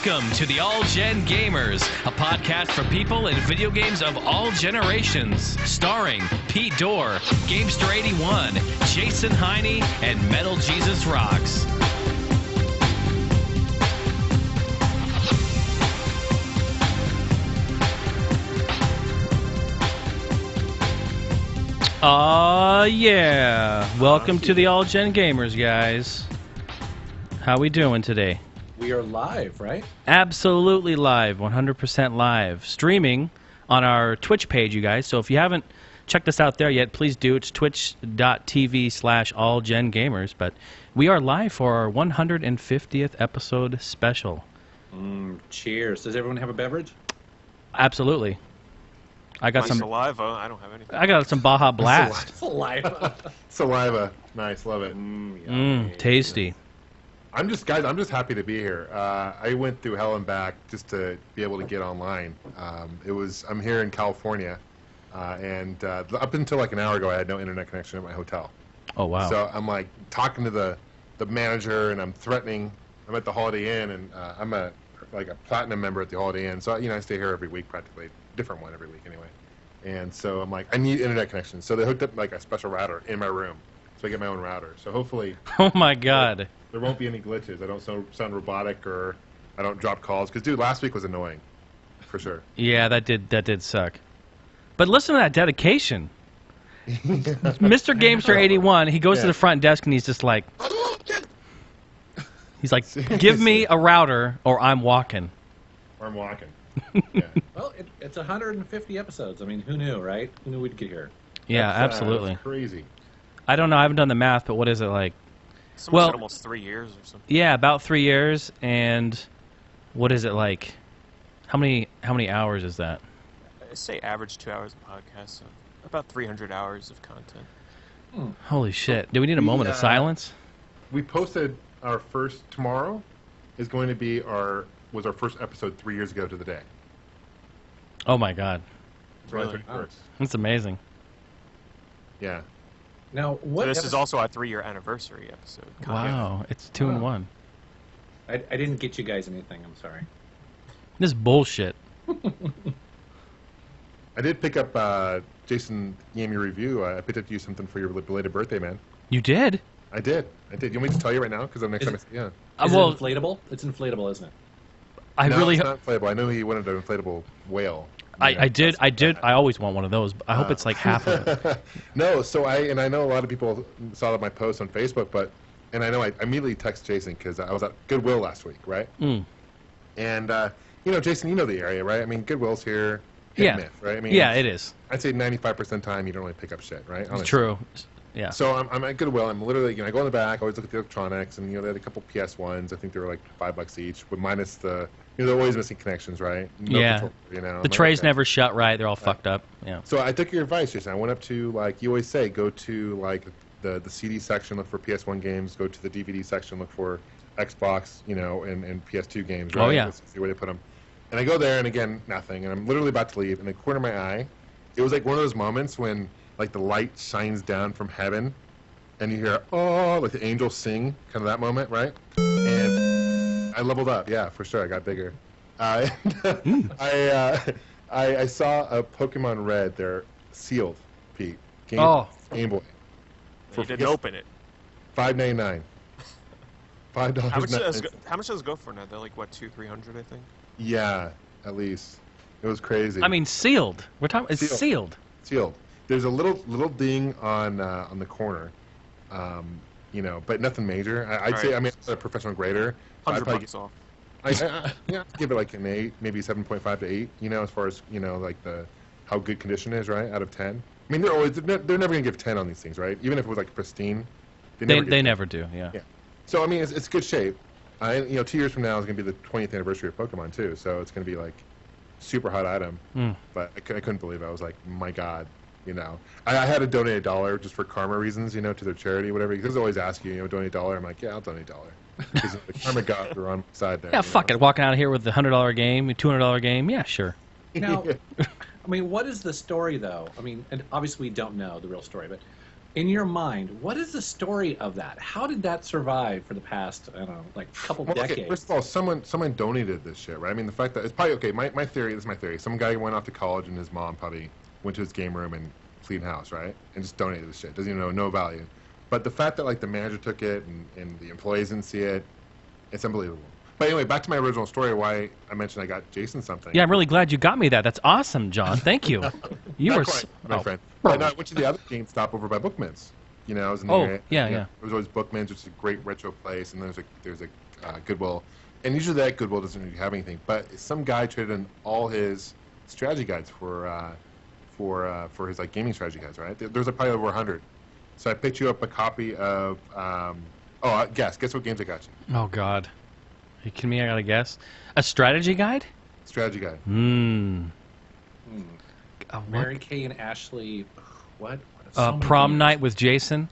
Welcome to the All Gen Gamers, a podcast for people in video games of all generations. Starring Pete Dorr, Gamester81, Jason Heine, and Metal Jesus Rocks. Yeah. Welcome to the All Gen Gamers, guys. How we doing today? We are live, right? Absolutely live, 100% live. Streaming on our Twitch page, you guys. So if you haven't checked us out there yet, please do. It's twitch.tv/allgengamers. But we are live for our 150th episode special. Cheers. Does everyone have a beverage? Absolutely. I got some saliva. I don't have anything. I got some Baja Blast. Saliva. Saliva. Nice. Love it. Tasty. I'm just happy to be here. I went through hell and back just to be able to get online. I'm here in California, and up until like an hour ago, I had no internet connection at my hotel. Oh, wow. So I'm like talking to the manager, and I'm threatening. I'm at the Holiday Inn, and I'm a platinum member at the Holiday Inn. So I stay here every week practically, different one every week anyway. And so I'm like, I need internet connection. So they hooked up like a special router in my room, so I get my own router. So hopefully. Oh my God. There won't be any glitches. I don't sound robotic, or I don't drop calls. Because, dude, last week was annoying, for sure. Yeah, that did suck. But listen to that dedication. Mr. Gamester81, he goes to the front desk and he's just like, give me a router or I'm walking. Or I'm walking. Yeah. Well, it's 150 episodes. I mean, who knew, right? Who knew we'd get here? Yeah, absolutely. That's crazy. I don't know. I haven't done the math, but what is it like? Someone said almost 3 years or something. Yeah, about 3 years. And what is it like? How many hours is that? I say average 2 hours of podcast, so about 300 hours of content. Holy shit! Do we need a moment of silence? We posted our first tomorrow. Is going to be our first episode 3 years ago to the day. Oh my God! Really? That's amazing. Yeah. Now, So this is also our 3-year anniversary episode. Wow, it's 2 in 1. I didn't get you guys anything. I'm sorry. This is bullshit. I did pick up Jason Yami review. I picked up you something for your belated birthday, man. You did? I did. You want me to tell you right now? Because next time yeah. Is it inflatable? It's inflatable, isn't it? It's not inflatable. I know he wanted an inflatable whale. I did. I always want one of those. But I hope it's like half of it. No, so I know a lot of people saw my post on Facebook, and I know I immediately texted Jason because I was at Goodwill last week, right? And Jason, you know the area, right? I mean, Goodwill's here. Myth, right? I mean, yeah, it is. I'd say 95% of the time you don't really pick up shit, right? Honestly. It's true. Yeah. So I'm at Goodwill. I'm literally, I go in the back, always look at the electronics, and they had a couple PS1s. I think they were like $5 each, with minus the, they're always missing connections, right? No control, the trays never shut right. They're all fucked up. Yeah. So I took your advice, Jason. I went up to, like you always say, go to like the CD section, look for PS1 games. Go to the DVD section, look for Xbox, and PS2 games. Right? Oh yeah. Let's see where they put them. And I go there, and again, nothing. And I'm literally about to leave, and in the corner of my eye, it was like one of those moments when like the light shines down from heaven, and you hear, oh, like the angels sing, kind of that moment, right? And I leveled up, yeah, for sure. I got bigger. I saw a Pokemon Red there, sealed, Pete. Game Boy. You didn't open it. $5.99. $5. How much does it go for now? They're like what, $200-300, I think. Yeah, at least. It was crazy. I mean, sealed. We're talking. It's sealed. Sealed. There's a little ding on the corner, but nothing major. I'd say, I'm a professional grader. So $100 off. I'd give it like an 8, maybe 7.5 to 8. As far as like how good condition is, right? Out of 10. I mean, they're never gonna give 10 on these things, right? Even if it was like pristine. They never do. Yeah. So I mean, it's good shape. 2 years from now is gonna be the 20th anniversary of Pokemon too. So it's gonna be like super hot item. But I couldn't believe it. I was like, my God. I had to donate $1 just for karma reasons, to their charity, whatever. Because they always ask you, donate $1. I'm like, yeah, I'll donate $1. Because the karma gods are on my side there. Yeah, fuck it. Walking out of here with the $100 game, $200 game, yeah, sure. Now, I mean, what is the story though? I mean, and obviously we don't know the real story, but In your mind, what is the story of that? How did that survive for the past, I don't know, like couple decades? Okay, first of all, someone donated this shit, right? I mean, the fact that it's probably okay. My theory, this is my theory. Some guy went off to college and his mom probably went to his game room and cleaned house, right? And just donated this shit. Doesn't even know, no value. But the fact that like the manager took it and the employees didn't see it, it's unbelievable. But anyway, back to my original story. Why I mentioned I got Jason something. Yeah, I'm really glad you got me that. That's awesome, John. Thank you. You were my friend. But no, I went to the other GameStop over by Bookman's. You know, I was in there. Yeah. There was always Bookman's, which is a great retro place, and there's a Goodwill, and usually that Goodwill doesn't really have anything. But some guy traded in all his strategy guides for his like gaming strategy guides, right? There's like probably over 100. So I picked you up a copy of. Guess what games I got you? Oh God, are you kidding me? I gotta guess. A strategy guide? Strategy guide. Mary Kay and Ashley. What? Prom night with Jason.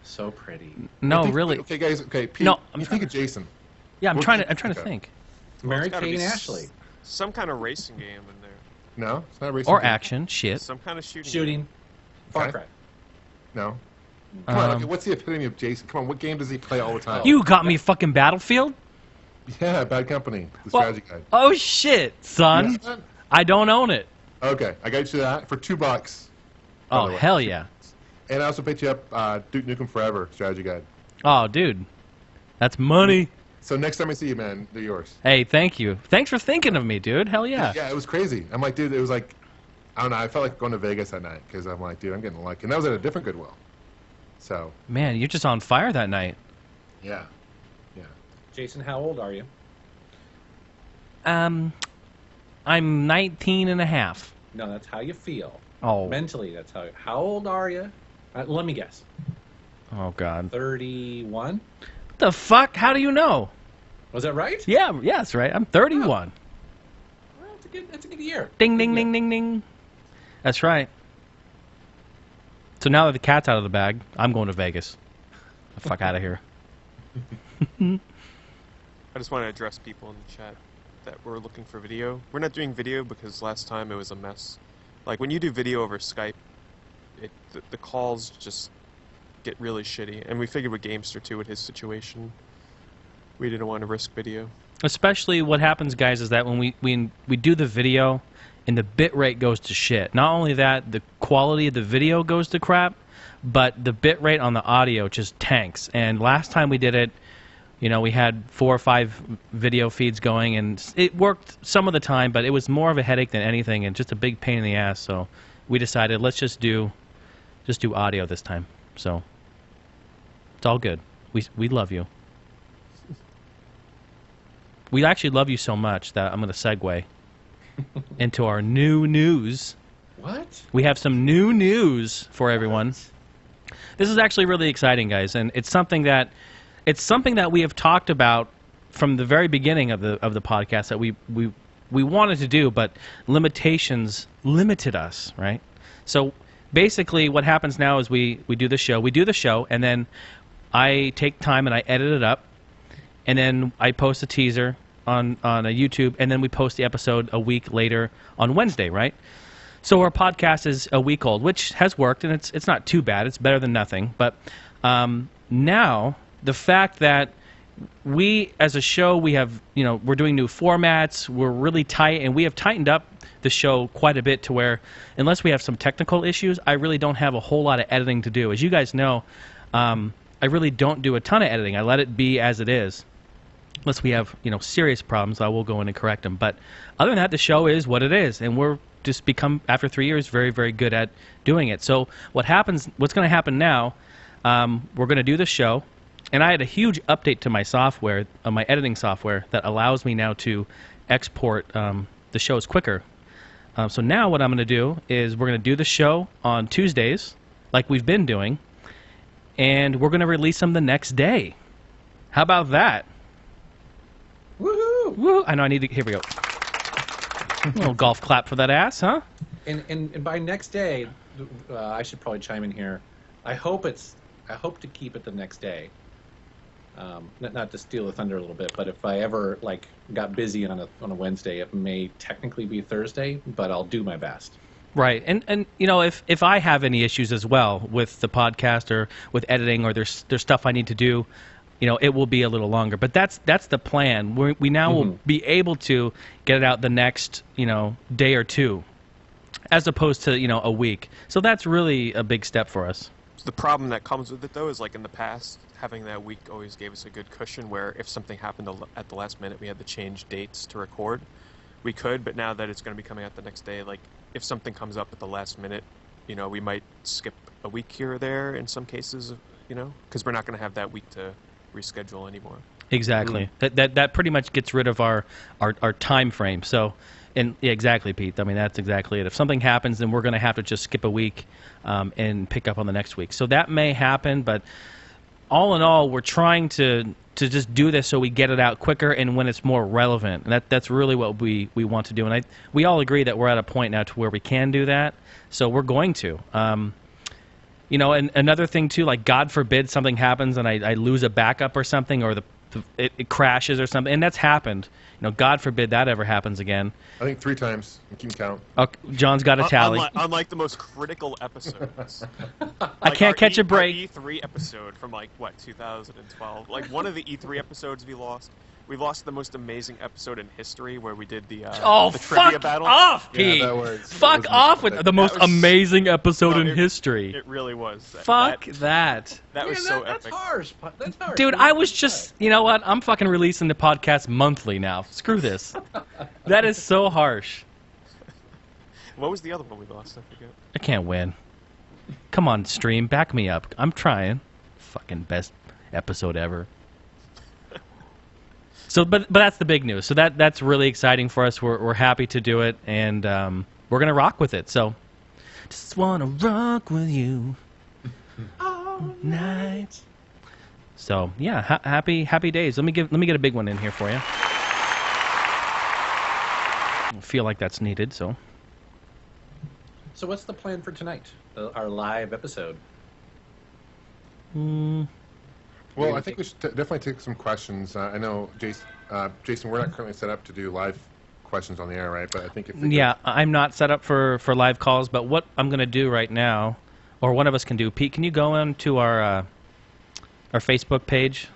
So pretty. No, really. Okay, guys. Okay, Pete. No, you think of Jason. Yeah, I'm trying to think. Mary Kay and Ashley. Some kind of racing game in there. No, it's not a racing. Or game. action. Shit. Some kind of shooting. Shooting. Far Okay. Cry. No. Come on. Okay, what's the epitome of Jason? Come on. What game does he play all the time? You got me fucking Battlefield? Yeah, Bad Company. The strategy guide. Oh shit, son. You know I don't own it. okay, I got you that for $2. Oh hell yeah. And I also picked you up Duke Nukem Forever strategy guide. Oh dude, that's money. So next time I see you, man, they're yours. Hey, thank you. Thanks for thinking of me, dude. Hell yeah. Yeah, it was crazy. I'm like, dude, it was like, I don't know. I felt like going to Vegas that night because I'm like, dude, I'm getting lucky. And that was at a different Goodwill. So. Man, you're just on fire that night. Yeah. Yeah. Jason, how old are you? I'm 19 and a half. No, that's how you feel. Oh. Mentally, that's how. How old are you? Let me guess. Oh God. 31. What the fuck? How do you know? Was that right? Yeah, that's right. I'm 31. Well, that's a good year. Ding, ding, ding, ding, ding. That's right. So now that the cat's out of the bag, I'm going to Vegas. The fuck out of here. I just want to address people in the chat that we're looking for video. We're not doing video because last time it was a mess. Like when you do video over Skype, the calls just get really shitty. And we figured with Gamester too, with his situation, we didn't want to risk video. Especially what happens, guys, is that when we do the video and the bit rate goes to shit. Not only that, the quality of the video goes to crap, but the bit rate on the audio just tanks. And last time we did it, you know, we had 4 or 5 video feeds going, and it worked some of the time, but it was more of a headache than anything, and just a big pain in the ass. So we decided let's just do audio this time. So it's all good. We love you. We actually love you so much that I'm going to segue into our new news. What? We have some new news for everyone. This is actually really exciting, guys, and it's something that we have talked about from the very beginning of the podcast that we wanted to do, but limitations limited us, right? So basically what happens now is we do the show, and then I take time and I edit it up, and then I post a teaser on a YouTube, and then we post the episode a week later on Wednesday, right? So our podcast is a week old, which has worked, and it's not too bad. It's better than nothing. But now the fact that we, as a show, we have, you know, we're doing new formats, we're really tight, and we have tightened up the show quite a bit to where, unless we have some technical issues, I really don't have a whole lot of editing to do. As you guys know, I really don't do a ton of editing. I let it be as it is. Unless we have, you know, serious problems, I will go in and correct them. But other than that, the show is what it is, and we're just become, after 3 years, very, very good at doing it. So what's going to happen now, we're going to do the show, and I had a huge update to my software, my editing software, that allows me now to export the shows quicker. So now what I'm going to do is we're going to do the show on Tuesdays, like we've been doing, and we're going to release them the next day. How about that? Woohoo! Woo! I know I need to. Here we go. A little golf clap for that ass, huh? And by next day, I should probably chime in here. I hope to keep it the next day. Not to steal the thunder a little bit, but if I ever got busy on a Wednesday, it may technically be Thursday, but I'll do my best. Right, and you know, if I have any issues as well with the podcast or with editing or there's stuff I need to do, you know, it will be a little longer. But that's the plan. We now will be able to get it out the next, you know, day or two, as opposed to, you know, a week. So that's really a big step for us. The problem that comes with it, though, is like in the past, having that week always gave us a good cushion where if something happened at the last minute, we had to change dates to record. We could, but now that it's going to be coming out the next day, like if something comes up at the last minute, you know, we might skip a week here or there in some cases, you know, because we're not going to have that week to reschedule anymore. Exactly. That pretty much gets rid of our time frame. So, and yeah, exactly, Pete. I mean, that's exactly it. If something happens, then we're going to have to just skip a week and pick up on the next week. So that may happen, but all in all, we're trying to just do this so we get it out quicker and when it's more relevant. And that's really what we want to do. And we all agree that we're at a point now to where we can do that. So we're going to. You know, and another thing too, like God forbid something happens and I lose a backup or something, or it crashes or something, and that's happened. You know, God forbid that ever happens again. I think 3 times. Keep count. Okay, John's got a tally. Unlike the most critical episodes. I can't catch a break. Our E3 episode from like what 2012. Like one of the E3 episodes we lost. We lost the most amazing episode in history where we did the trivia battle. Off, Pete. Yeah, fuck off with the most amazing episode in history. It really was. Fuck that. That was so epic. That's harsh. That's harsh. Dude, I was just, you know what? I'm fucking releasing the podcast monthly now. Screw this. That is so harsh. What was the other one we lost? I forget. I can't win. Come on, stream. Back me up. I'm trying. Fucking best episode ever. So, but that's the big news. So that's really exciting for us. We're happy to do it, and we're gonna rock with it. So, just wanna rock with you all night. So yeah, happy days. Let me get a big one in here for you. I feel like that's needed. So what's the plan for tonight? Our live episode. Well, I think we should definitely take some questions. I know, Jason, we're not currently set up to do live questions on the air, right? But I think if I'm not set up for live calls. But what I'm going to do right now, or one of us can do, Pete, can you go into our Facebook page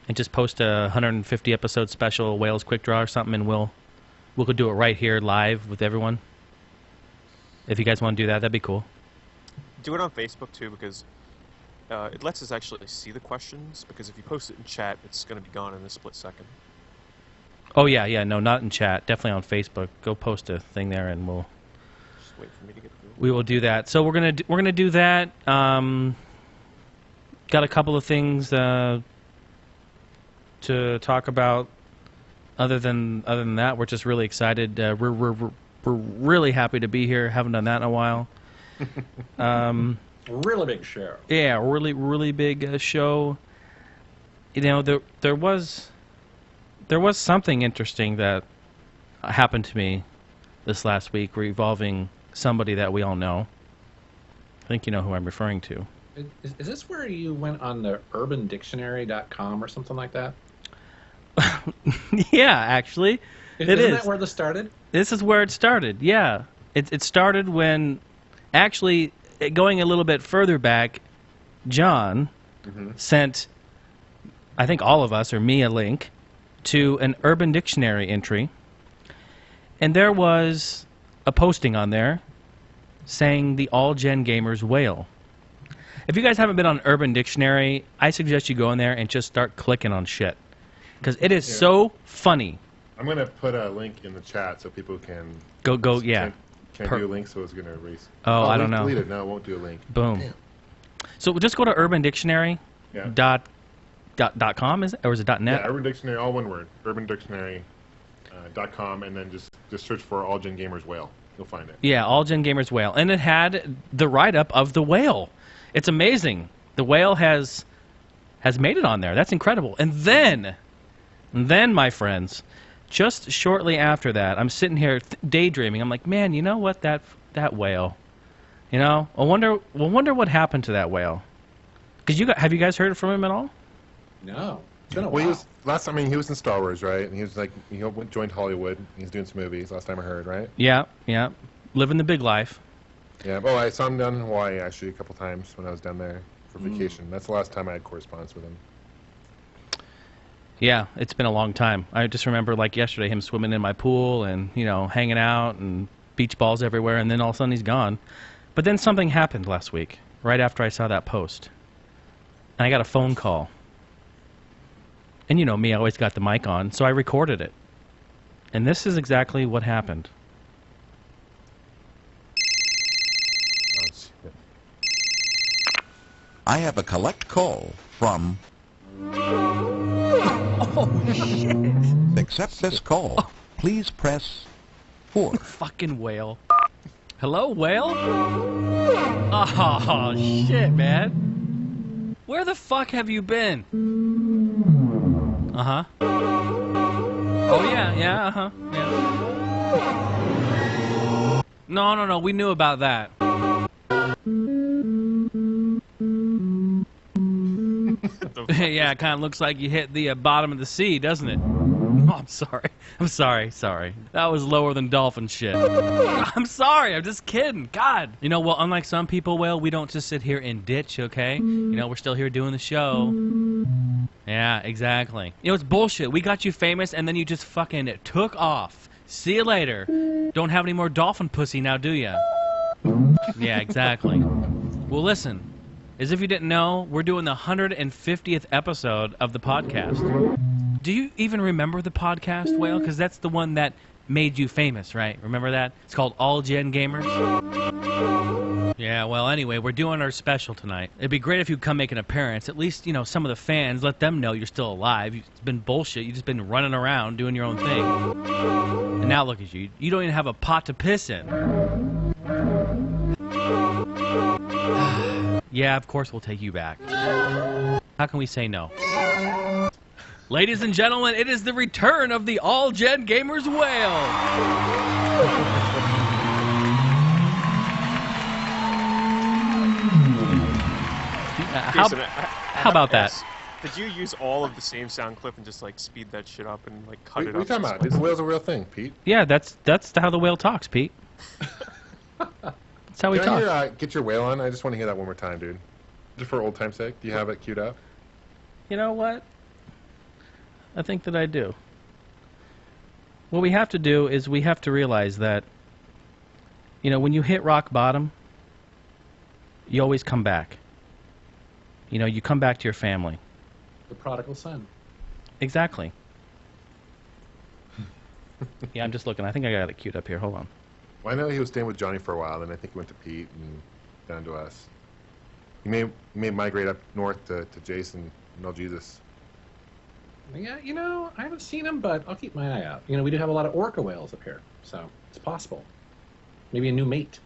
and just post a 150 episode special Wales Quick Draw or something, and we'll do it right here live with everyone. If you guys want to do that, that'd be cool. Do it on Facebook too, because it lets us actually see the questions, because if you post it in chat, it's going to be gone in a split second. Oh, yeah, no, not in chat. Definitely on Facebook. Go post a thing there, and we'll... Just wait for me to get through. We will do that. So we're gonna do that. Got a couple of things to talk about. Other than that, we're just really excited. We're really happy to be here. Haven't done that in a while. Really big show. Yeah, really big show. You know, there was something interesting that happened to me this last week revolving somebody that we all know. I think you know who I'm referring to. Is this where you went on the urbandictionary.com or something like that? Yeah, actually. Isn't that where this started? This is where it started, yeah. It started when, actually, going a little bit further back, John sent, I think all of us, or me, a link to an Urban Dictionary entry. And there was a posting on there saying the All Gen Gamers whale. If you guys haven't been on Urban Dictionary, I suggest you go in there and just start clicking on shit. Because it is so funny. I'm going to put a link in the chat so people can... Go, yeah. Can't do a link, so it's going to erase. Oh, I don't know. Delete it. No, it won't do a link. Boom. Damn. So just go to urbandictionary.com, is it? Or is it .net? Yeah, Urban Dictionary, all one word. urbandictionary.com, and then just search for All Gen Gamers Whale. You'll find it. Yeah, All Gen Gamers Whale. And it had the write-up of the whale. It's amazing. The whale has made it on there. That's incredible. And then, my friends, just shortly after that, I'm sitting here daydreaming. I'm like, man, you know what? That whale. You know, I wonder what happened to that whale. Because have you guys heard from him at all? No. It's been a while. He was last time. I mean, he was in Star Wars, right? And he was like, joined Hollywood. He's doing some movies. Last time I heard, right? Yeah. living the big life. Yeah, well, I saw him down in Hawaii, actually, a couple times when I was down there for vacation. That's the last time I had correspondence with him. Yeah, it's been a long time. I just remember, like, yesterday, him swimming in my pool and, you know, hanging out and beach balls everywhere, and then all of a sudden he's gone. But then something happened last week, right after I saw that post. And I got a phone call. And you know me, I always got the mic on, so I recorded it. And this is exactly what happened. Oh, shit. I have a collect call from... Oh, shit. Accept this call. Please press 4. Fucking whale. Hello, whale? Oh, shit, man. Where the fuck have you been? Uh-huh. Oh, yeah, uh-huh. Yeah. No, we knew about that. Yeah, it kind of looks like you hit the bottom of the sea, doesn't it? Oh, I'm sorry. That was lower than dolphin shit. I'm sorry, I'm just kidding. God. You know, well, unlike some people, well, we don't just sit here and ditch, okay? You know, we're still here doing the show. Yeah, exactly. You know, it's bullshit. We got you famous, and then you just fucking took off. See you later. Don't have any more dolphin pussy now, do ya? Yeah, exactly. Well, listen. As if you didn't know, we're doing the 150th episode of the podcast. Do you even remember the podcast, Whale? Because that's the one that made you famous, right? Remember that? It's called All Gen Gamers. Yeah, well, anyway, we're doing our special tonight. It'd be great if you'd come make an appearance. At least, you know, some of the fans, let them know you're still alive. It's been bullshit. You've just been running around doing your own thing. And now look at you. You don't even have a pot to piss in. Yeah, of course we'll take you back. How can we say no? Ladies and gentlemen, it is the return of the All Gen Gamers Whale. Jason, How about that? Did you use all of the same sound clip and just like speed that shit up and like cut What it are you up? talking about? The whale's a real thing, Pete. Yeah, that's how the whale talks, Pete. That's how we Can talk. I hear, get your whale on? I just want to hear that one more time, dude. Just for old time's sake. Do you have it queued up? You know what? I think that I do. What we have to do is we have to realize that, you know, when you hit rock bottom, you always come back. You know, you come back to your family. The prodigal son. Exactly. Yeah, I'm just looking. I think I got it queued up here. Hold on. Well, I know he was staying with Johnny for a while, then I think he went to Pete and down to us. He may migrate up north to Jason and all Jesus. Yeah, you know, I haven't seen him, but I'll keep my eye out. You know, we do have a lot of orca whales up here, so it's possible. Maybe a new mate.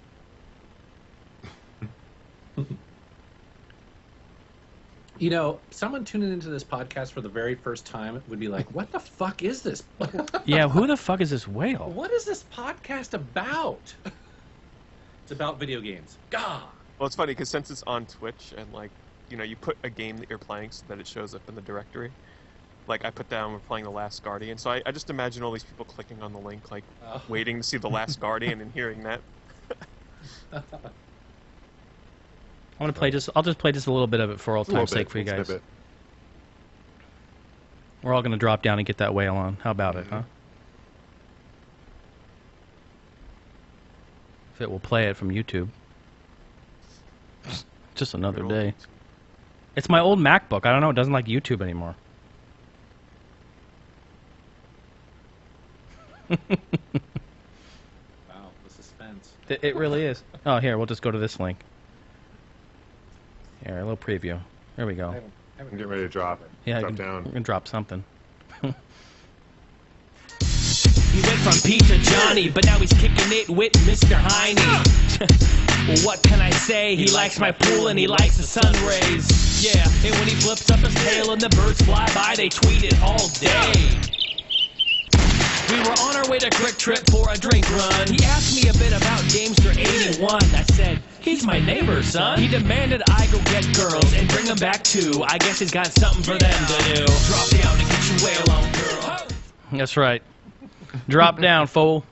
You know, someone tuning into this podcast for the very first time would be like, what the fuck is this? Yeah, who the fuck is this whale? What is this podcast about? It's about video games. God. Well, it's funny because since it's on Twitch and like, you know, you put a game that you're playing so that it shows up in the directory. Like I put down, we're playing The Last Guardian, so I just imagine all these people clicking on the link, like waiting to see The Last Guardian and hearing that. I want to play I'll just play just a little bit of it for old time's sake for you guys. Snippet. We're all going to drop down and get that whale on. How about it, huh? If it will play it from YouTube. Just another day. It's my old MacBook. I don't know. It doesn't like YouTube anymore. Wow, the suspense. It really is. Oh, here, we'll just go to this link. Here, a little preview. There we go. I'm getting ready to drop it. Yeah, drop we're down. going to drop something. He went from Pete to Johnny, but now he's kicking it with Mr. Heine. Well, what can I say? He likes my pool and he likes the sun rays. Yeah, and when he flips up his tail and the birds fly by, they tweet it all day. We were on our way to Quick Trip for a drink run. He asked me a bit about Gamester 81. I said, he's my neighbor, son. He demanded I go get girls and bring them back too. I guess he's got something for them to do. Drop down and get your whale on, girl. That's right. Drop down, fool.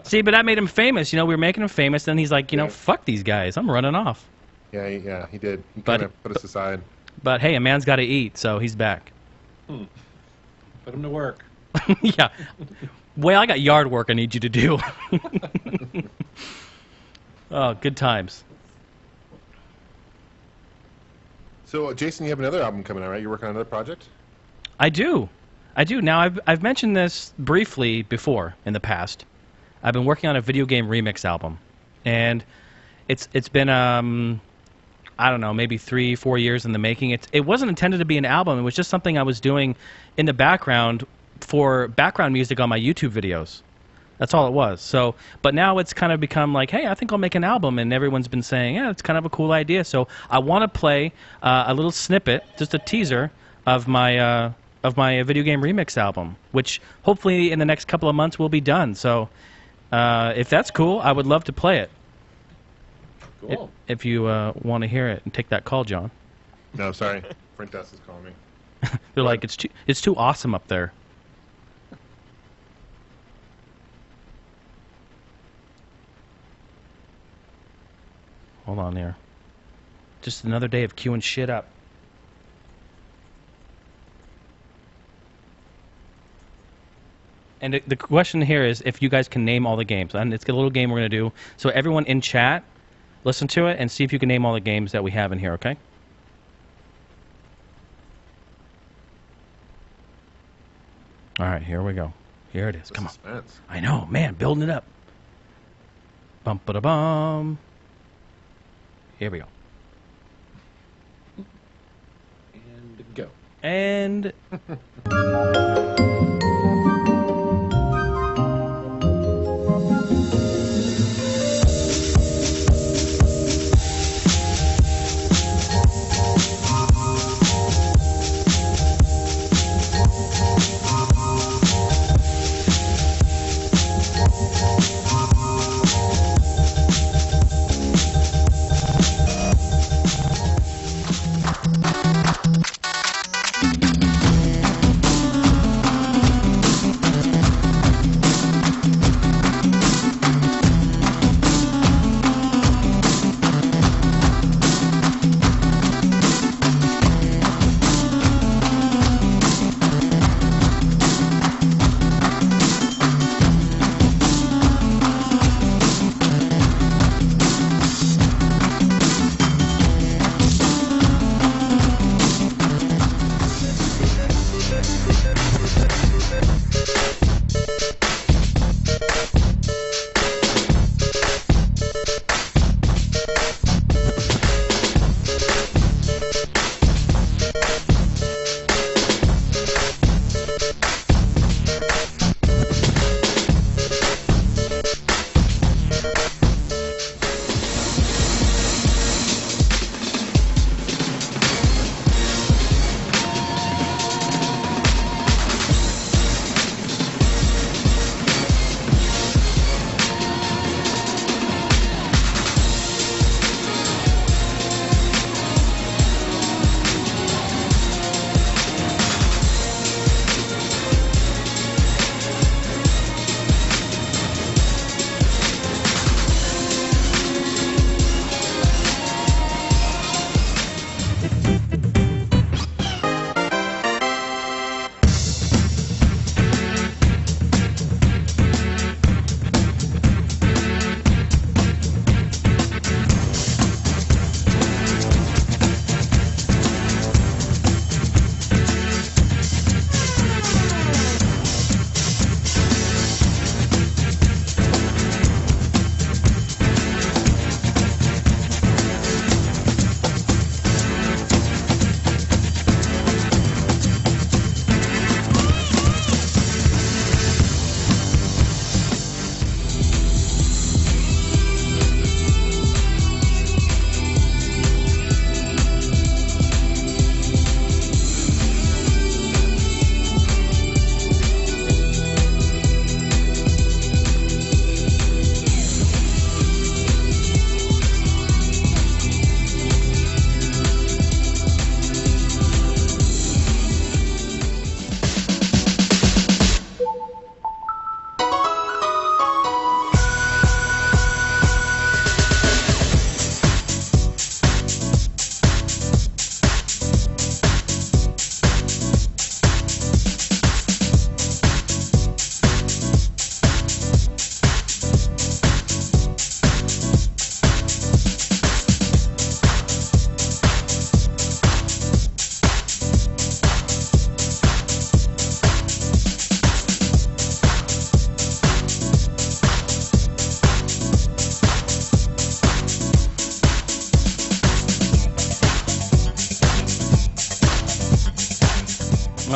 See, but that made him famous. You know, we were making him famous. Then he's like, you know, Yeah. fuck these guys. I'm running off. Yeah, he did. He But- kind of put us aside. But hey, a man's got to eat, so he's back. Put him to work. Yeah. Well, I got yard work I need you to do. Oh, good times. So, Jason, you have another album coming out, right? You're working on another project? I do. Now, I've mentioned this briefly before in the past. I've been working on a video game remix album, and it's been I don't know, maybe 3-4 years in the making. It wasn't intended to be an album. It was just something I was doing in the background for background music on my YouTube videos. That's all it was. So, but now it's kind of become like, hey, I think I'll make an album, and everyone's been saying, yeah, it's kind of a cool idea. So I want to play a little snippet, just a teaser of my video game remix album, which hopefully in the next couple of months will be done. So if that's cool, I would love to play it. Cool. If you want to hear it and take that call, John. No, sorry. Frank Dust is calling me. They're like, it's too awesome up there. Hold on here. Just another day of queuing shit up. And the question here is if you guys can name all the games. And it's a little game we're going to do. So everyone in chat, listen to it and see if you can name all the games that we have in here, okay? All right, here we go. Here it is. Come on. Suspense. I know, man, building it up. Bum-ba-da-bum. Here we go. And go. And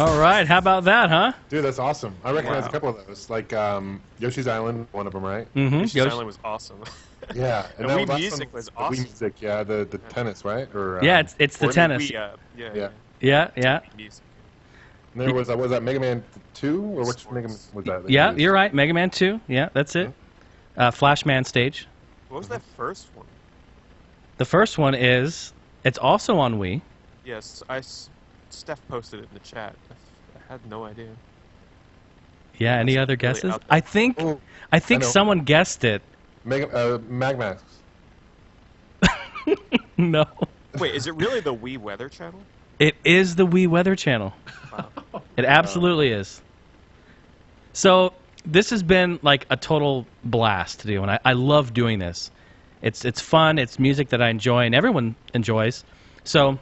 All right, how about that, huh? Dude, that's awesome. I recognize a couple of those, like Yoshi's Island, one of them, right? Mm-hmm. Yoshi's Island was awesome. Yeah, And that Wii last Music one was the awesome. Wii Music, yeah, the tennis, right? Or Yeah, it's the Or tennis. Wii, Yeah. Yeah. Wii Music. And there was that Mega Man 2 or which Mega Man was that? Yeah, you're right. Mega Man 2. Yeah, that's it. Flashman stage. What was that first one? The first one it's also on Wii. Yes, Steph posted it in the chat. I had no idea. Yeah, any That's other really guesses? out there. I think Oh, I know. someone guessed it. Magmax. No. Wait, is it really the Wii Weather Channel? It is the Wii Weather Channel. Wow. It absolutely is. So this has been like a total blast to do, and I love doing this. It's fun. It's music that I enjoy, and everyone enjoys. So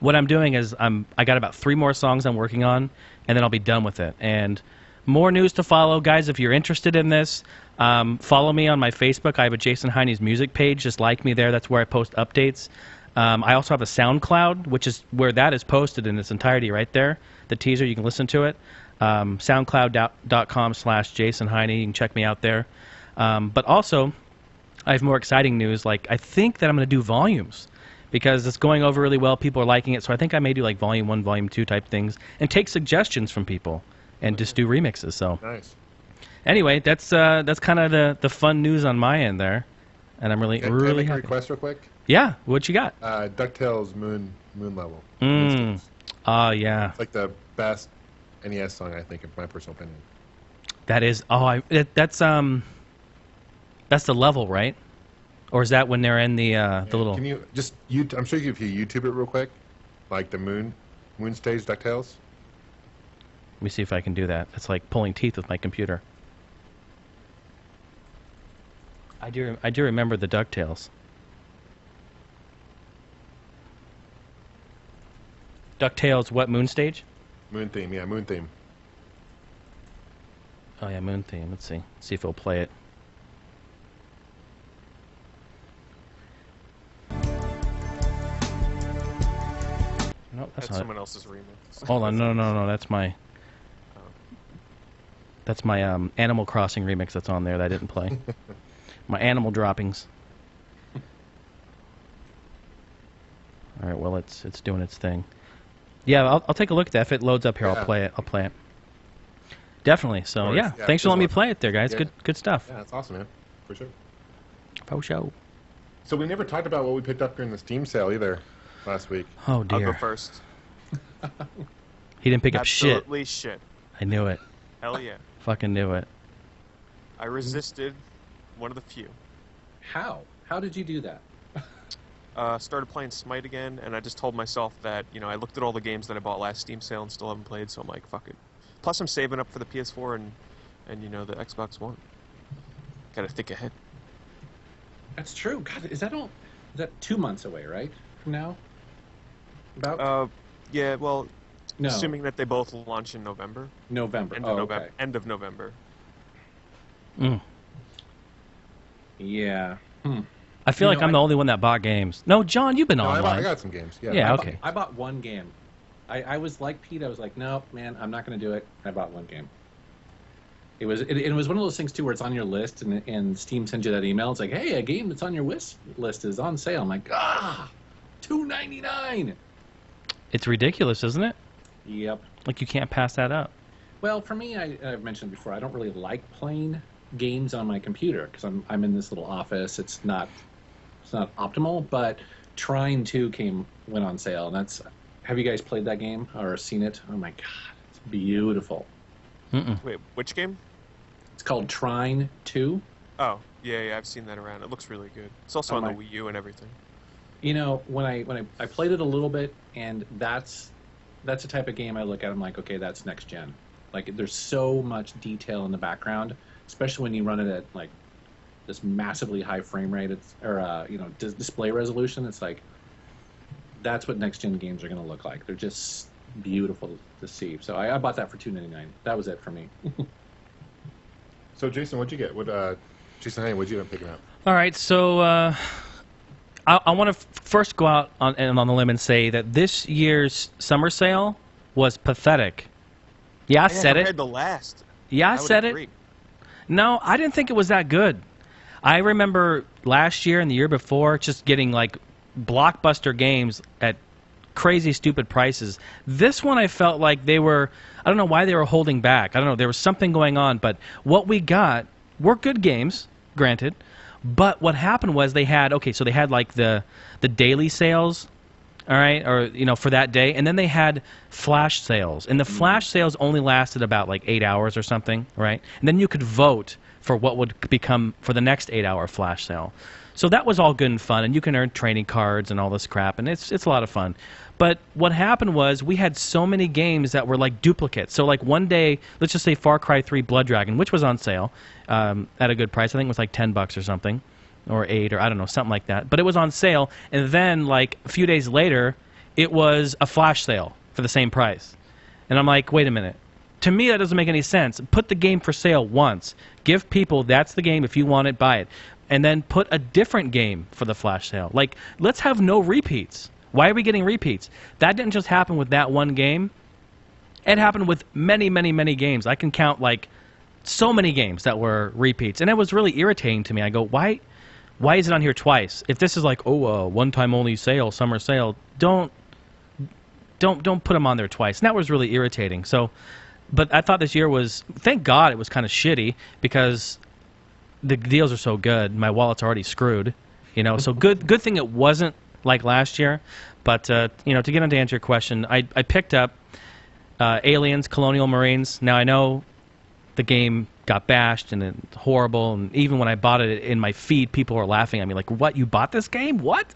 what I'm doing is I got about 3 more songs I'm working on, and then I'll be done with it. And more news to follow, guys. If you're interested in this, follow me on my Facebook. I have a Jason Heine's music page. Just like me there. That's where I post updates. I also have a SoundCloud, which is where that is posted in its entirety right there. The teaser, you can listen to it. SoundCloud.com/Jason Heine. You can check me out there. But also, I have more exciting news. Like, I think that I'm going to do volumes because it's going over really well. People are liking it. So I think I may do like Volume 1, Volume 2 type things and take suggestions from people and just do remixes. So Nice. anyway, that's kind of the fun news on my end there. And I'm really Can I make a happy. request real quick? Yeah, what you got? DuckTales Moon Level. Oh, yeah. It's like the best NES song, I think, in my personal opinion. That is that's the level, right? Or is that when they're in the little? Can you just I'm sure if you YouTube it real quick, like the Moon stage DuckTales. Let me see if I can do that. It's like pulling teeth with my computer. I do remember the DuckTales. DuckTales, what Moon stage? Moon theme, yeah, Moon theme. Oh yeah, Moon theme. Let's see. See if it'll play it. No, that's That's not. someone else's remix. Hold on, no. That's my. That's my Animal Crossing remix that's on there that I didn't play. My animal droppings. All right, well it's doing its thing. Yeah, I'll take a look at that. If it loads up here, Yeah. I'll play it. I'll play it. Definitely. So Or- yeah, yeah, thanks for just letting me one. play it there, guys. Yeah. Good stuff. Yeah, that's awesome, man. For sure. For show. So we never talked about what we picked up during the Steam sale either last week. Oh I'll go dear. first. He didn't pick up shit. Absolutely shit. I knew it. Hell yeah. Fucking knew it. I resisted. One of the few. How? How did you do that? Started playing Smite again, and I just told myself that, I looked at all the games that I bought last Steam sale and still haven't played, so I'm like, fuck it. Plus, I'm saving up for the PS4 and the Xbox One. Gotta think ahead. That's true. God, is that 2 months away, right? From now? About? Yeah, well, No. assuming that they both launch in November. November. End Oh, of November. okay. End of November. Mm. Yeah. I feel You like know, I'm the only one that bought games. No, John, you've been No, I online. got some games. Yeah. Yeah, I okay. I bought one game. I was like Pete. I was like, no, man, I'm not going to do it. I bought one game. It was one of those things too where it's on your list and Steam sends you that email. It's like, hey, a game that's on your list is on sale. I'm like, $2.99. It's ridiculous, isn't it? Yep. Like you can't pass that up. Well, for me, I've mentioned before, I don't really like playing games on my computer because I'm in this little office. It's not optimal, but Trine 2 went on sale, and that's. Have you guys played that game or seen it? Oh my god, it's beautiful. Wait, which game? It's called Trine 2. Oh, yeah, I've seen that around. It looks really good. It's also on the Wii U and everything. When I played it a little bit, and that's the type of game I look at. I'm like, okay, that's next gen. Like, there's so much detail in the background, especially when you run it at like this massively high frame rate, display resolution. It's like that's what next gen games are going to look like. They're just beautiful to see. So I bought that for $2.99. That was it for me. So Jason, what'd you get? Jason, hey, what'd you end up picking up? All right, so I want to first go out on the limb and say that this year's summer sale was pathetic. Yeah, I said compared it. to last. Yeah, I would said agree. it. No, I didn't think it was that good. I remember last year and the year before just getting like blockbuster games at crazy stupid prices. This one I felt like they were, I don't know why they were holding back. I don't know, there was something going on, but what we got were good games, granted, but what happened was they had like the daily sales, all right, or for that day, and then they had flash sales. And the flash sales only lasted about like 8 hours or something, right? And then you could vote for what would become for the next 8-hour flash sale. So that was all good and fun, and you can earn trading cards and all this crap, and it's a lot of fun. But what happened was we had so many games that were like duplicates. So like one day, let's just say Far Cry 3 Blood Dragon, which was on sale at a good price. I think it was like $10 or something, or 8, or I don't know, something like that. But it was on sale, and then like a few days later, it was a flash sale for the same price. And I'm like, wait a minute. To me, that doesn't make any sense. Put the game for sale once. Give people, that's the game. If you want it, buy it. And then put a different game for the flash sale. Like, let's have no repeats. Why are we getting repeats? That didn't just happen with that one game. It happened with many, many, many games. I can count, like, so many games that were repeats. And it was really irritating to me. I go, why is it on here twice? If this is like, one-time only sale, summer sale, don't put them on there twice. And that was really irritating. So, but I thought this year was, thank God it was kind of shitty, because the deals are so good. My wallet's already screwed, So good thing it wasn't like last year. But to get on to answer your question, I picked up Aliens: Colonial Marines. Now I know the game got bashed and it's horrible, and even when I bought it in my feed, people were laughing at me like, "What? You bought this game? What?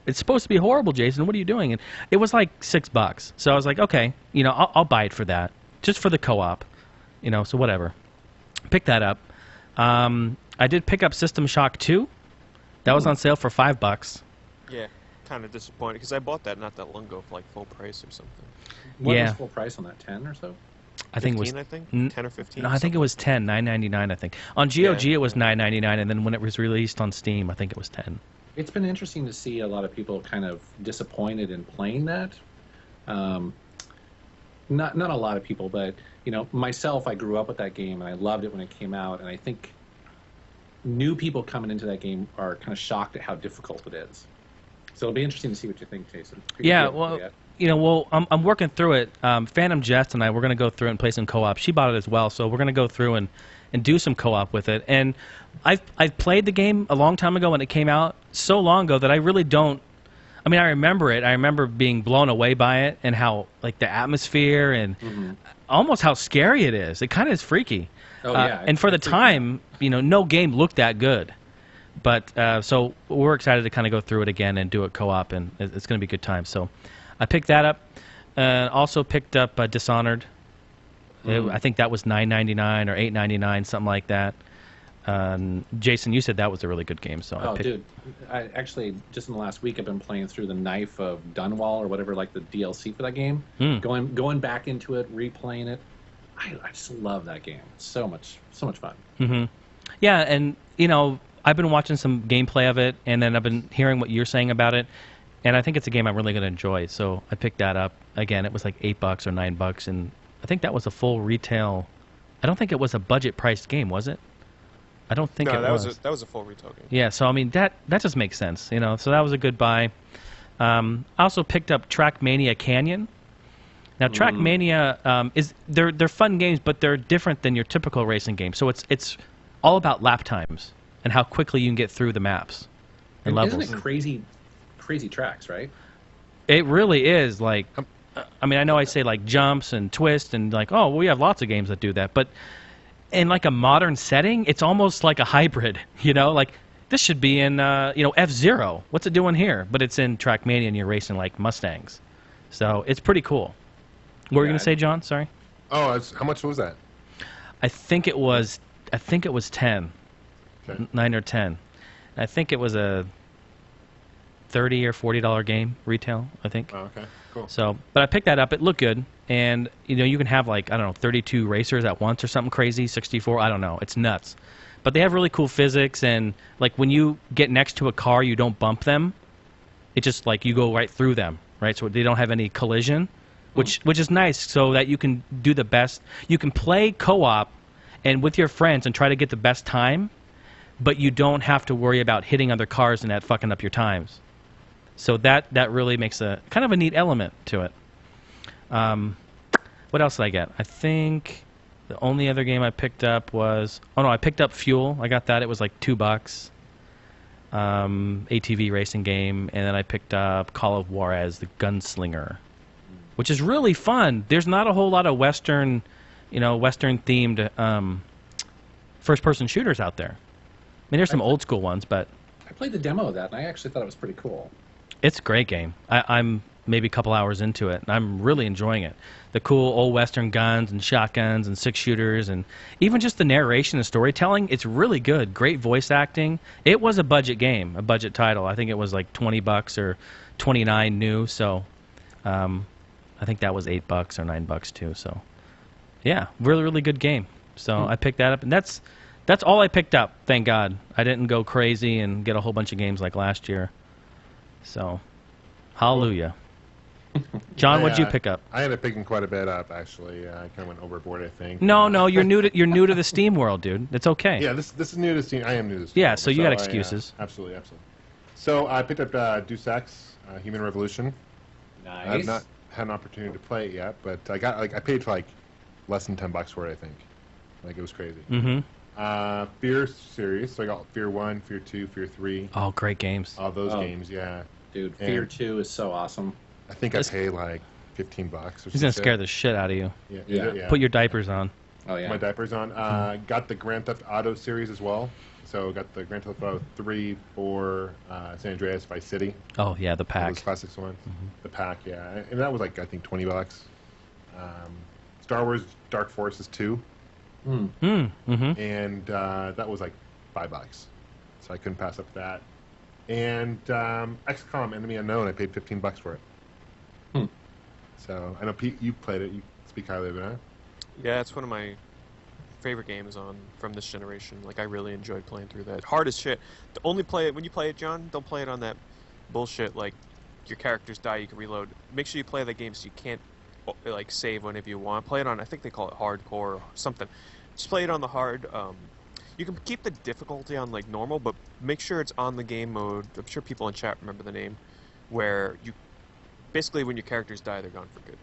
It's supposed to be horrible, Jason. What are you doing?" And it was like $6. So I was like, okay, I'll buy it for that, just for the co-op, So whatever. Pick that up. I did pick up System Shock 2. That was on sale for $5. Yeah, kind of disappointed because I bought that not that long ago for like full price or something. What was full price on that? 10 or so? I think it was 10 or 15. No, I think it was 10, $9.99. I think on GOG it was $9.99, and then when it was released on Steam, I think it was 10. It's been interesting to see a lot of people kind of disappointed in playing that. Not a lot of people, but myself, I grew up with that game and I loved it when it came out, and I think new people coming into that game are kind of shocked at how difficult it is. So it'll be interesting to see what you think, Jason. Yeah, well, I'm working through it. Phantom Jest and I, we're going to go through it and play some co-op. She bought it as well, so we're going to go through and do some co-op with it. And I've played the game a long time ago when it came out, so long ago that I really don't. I mean, I remember it. I remember being blown away by it and how, like, the atmosphere and almost how scary it is. It kind of is freaky. Oh, yeah. And for the time, no game looked that good. But so we're excited to kind of go through it again and do it co-op, and it's going to be a good time. So I picked that up. Also picked up Dishonored. I think that was $9.99 or $8.99, something like that. Jason, you said that was a really good game. So dude, I actually just in the last week I've been playing through the Knife of Dunwall or whatever, like the DLC for that game. Going back into it, replaying it. I just love that game. It's so much fun. Mm-hmm. Yeah, and I've been watching some gameplay of it, and then I've been hearing what you're saying about it, and I think it's a game I'm really going to enjoy. So I picked that up. Again, it was like $8 or $9, and I think that was a full retail. I don't think it was a budget-priced game, was it? I don't think it was. That was a full retail game. Yeah, so I mean that just makes sense, So that was a good buy. I also picked up Trackmania Canyon. Now Trackmania they're fun games, but they're different than your typical racing game. So it's all about lap times and how quickly you can get through the maps and levels. Isn't it crazy tracks, right? It really is. Like, I mean, I know I say like jumps and twists and like, oh, well, we have lots of games that do that, but in like a modern setting, it's almost like a hybrid. Like this should be in F-Zero. What's it doing here? But it's in Trackmania and you're racing like Mustangs. So it's pretty cool. What were you going to say, John? Sorry. Oh, how much was that? I think it was 10. Okay. 9 or 10. I think it was a $30 or $40 game retail, I think. Oh, okay. Cool. So, but I picked that up. It looked good, and you can have like 32 racers at once or something crazy, 64. I don't know. It's nuts. But they have really cool physics, and like when you get next to a car, you don't bump them. It just like you go right through them, right? So they don't have any collision. which is nice, so that you can do the best. You can play co-op and with your friends and try to get the best time, but you don't have to worry about hitting other cars and that fucking up your times. So that really makes a kind of a neat element to it. What else did I get? I think the only other game I picked up was... Oh, no, I picked up Fuel. I got that. It was like $2. ATV racing game. And then I picked up Call of Juarez, the Gunslinger, which is really fun. There's not a whole lot of Western, Western-themed first-person shooters out there. I mean, there's some old-school ones, but... I played the demo of that, and I actually thought it was pretty cool. It's a great game. I'm maybe a couple hours into it, and I'm really enjoying it. The cool old Western guns and shotguns and six-shooters, and even just the narration and storytelling, it's really good. Great voice acting. It was a budget game, a budget title. I think it was like $20 or $29 new, so I think that was $8 or $9 too. So, yeah, really, really good game. So I picked that up, and that's all I picked up, thank God. I didn't go crazy and get a whole bunch of games like last year. So, hallelujah. John, what'd you pick up? I ended up picking quite a bit up, actually. I kind of went overboard, I think. No, you're new to the Steam world, dude. It's okay. Yeah, this is new to Steam. I am new to Steam. Yeah, so you got excuses. Absolutely. So I picked up Deus Ex, Human Revolution. Nice. I have not had an opportunity to play it yet, but I paid for less than $10 for it, I think. It was crazy. Mm-hmm. Fear series. So I got Fear 1, Fear 2, Fear 3. Oh, great games. All those games, yeah. Dude, Fear 2 is so awesome. I think I paid $15 or something. He's gonna scare the shit out of you. Yeah. Put your diapers on. Oh yeah. My diapers on. Got the Grand Theft Auto series as well. So got the Grand Theft Auto 3, 4, San Andreas, Vice City. Oh yeah, the pack. Those classics ones. The pack, yeah. And that was I think $20. Star Wars Dark Forces 2. And that was $5. So I couldn't pass up that. And XCOM Enemy Unknown, I paid $15 for it. So I know Pete, you played it. You speak highly of it, huh? Yeah, it's one of my favorite games from this generation. I really enjoyed playing through that. Hard as shit. Only play it when you play it, John. Don't play it on that bullshit. Your characters die, you can reload. Make sure you play that game so you can't save whenever you want. Play it on. I think they call it hardcore or something. Just play it on the hard. You can keep the difficulty on normal, but make sure it's on the game mode. I'm sure people in chat remember the name, where you basically when your characters die, they're gone for good.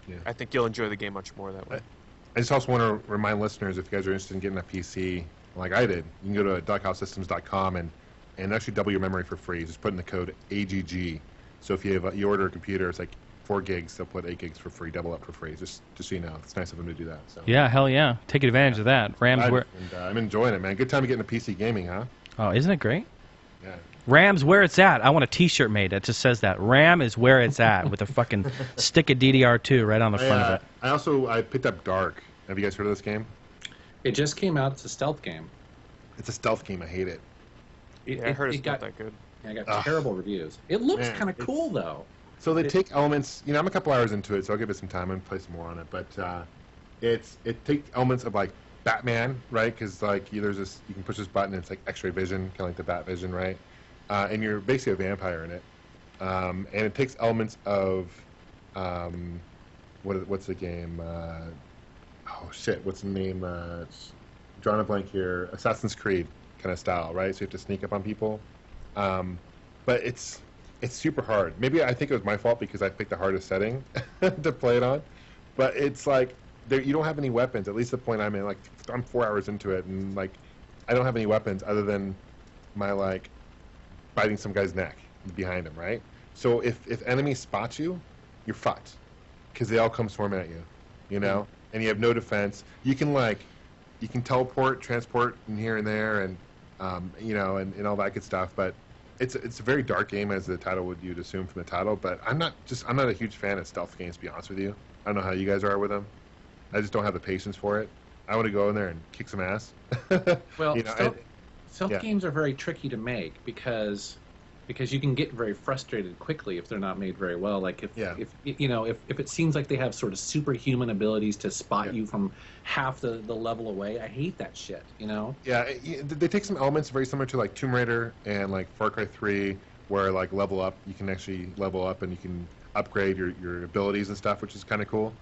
Yeah. I think you'll enjoy the game much more that way. I just also want to remind listeners, if you guys are interested in getting a PC, like I did, you can go to duckhousesystems.com and actually double your memory for free. Just put in the code AGG. So if you order a computer, it's 4 gigs, they'll put 8 gigs for free, double up for free. Just so you know, it's nice of them to do that. So. Yeah, hell yeah. Take advantage of that. Rams, where... And, I'm enjoying it, man. Good time to get into PC gaming, huh? Oh, isn't it great? Yeah. Ram's where it's at. I want a T-shirt made that just says that. Ram is where it's at with a fucking stick of DDR2 right on the front of it. I picked up Dark. Have you guys heard of this game? It just came out. It's a stealth game. It's a stealth game. I hate it. I heard it's not that good. I got terrible reviews. It looks kind of cool, though. So they take elements. I'm a couple hours into it, so I'll give it some time and play some more on it. But it takes elements of Batman, right? Because there's this, you can push this button, and it's X-ray vision, kind of like the Bat Vision, right? And you're basically a vampire in it. And it takes elements of what's the game? What's the name? Drawing a blank here. Assassin's Creed kind of style, right? So you have to sneak up on people. But it's super hard. Maybe I think it was my fault because I picked the hardest setting to play it on. But it's you don't have any weapons. At least the point I'm in. I'm 4 hours into it, and I don't have any weapons other than my biting some guy's neck behind him, right? So if enemies spot you, you're fucked because they all come swarming at you, and you have no defense. You can teleport, transport in here and there, and and all that good stuff. But it's a very dark game, as the title you'd assume from the title. But I'm not a huge fan of stealth games, to be honest with you. I don't know how you guys are with them. I just don't have the patience for it. I want to go in there and kick some ass. Well, stealth games are very tricky to make because you can get very frustrated quickly if they're not made very well. If it seems like they have sort of superhuman abilities to spot you from half the level away, I hate that shit. Yeah, they take some elements very similar to Tomb Raider and Far Cry 3, where level up, you can actually level up and you can upgrade your abilities and stuff, which is kind of cool.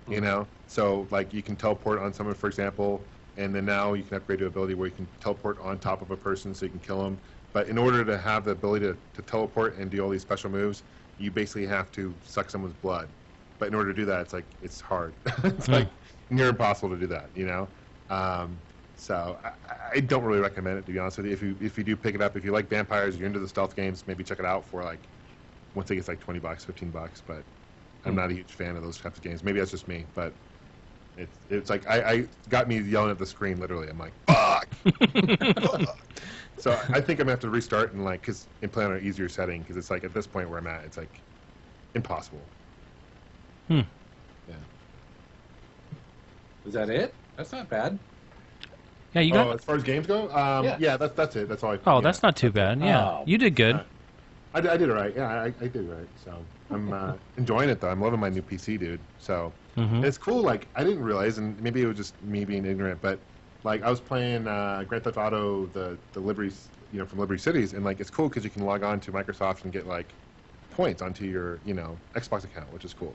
You know, so like you can teleport on someone, for example, and then now you can upgrade to ability where you can teleport on top of a person so you can kill them. But in order to have the ability to teleport and do all these special moves, you basically have to suck someone's blood. But in order to do that, it's hard. It's like near impossible to do that, you know. So I don't really recommend it, to be honest with you. If you do pick it up, if you like vampires, you're into the stealth games, maybe check it out for like, once it gets like $20, $15. But I'm not a huge fan of those types of games. Maybe that's just me, but it's like I got me yelling at the screen literally. I'm like, fuck. So I think I'm gonna have to restart and like, and play on an easier setting, because it's like at this point where I'm at, it's like impossible. Yeah. Is that it? That's not bad. Yeah, you got. As far as games go, yeah, that's it. That's all. That's not too bad. Yeah, you did good. I did it right. Yeah, I did it right. So I'm enjoying it though. I'm loving my new PC, dude. So it's cool. Like I didn't realize, and maybe it was just me being ignorant, but like I was playing Grand Theft Auto, the Liberties, from Liberty Cities, and like it's cool because you can log on to Microsoft and get like points onto your Xbox account, which is cool.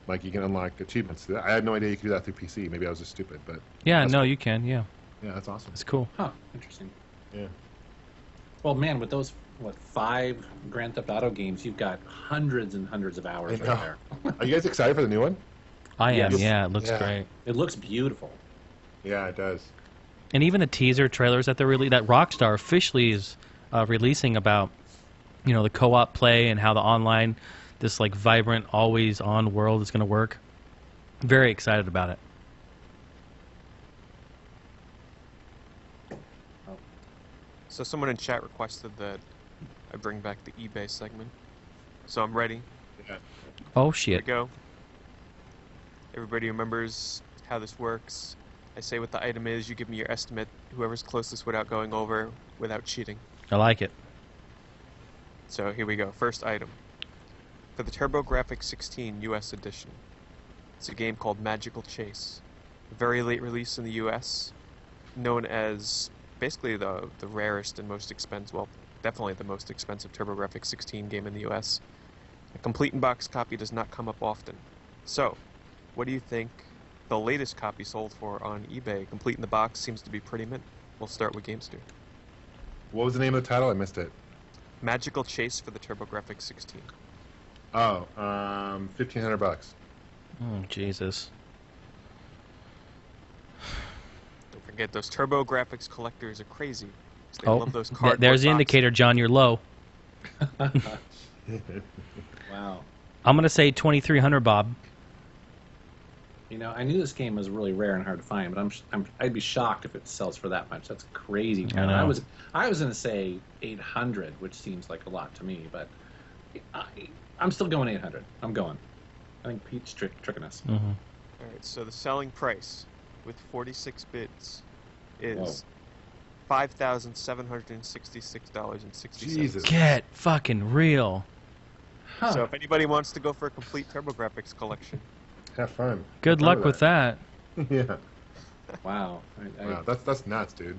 Like you can unlock achievements. I had no idea you could do that through PC. Maybe I was just stupid, but yeah, no, cool. you can. Yeah, that's awesome. It's cool. Huh? Interesting. Yeah. Well, man, with those 5 Grand Theft Auto games, you've got hundreds and hundreds of hours right there. Are you guys excited for the new one? I am. Yes. Yeah, it looks great. It looks beautiful. Yeah, it does. And even the teaser trailers that that Rockstar officially is releasing about, the co-op play and how the online, this like vibrant, always on world is going to work. Very excited about it. So someone in chat requested that I bring back the eBay segment. So I'm ready. Yeah. Oh Here we shit. go. Everybody remembers how this works. I say what the item is, you give me your estimate, whoever's closest without going over, without cheating. I like it. So here we go. First item. For the TurboGrafx 16 US edition. It's a game called Magical Chase. A very late release in the US, known as basically the rarest and most expensive, well, definitely the most expensive TurboGrafx 16 game in the US. A complete in-box copy does not come up often. So, what do you think the latest copy sold for on eBay? Complete in the box seems to be pretty mint. We'll start with Gamester. What was the name of the title? I missed it. Magical Chase for the TurboGrafx 16. Oh, $1,500. Oh Jesus. Don't forget, those TurboGrafx collectors are crazy. They love those cardboard there's the boxes. indicator, John. You're low. Wow. I'm gonna say 2,300, Bob. I knew this game was really rare and hard to find, but I'd be shocked if it sells for that much. That's crazy. I know. I was gonna say 800, which seems like a lot to me, but I'm still going 800. I'm going. I think Pete's tricking us. Mm-hmm. Alright, so the selling price with 46 bids is Whoa. $5,766.60. Jesus. Get fucking real. Huh. So if anybody wants to go for a complete TurboGrafx collection, Have fun. Good luck with that. Yeah. Wow. Wow, that's nuts, dude.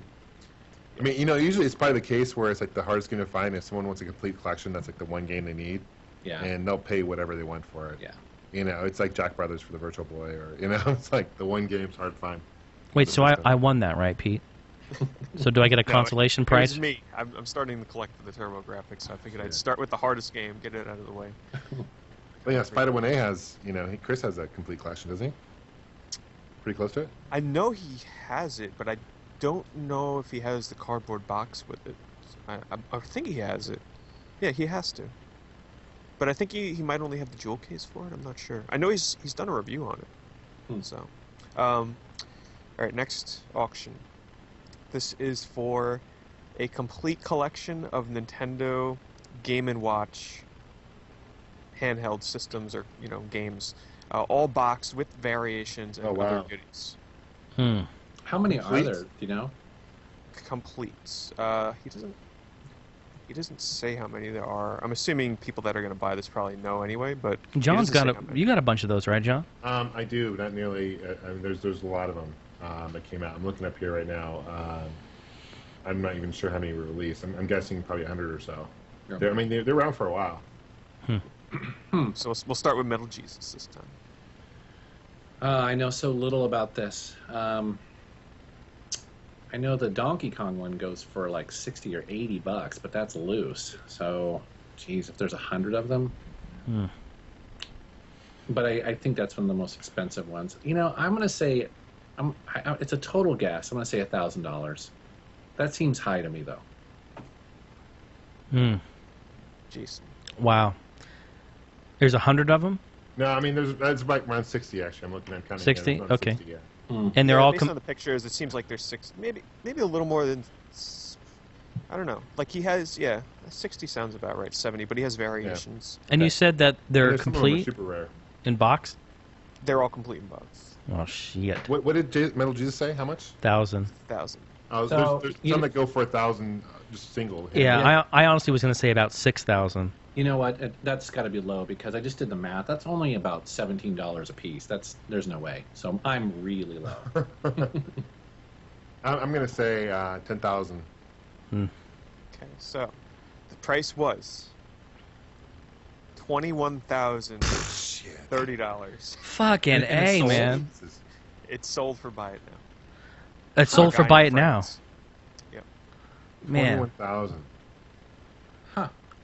I mean, usually it's probably the case where it's like the hardest game to find if someone wants a complete collection. That's like the one game they need, Yeah. and they'll pay whatever they want for it. Yeah. It's like Jack Brothers for the Virtual Boy, or it's like the one game's hard to find. Wait, so I won that, right, Pete? So do I get a consolation prize? Here's me. I'm starting to collect for the TurboGrafx, so I figured I'd start with the hardest game, get it out of the way. But yeah, Spider-1A has, Chris has a complete collection, doesn't he? Pretty close to it? I know he has it, but I don't know if he has the cardboard box with it. I think he has it. Yeah, he has to. But I think he might only have the jewel case for it. I'm not sure. I know he's done a review on it. So, all right, next auction. This is for a complete collection of Nintendo Game & Watch handheld systems or games, all boxed with variations and other goodies. How many Complete? are there? Do you know? Complete. He doesn't say how many there are. I'm assuming people that are going to buy this probably know anyway, but John's you got a bunch of those, right, John? I do, not nearly. There's a lot of them that came out. I'm looking up here right now. I'm not even sure how many were released. I'm guessing probably 100 or so. Yeah. They're around for a while. So we'll start with Metal Jesus this time. I know so little about this. I know the Donkey Kong one goes for like 60 or 80 bucks, but that's loose. So, geez, if there's 100 of them. But I think that's one of the most expensive ones. You know, I'm gonna say, it's a total guess. I'm gonna say $1,000. That seems high to me, though. Jason. Wow. There's 100 of them, No, I mean, that's like around 60 actually. I'm looking at kind of 60? Okay. 60, yeah. and they're all based on the pictures, it seems like there's six, maybe a little more than. I don't know. Like he has, 60 sounds about right. 70, but he has variations. And you said that they're And some of them are complete super rare. in box. They're all complete in box. Oh shit! What did Metal Jesus say? How much? 1,000. 1,000. Oh, So, there's you- some that go for 1,000 just single. Yeah, I honestly was gonna say about 6,000. You know what? That's got to be low because I just did the math. That's only about $17 a piece. There's no way. So I'm really low. I'm gonna say 10,000. Okay, so the price was $21,030. Fucking A, sold. man. It's sold for buy it now. It's sold for Guy buy in it now. France. Yep. Man. 21,000.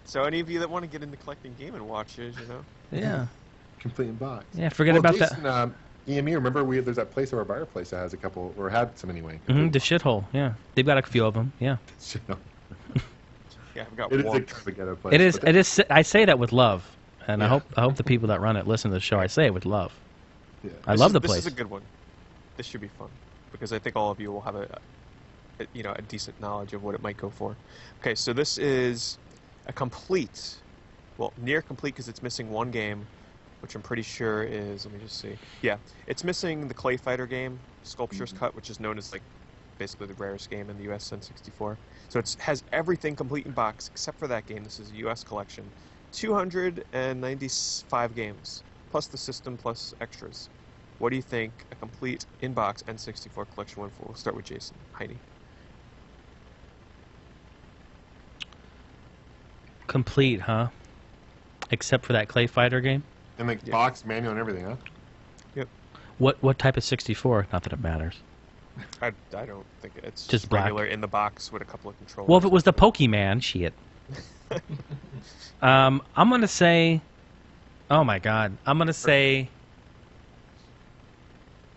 So any of you that want to get into collecting Game & Watches, you know, Yeah. Complete in box. Yeah, forget about Jason, that. EME, remember there's that place over by our place that has a couple, or had some anyway. The shithole. Yeah, they've got a few of them. Yeah. yeah, I've got It is a one. kind of a ghetto place. It is. but It is. I say that with love, and I Yeah. hope the people that run it listen to the show. I say it with love. yeah. I love the This place. is a good one. This should be fun because I think all of you will have a decent knowledge of what it might go for. Okay, so this is a complete, well, near complete because it's missing one game, which I'm pretty sure is. Let me just see. Yeah, it's missing the Clay Fighter game, Sculpture's Cut, which is known as like basically the rarest game in the US N64. So it has everything complete in box except for that game. This is a US collection. 295 games, plus the system, plus extras. What do you think a complete in-box N64 collection went for? We'll start with Jason. Heidi. Complete, huh? Except for that Clay Fighter game. And like box, manual, and everything, huh? Yep. What type of 64? Not that it matters. I don't think it's Just black. regular in the box with a couple of controllers. Well, if it was the Pokemon, shit. I'm gonna say. Oh my God! I'm gonna say.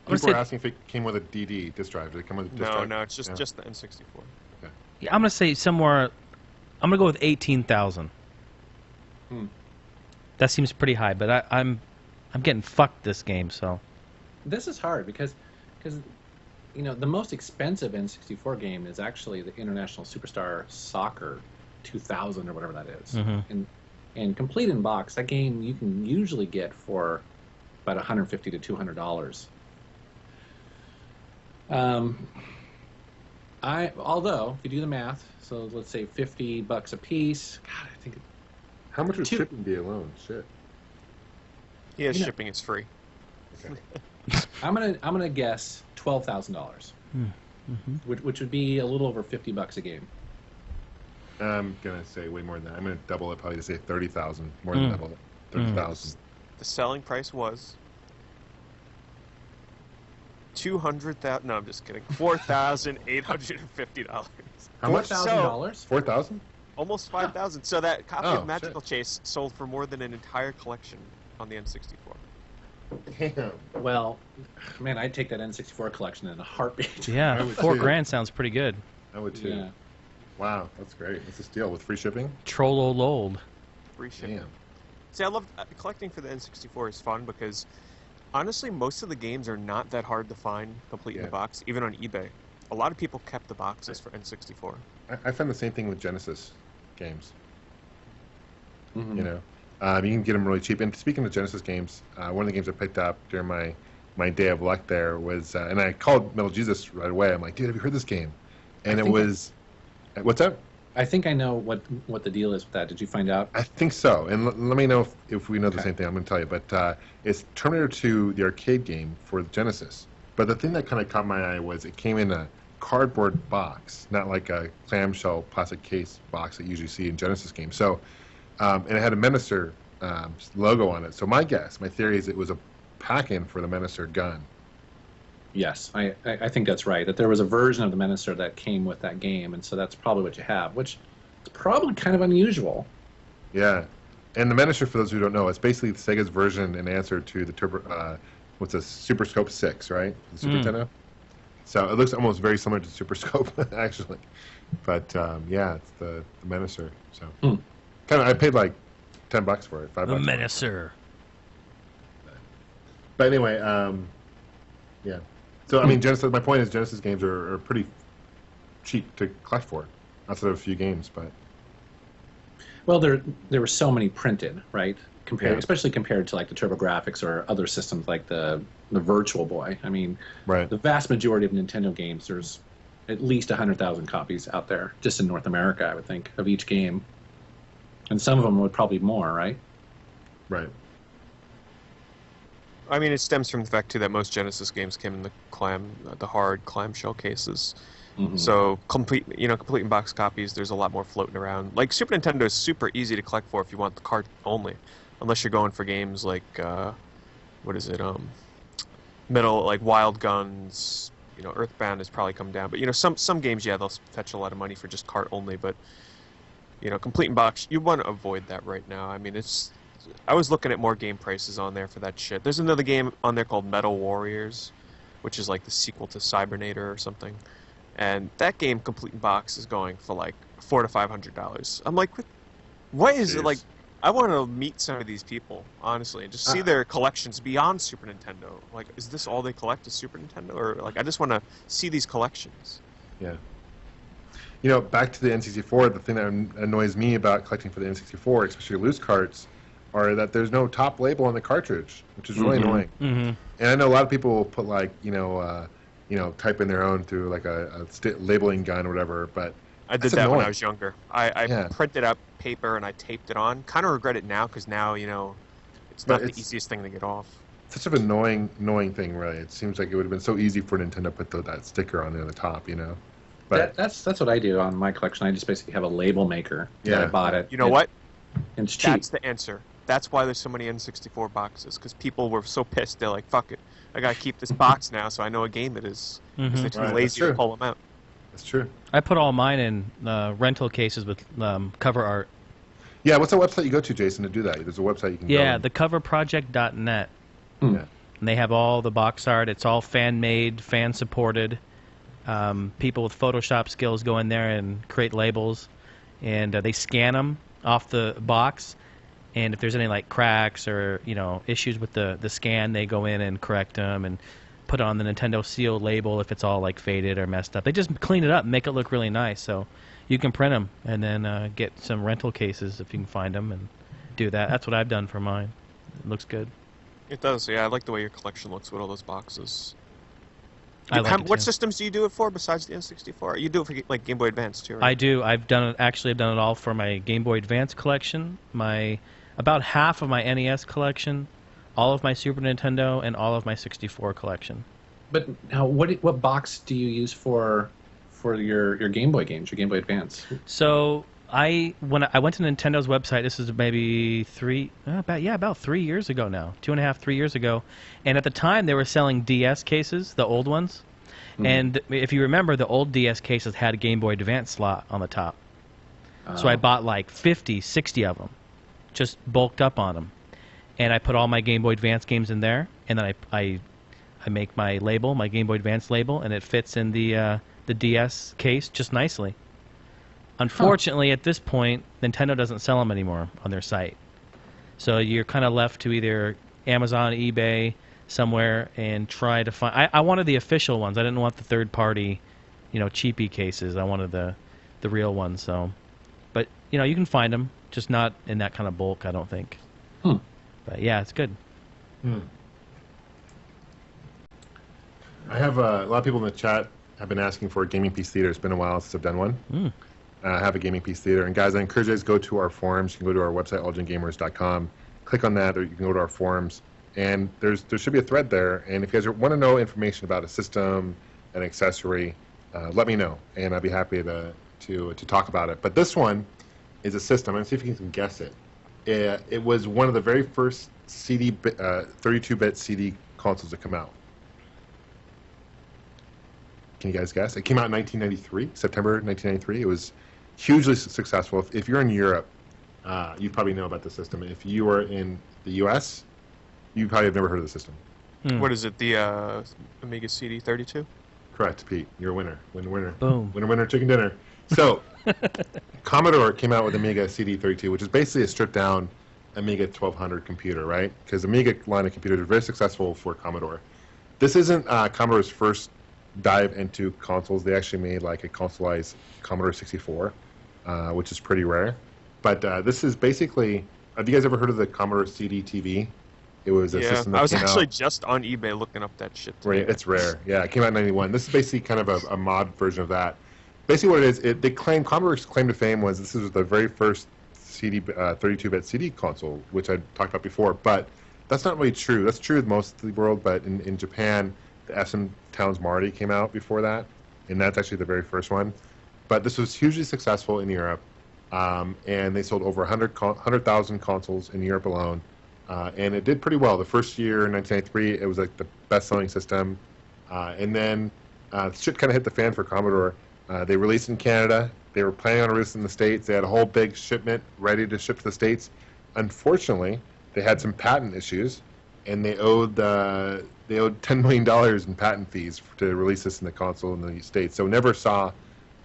People were asking if it came with a DD disc drive. Did it come with a disc drive? No, it's just Yeah. just the N64. Yeah, I'm gonna say somewhere. I'm gonna go with 18,000. That seems pretty high, but I'm getting fucked this game. So This is hard because you know the most expensive N64 game is actually the International Superstar Soccer 2000 or whatever that is. And complete in box, that game you can usually get for about $150 to $200. Although if you do the math, so let's say $50 a piece. God, I think How much would shipping be alone? Shit. He has You know- shipping. It's free. Okay. I'm gonna guess $12,000, which would be a little over $50 a game. I'm gonna say way more than that. I'm gonna double it, probably to say 30,000. More than double it. 30,000. The selling price was $200,000. No, I'm just kidding. $4,850. How much? $4,000. 4,000? Almost 5,000. So that copy Oh, of Magical Chase sold for more than an entire collection on the N64. Damn. Well, man, I'd take that N64 collection in a heartbeat. yeah, I would $4 too. grand sounds pretty good. I would too. Yeah. Wow, that's great. That's a steal with free shipping. Troll-o-lold. Free shipping. Damn. See, I love collecting for the N64 is fun because honestly, most of the games are not that hard to find complete in the Yeah. box, even on eBay. A lot of people kept the boxes for N64. I found the same thing with Genesis games. Mhm. You know, you can get them really cheap. And speaking of Genesis games, one of the games I picked up during my day of luck there was, and I called Metal Jesus right away. I'm like, dude, have you heard this game? And I it think was, what's that? I think I know what the deal is with that. Did you find out? I think so. And let me know if we know the Okay. same thing. I'm going to tell you. But it's Terminator 2, the arcade game for the Genesis. But the thing that kind of caught my eye was it came in a cardboard box, not like a clamshell plastic case box that you usually see in Genesis games. So, and it had a Minister logo on it. So my theory is it was a pack-in for the Menacer gun. Yes, I think that's right. That there was a version of the Menacer that came with that game, and so that's probably what you have, which is probably kind of unusual. Yeah, and the Menacer, for those who don't know, it's basically Sega's version and answer to the what's a Super Scope 6, right? The Super Nintendo. So it looks almost very similar to Super Scope, actually. But yeah, it's the Menacer. So kind of, I paid like $10 for it, $5. The Menacer. But anyway, yeah. So I mean, Genesis. My point is, Genesis games are pretty cheap to collect for, outside of a few games. But well, there were so many printed, right? Especially compared to like the TurboGrafx or other systems like the Virtual Boy. I mean, the vast majority of Nintendo games, there's at least 100,000 copies out there just in North America, I would think, of each game, and some of them would probably be more, right? Right. I mean, it stems from the fact too that most Genesis games came in the hard clamshell cases. So complete in box copies. There's a lot more floating around. Like Super Nintendo is super easy to collect for if you want the cart only, unless you're going for games like what is it? Middle like Wild Guns. Earthbound has probably come down, but some games, yeah, they'll fetch a lot of money for just cart only. But complete in box, you want to avoid that right now. I mean, I was looking at more game prices on there for that shit. There's another game on there called Metal Warriors, which is like the sequel to Cybernator or something. And that game, complete in box, is going for like $400 to $500. I'm like, what is it like? I want to meet some of these people, honestly, and just see their collections beyond Super Nintendo. Like, is this all they collect is Super Nintendo? Or like, I just want to see these collections. Yeah. Back to the N64, the thing that annoys me about collecting for the N64, especially loose carts, are that there's no top label on the cartridge, which is really annoying. And I know a lot of people will put like type in their own through like a labeling gun or whatever. But I did that when I was younger. I printed out paper and I taped it on. Kind of regret it now because now it's not the easiest thing to get off. Such an annoying thing, really. It seems like it would have been so easy for Nintendo to put that sticker on there on the top, But that's what I do on my collection. I just basically have a label maker. Yeah, I bought it. You know what? And it's cheap. That's the answer. That's why there's so many N64 boxes, because people were so pissed. They're like, fuck it. I got to keep this box now so I know what game it is. Because they're too lazy to pull them out. That's true. I put all mine in rental cases with cover art. Yeah, what's the website you go to, Jason, to do that? There's a website you can go to. Yeah, thecoverproject.net. Yeah. And they have all the box art. It's all fan-made, fan-supported. People with Photoshop skills go in there and create labels. And they scan them off the box. And if there's any like cracks or issues with the scan, they go in and correct them and put on the Nintendo Seal label if it's all like faded or messed up. They just clean it up and make it look really nice. So you can print them and then get some rental cases if you can find them and do that. That's what I've done for mine. It looks good. It does. Yeah, I like the way your collection looks with all those boxes. What systems do you do it for besides the N64? You do it for like Game Boy Advance too, right? I do. I've done it all for my Game Boy Advance collection, about half of my NES collection, all of my Super Nintendo, and all of my 64 collection. But now, what box do you use for your Game Boy games, your Game Boy Advance? So when I went to Nintendo's website, this is maybe about 3 years ago now, 2.5, 3 years ago, and at the time they were selling DS cases, the old ones, and if you remember, the old DS cases had a Game Boy Advance slot on the top. So I bought like 50, 60 of them, just bulked up on them, and I put all my Game Boy Advance games in there, and then I make my label, my Game Boy Advance label, and it fits in the DS case just nicely. Unfortunately, at this point, Nintendo doesn't sell them anymore on their site. So you're kind of left to either Amazon, eBay, somewhere, and try to find... I wanted the official ones. I didn't want the third-party, cheapy cases. I wanted the real ones. So, but, you can find them, just not in that kind of bulk, I don't think. But, yeah, it's good. I have a lot of people in the chat have been asking for a Gaming Piece Theater. It's been a while since I've done one. I have a Gaming Piece Theater. And guys, I encourage you guys to go to our forums. You can go to our website, allgengamers.com. Click on that, or you can go to our forums. And there should be a thread there. And if you guys want to know information about a system, an accessory, let me know. And I'd be happy to talk about it. But this one is a system. Let's see if you can guess it. it was one of the very first 32-bit CD consoles to come out. Can you guys guess? It came out in 1993, September 1993. It was hugely successful. If you're in Europe, you probably know about the system. If you are in the U.S., you probably have never heard of the system. What is it? The Amiga CD32? Correct, Pete. You're a winner. Winner. Boom. Winner, chicken dinner. So, Commodore came out with Amiga CD32, which is basically a stripped-down Amiga 1200 computer, right? Because Amiga line of computers are very successful for Commodore. This isn't Commodore's first dive into consoles. They actually made like a consoleized Commodore 64, which is pretty rare. But this is basically, have you guys ever heard of the Commodore CD-TV? It was a system that I was came actually out. just on eBay looking up that shit today. Right, it's rare. Yeah, it came out in 91. This is basically kind of a mod version of that. Basically what it is, Commodore's claim to fame was this is the very first 32-bit CD console, which I talked about before, but that's not really true. That's true with most of the world, but in Japan, the SM Towns Marty came out before that, and that's actually the very first one. But this was hugely successful in Europe, and they sold over 100,000 consoles in Europe alone, and it did pretty well. The first year, in 1993, it was like the best-selling system, and then shit kind of hit the fan for Commodore. They released in Canada. They were planning on releasing in the States. They had a whole big shipment ready to ship to the States. Unfortunately, they had some patent issues, and they owed $10 million in patent fees to release this in the console in the States. So it never saw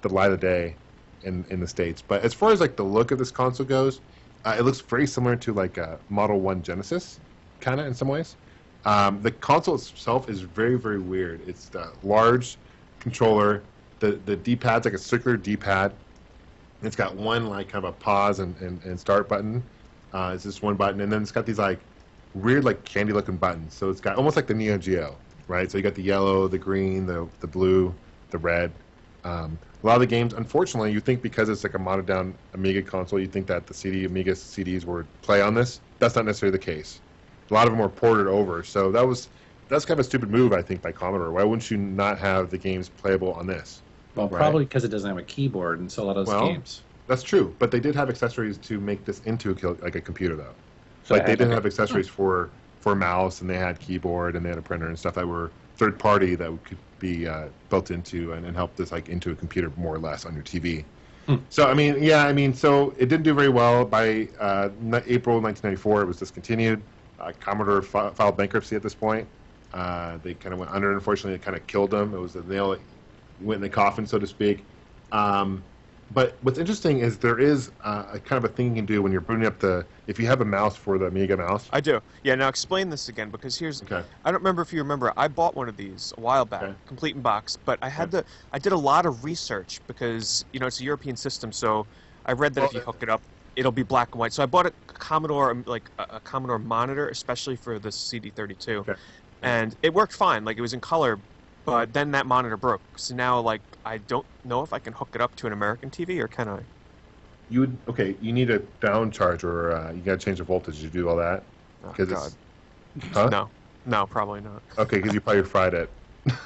the light of day in the States. But as far as like the look of this console goes, it looks very similar to like a Model 1 Genesis, kind of in some ways. The console itself is very, very weird. It's the large controller. The D-pad's like a circular D-pad. It's got one like kind of a pause and start button. It's just one button, and then it's got these like weird like candy-looking buttons. So it's got almost like the Neo Geo, right? So you got the yellow, the green, the blue, the red. A lot of the games, unfortunately, you think because it's like a modded down Amiga console, you think that the Amiga CDs would play on this. That's not necessarily the case. A lot of them were ported over. So that's kind of a stupid move, I think, by Commodore. Why wouldn't you not have the games playable on this? Well, probably because it doesn't have a keyboard in so a lot of those games. That's true, but they did have accessories to make this into a computer, though. So like they did have accessories for mouse, and they had keyboard, and they had a printer and stuff that were third party that could be built into and help this like into a computer more or less on your TV. So so it didn't do very well. By April 1994, it was discontinued. Commodore filed bankruptcy at this point. They kind of went under. Unfortunately, it kind of killed them. It was the nail that went in the coffin, so to speak. But what's interesting is there is a kind of a thing you can do when you're booting up if you have a mouse for the Amiga mouse. I do. Yeah, now explain this again, because here's... Okay. I don't remember if you remember, I bought one of these a while back, complete in box, but I had I did a lot of research because, it's a European system, so I read that if you hook it up, it'll be black and white. So I bought a Commodore, like a Commodore monitor, especially for the CD32, Okay. and it worked fine. Like, it was in color, but then that monitor broke. So now, like, I don't know if I can hook it up to an American TV, or can I? You need a down charge, or you got to change the voltage. You do all that. Oh, God. Huh? No, probably not. Okay, because you probably fried it.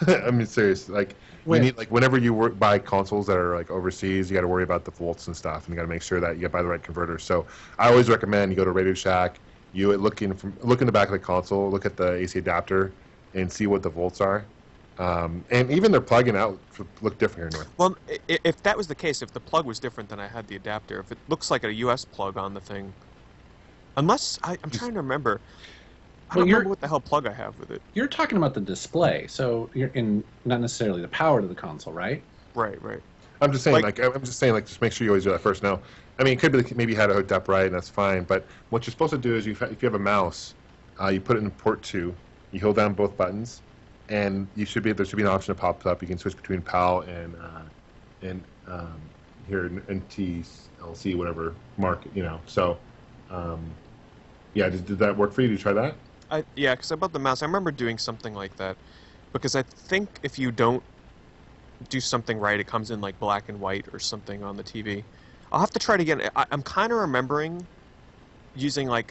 I mean, serious. Like, you need whenever you buy consoles that are like overseas, you got to worry about the volts and stuff, and you got to make sure that you buy the right converter. So I always recommend you go to Radio Shack. You look in the back of the console, look at the AC adapter, and see what the volts are. And even their plug-in out look different here, North. Well, if that was the case, if the plug was different than I had the adapter, if it looks like a US plug on the thing, unless I'm trying to remember. I don't remember what the hell plug I have with it. You're talking about the display, so you're in not necessarily the power to the console, right? Right. I'm just saying, just make sure you always do that first. Now, I mean, it could be maybe you had it hooked up right, and that's fine. But what you're supposed to do is, if you have a mouse, you put it in port 2, you hold down both buttons, and there should be an option that pops up. You can switch between PAL and NTLC, whatever mark, So, did that work for you? Did you try that? Yeah, because I bought the mouse. I remember doing something like that, because I think if you don't do something right, it comes in like black and white or something on the TV. I'll have to try it again. I'm kind of remembering using I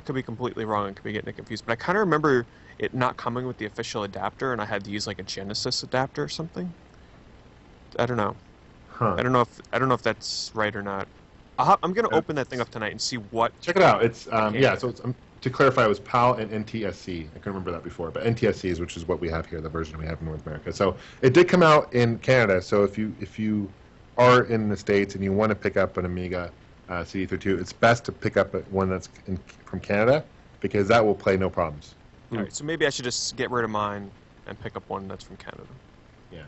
could be completely wrong. I could be getting it confused, but I kind of remember it not coming with the official adapter, and I had to use like a Genesis adapter or something. I don't know. Huh. I don't know if that's right or not. I'm gonna open that thing up tonight and see what. Check it out. It's yeah. So it's, to clarify, it was PAL and NTSC. I couldn't remember that before, but NTSC is which is what we have here, the version we have in North America. So it did come out in Canada. So if you are in the States and you want to pick up an Amiga CD32, it's best to pick up one that's from Canada because that will play no problems. All right, so maybe I should just get rid of mine and pick up one that's from Canada. Yeah,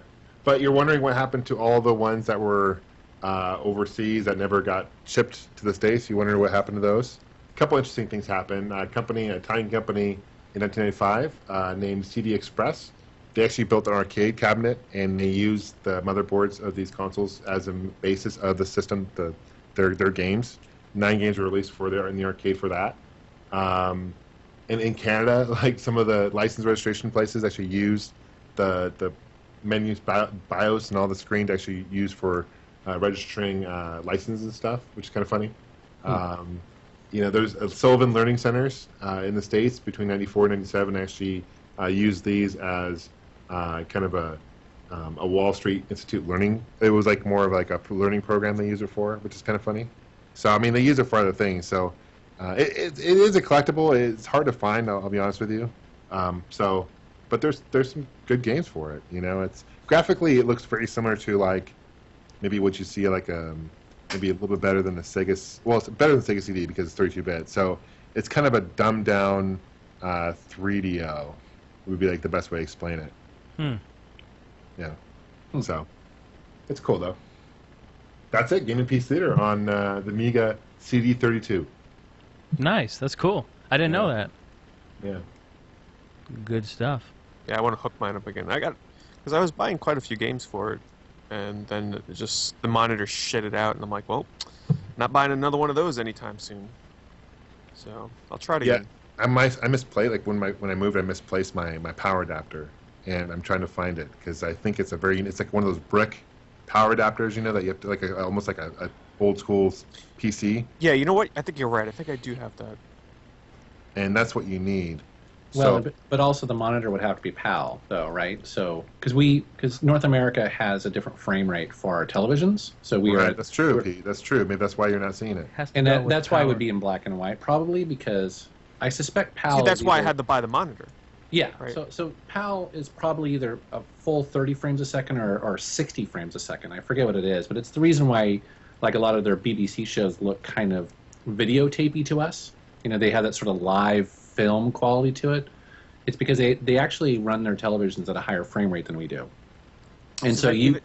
but you're wondering what happened to all the ones that were overseas that never got shipped to the States. You wonder what happened to those? A couple interesting things happened. A Italian company in 1995 named CD Express. They actually built an arcade cabinet and they used the motherboards of these consoles as a basis of the system, their games. 9 games were released in the arcade for that. And in Canada, like some of the license registration places actually used the menus, BIOS, and all the screen to actually use for registering licenses and stuff, which is kind of funny. There's Sullivan Learning Centers in the States between 94 and 97 actually used these as kind of a Wall Street Institute learning. It was like more of like a learning program they use it for, which is kind of funny. So, I mean, they use it for other things. So it is a collectible. It's hard to find, I'll be honest with you. But there's some good games for it. It's graphically it looks very similar to like maybe what you see like maybe a little bit better than the Sega. Well, it's better than Sega CD because it's 32-bit. So it's kind of a dumbed down 3DO. Would be like the best way to explain it. Yeah. So it's cool though. That's it. Game and Peace Theater on the Amiga CD32. Nice. That's cool. I didn't know that. Yeah. Good stuff. Yeah, I want to hook mine up again. Because I was buying quite a few games for it, and then just the monitor shit it out, and I'm like, well, not buying another one of those anytime soon. So I'll try it again. I misplaced, like when I moved, I misplaced my power adapter, and I'm trying to find it because I think it's like one of those brick power adapters, that you have to almost like a old school PC. Yeah, you know what? I think you're right. I think I do have that. And that's what you need. Well, but also the monitor would have to be PAL, though, right? So, because North America has a different frame rate for our televisions, so that's true, Pete. That's true. Maybe that's why you're not seeing it. And that's why it would be in black and white, probably because I suspect PAL. See, that's why I had to buy the monitor. Yeah. Right. So PAL is probably either a full 30 frames a second or 60 frames a second. I forget what it is, but it's the reason why, like a lot of their BBC shows look kind of videotapey to us. They have that sort of live film quality to it. It's because they actually run their televisions at a higher frame rate than we do. And so your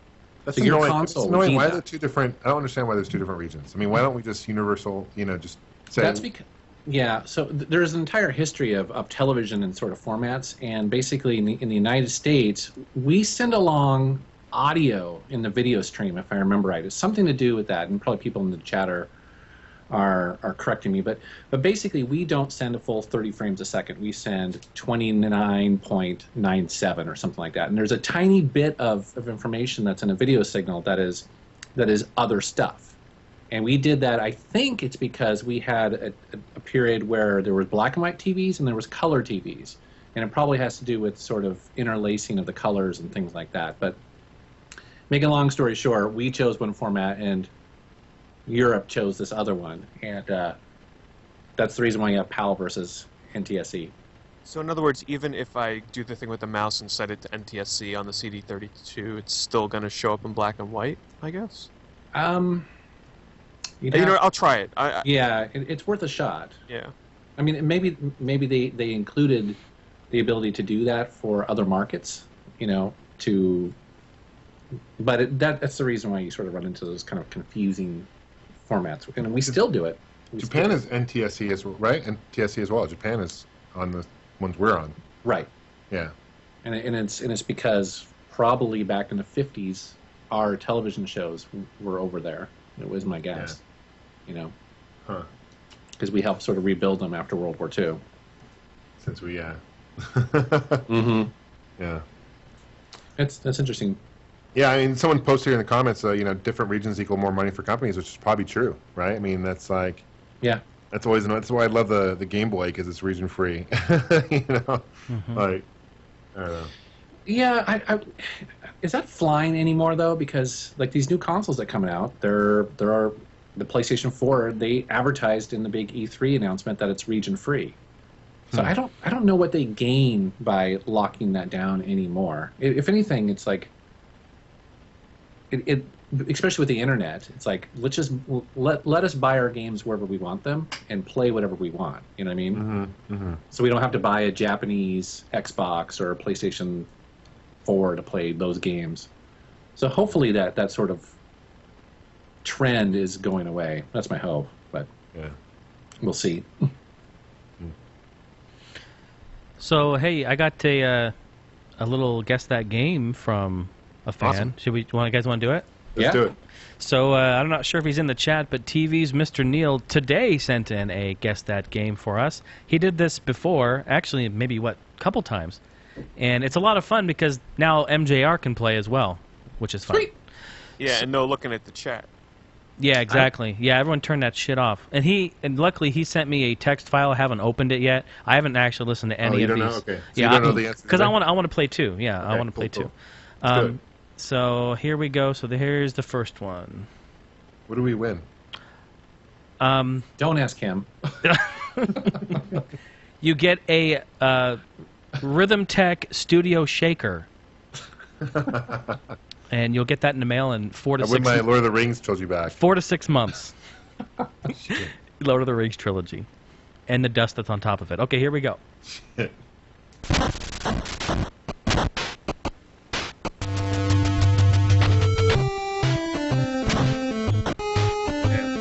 console. Why are there two different? I don't understand why there's two different regions. I mean, why don't we just universal? Just say. That's because. Yeah, so there's an entire history of television and sort of formats, and basically in the United States, we send along audio in the video stream, if I remember right. It's something to do with that, and probably people in the chat are correcting me, but basically we don't send a full 30 frames a second. We send 29.97 or something like that, and there's a tiny bit of information that's in a video signal that is other stuff. And we did that, I think it's because we had a period where there was black and white TVs and there was color TVs. And it probably has to do with sort of interlacing of the colors and things like that. But making a long story short, we chose one format and Europe chose this other one. And that's the reason why you have PAL versus NTSC. So in other words, even if I do the thing with the mouse and set it to NTSC on the CD32, it's still going to show up in black and white, I guess? I'll try it. It's worth a shot. Yeah. I mean, maybe they included the ability to do that for other markets, but that's the reason why you sort of run into those kind of confusing formats, and we still do it. Japan is NTSC as well, right? NTSC as well. Japan is on the ones we're on. Right. Yeah. And it's because probably back in the 50s, our television shows were over there. It was my guess. Huh. Because we helped sort of rebuild them after World War II. Since we, Mm-hmm. Yeah. That's interesting. Yeah, I mean, someone posted here in the comments, different regions equal more money for companies, which is probably true, right? I mean, that's like... Yeah. That's why I love the Game Boy, because it's region free. Mm-hmm. Like, I don't know. Yeah, I is that flying anymore though? Because like these new consoles that come out, there are the PlayStation 4, they advertised in the big E3 announcement that it's region free. So I don't know what they gain by locking that down anymore. If anything, it's like it especially with the internet, it's like let's just let us buy our games wherever we want them and play whatever we want. You know what I mean? So we don't have to buy a Japanese Xbox or a PlayStation 4 to play those games. So hopefully that sort of trend is going away. That's my hope, but we'll see. So hey, I got a little guess that game from a fan. Awesome. Should we? You guys want to do it? Let's do it. So I'm not sure if he's in the chat, but TV's Mr. Neil today sent in a guess that game for us. He did this before, actually, maybe couple times, and it's a lot of fun because now MJR can play as well, which is fun. Sweet. Yeah, and no looking at the chat. Yeah, exactly. Yeah, everyone turned that shit off. And luckily he sent me a text file. I haven't opened it yet. I haven't actually listened to any you of don't these. know? Okay. So Yeah, you don't know the answer. because I want to play too. Yeah, I Okay, want to play cool, too. Let's do it. So here we go. So here's the first one. What do we win? Don't ask him. You get a Rhythm Tech Studio Shaker. And you'll get that in the mail in 4 to I 6 win my Lord of the Rings trilogy back. 4 to 6 months. Lord of the Rings trilogy. And the dust that's on top of it. Okay, here we go. Shit.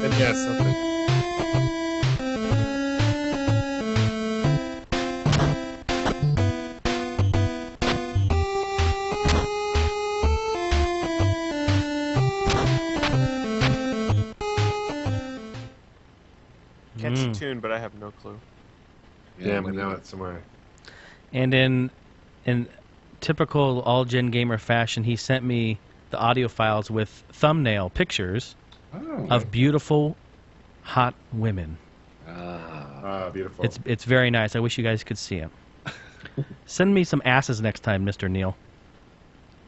And yes, something. Catch the tune, but I have no clue. Damn, I know it somewhere. And in typical all-gen gamer fashion, he sent me the audio files with thumbnail pictures of beautiful, hot women. Beautiful. It's very nice. I wish you guys could see it. Send me some asses next time, Mr. Neil.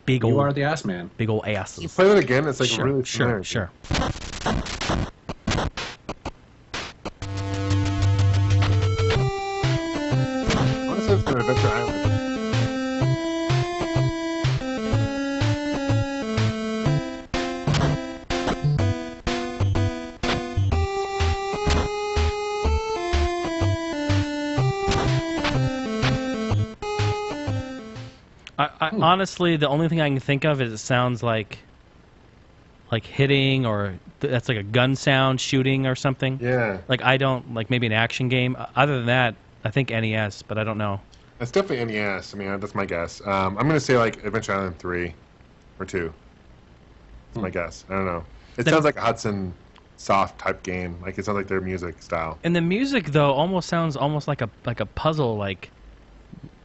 Big You old, are the ass man. big old You asses. play that again? It's like Sure, really familiar. sure. I want to say it's an Adventure Island. Honestly, the only thing I can think of is it sounds like hitting, or that's like a gun sound, shooting or something. Yeah. Like I don't like maybe an action game. Other than that, I think NES, but I don't know. It's definitely NES. I mean, that's my guess. I'm going to say like Adventure Island 3 or 2. That's my guess. I don't know. It sounds like a Hudson Soft type game. Like it sounds like their music style. And the music though almost sounds like a puzzle, like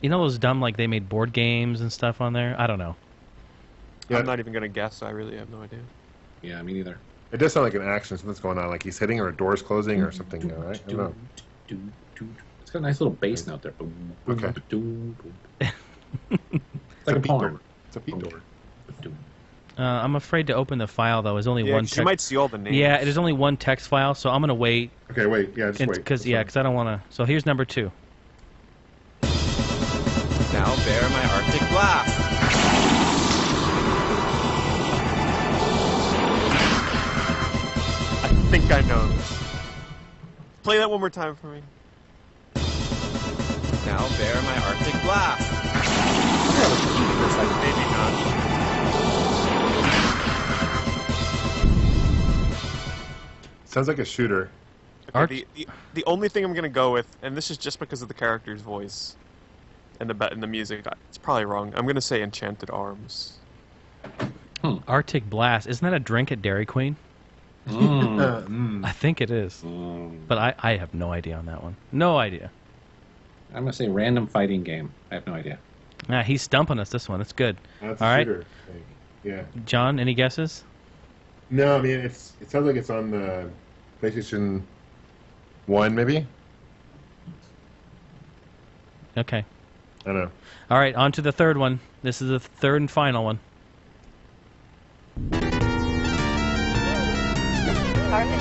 you know those dumb like they made board games and stuff on there. I don't know. Yeah. I'm not even gonna guess. I really have no idea. Yeah, me neither. It does sound like an action. Something's going on. Like he's hitting or a door's closing or something. You know, right? I don't know. It's got a nice little bass note there. Okay. It's like a poem. It's a beat door. I'm afraid to open the file though. There's only Yeah, one 'cause you text. might see all the names. Yeah, there's only one text file, so I'm gonna wait. Okay, wait. Yeah, just wait. Because That's fine. I don't want to. So here's number 2. Now bear my Arctic blast. I think I know this. Play that one more time for me. Now bear my Arctic blast. Maybe not. Sounds like a shooter. Okay, the only thing I'm gonna go with, and this is just because of the character's voice and the music, it's probably wrong. I'm gonna say Enchanted Arms. Arctic Blast. Isn't that a drink at Dairy Queen? I think it is. But I have no idea on that one. No idea. I'm going to say random fighting game. I have no idea. He's stumping us this one. That's good. That's All a right. shooter. Yeah. John, any guesses? No, I mean it sounds like it's on the PlayStation 1, maybe. Okay. I don't know. All right, on to the third one. This is the third and final one. Carpet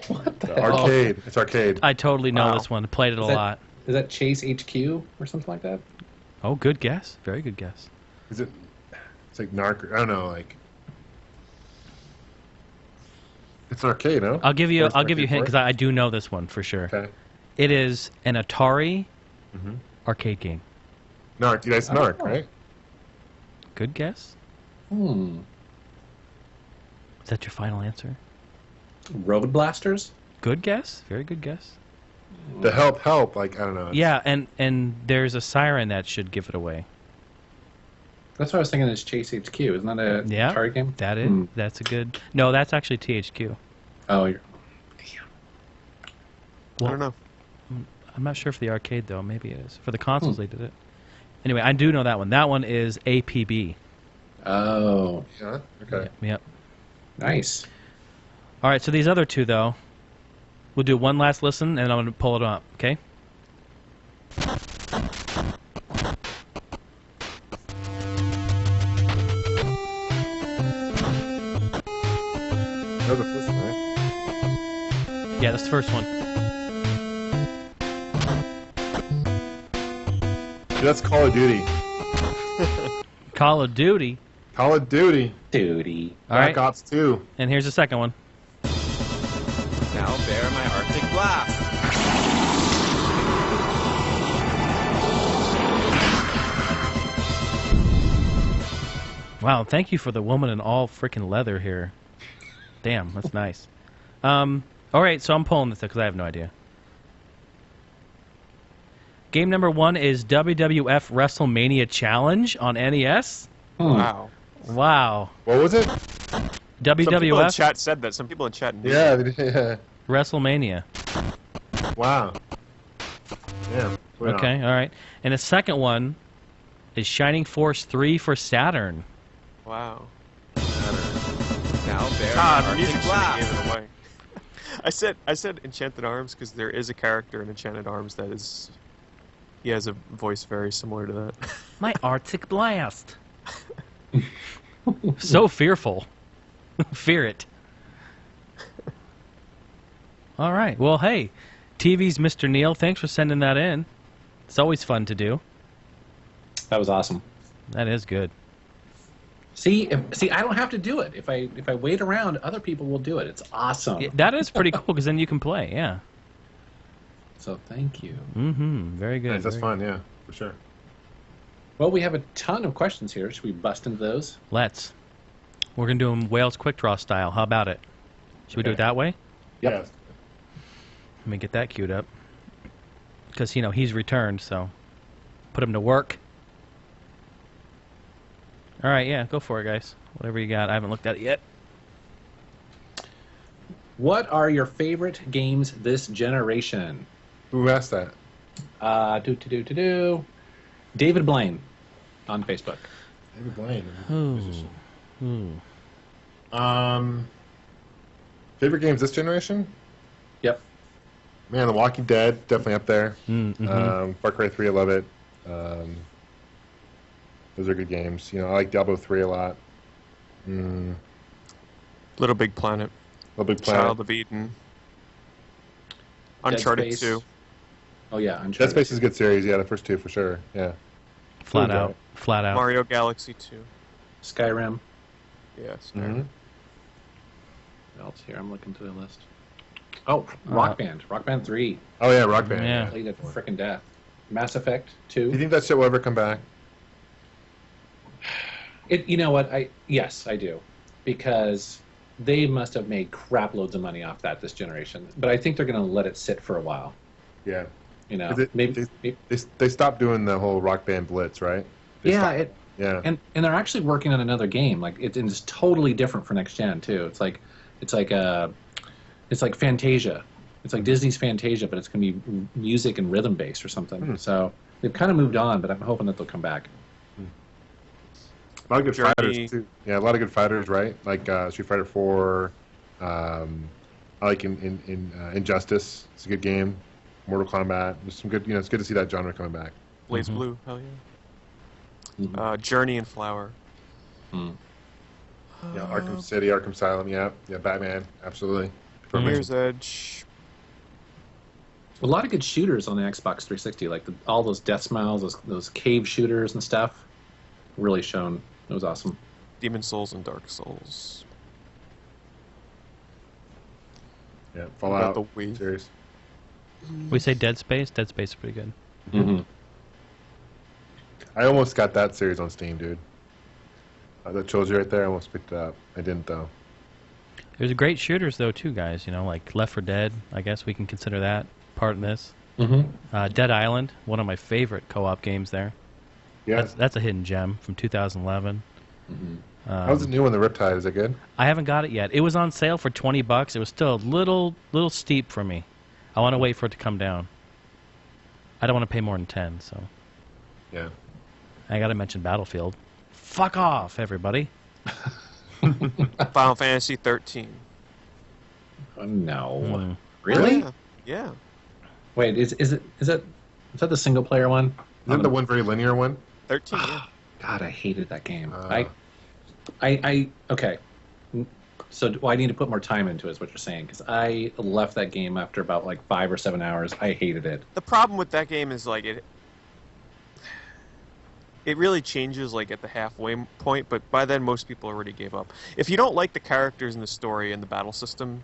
What the The hell? arcade. It's arcade. I totally know Wow. this one. Played it a Is that- lot. Is that Chase HQ or something like that? Oh, good guess. Very good guess. Is it? It's like Narc. I don't know. Like. It's an arcade, no? I'll give you. Or it's I'll an give you a arcade hint for because I do know this one for sure. it? Okay. It is an Atari Mm-hmm. arcade game. Narc. That's Narc, Oh. right? Good guess. Hmm. Is that your final answer? Road Blasters? Good guess. Very good guess. The help. Like I don't know. Yeah, and there's a siren that should give it away. That's what I was thinking. Is Chase HQ? Isn't that a Yeah, Atari game? that is. Hmm. That's a good. No, that's actually THQ. Oh, you're... I don't know. I'm not sure for the arcade though. Maybe it is. For the consoles, they did it. Anyway, I do know that one. That one is APB. Oh, Yeah. Okay. Yep. nice. All right. So these other two though, we'll do one last listen, and I'm gonna pull it up. Okay. That was the first one, right? Yeah, that's the first one. Dude, that's Call of Duty. Call of Duty. Call of Duty. Duty. All Black right. Ops 2. And here's the second one. Now bear my Arctic blast. Wow, thank you for the woman in all freaking leather here. Damn, that's nice. All right, so I'm pulling this because I have no idea. Game number 1 is WWF WrestleMania Challenge on NES. Hmm. Wow. Wow. What was it? Some people in WWF chat said that. Some people in chat knew. Yeah. Yeah. WrestleMania. Wow. Yeah. Okay, all right. And the second one is Shining Force 3 for Saturn. Wow. Now bear my Ah, the Arctic music should have blast. gave it away. I said Enchanted Arms because there is a character in Enchanted Arms that is. He has a voice very similar to that. My Arctic Blast. So fearful. Fear it. All right. Well, hey, TV's Mr. Neil, thanks for sending that in. It's always fun to do. That was awesome. That is good. See, I don't have to do it. If I wait around, other people will do it. It's awesome. Yeah, that is pretty cool because then you can play. Yeah. So thank you. Mm-hmm. Very good. Nice, that's very- fun, yeah, for sure. Well, we have a ton of questions here. Should we bust into those? Let's. We're going to do them Wales Quick Draw style. How about it? Should we do it that way? Yep. Yeah. Let me get that queued up. Because, you know, he's returned, so put him to work. All right, yeah, go for it, guys. Whatever you got. I haven't looked at it yet. What are your favorite games this generation? Who asked that? David Blaine on Facebook. David Blaine. Ooh. Favorite games this generation? Yep. Man, The Walking Dead, definitely up there. Mm-hmm. Far Cry 3, I love it. Those are good games. You know, I like Diablo 3 a lot. Little Big Planet. Little Big Planet. Child of Eden. Uncharted Space. 2. Oh yeah, Dead Uncharted. Space is a good series, yeah, the first two for sure, yeah. Flat Food, out. right? Flat out. Mario Galaxy 2. Skyrim. Yes. Mhm. What else here? I'm looking through the list. Oh, Rock Band. Rock Band 3. Oh yeah, Rock Band. Yeah. Played it to frickin' death. Mass Effect Do you 2. think that shit will ever come back? You know what? Yes, I do. Because they must have made crap loads of money off that this generation. But I think they're going to let it sit for a while. Yeah. You know, 'Cause They stopped doing the whole Rock Band Blitz, right? They yeah, stopped- yeah. and they're actually working on another game. Like it's totally different for next gen too. It's like Fantasia. It's like Disney's Fantasia, but it's going to be music and rhythm based or something. So they've kind of moved on, but I'm hoping that they'll come back. A lot of good Journey. fighters too. Yeah, a lot of good fighters, right? Like Street Fighter 4. I like in Injustice. It's a good game. Mortal Kombat. There's some good. You know, it's good to see that genre coming back. Blaze Blue. Hell yeah. Journey and Flower. Yeah, Arkham City, Arkham Asylum, yeah, Batman, absolutely. Mirror's Edge. A lot of good shooters on the Xbox 360, like all those Death Smiles, those cave shooters and stuff. Really shown. It was awesome. Demon Souls and Dark Souls. Yeah, What Fallout about the Wii? series. We say Dead Space. Dead Space is pretty good. Mm-hmm. I almost got that series on Steam, dude. That Trilogy right there, I almost picked it up. I didn't, though. There's great shooters though too, guys. You know, like Left 4 Dead. I guess we can consider that part in this. Mm-hmm. Dead Island, one of my favorite co-op games there. Yeah. That's a hidden gem from 2011. Mm-hmm. How's the new one, the Riptide? Is it good? I haven't got it yet. It was on sale for $20. It was still a little steep for me. I want to wait for it to come down. I don't want to pay more than 10. So. Yeah. I got to mention Battlefield. Fuck off, everybody. Final Fantasy 13. Oh, no. Mm. Really? Yeah. Wait, is that the single player one? Is that the one very linear one? 13, yeah. God, I hated that game. Okay. So do I need to put more time into it, is what you're saying? Because I left that game after about like 5 or 7 hours. I hated it. The problem with that game is like it really changes like at the halfway point, but by then most people already gave up. If you don't like the characters and the story and the battle system,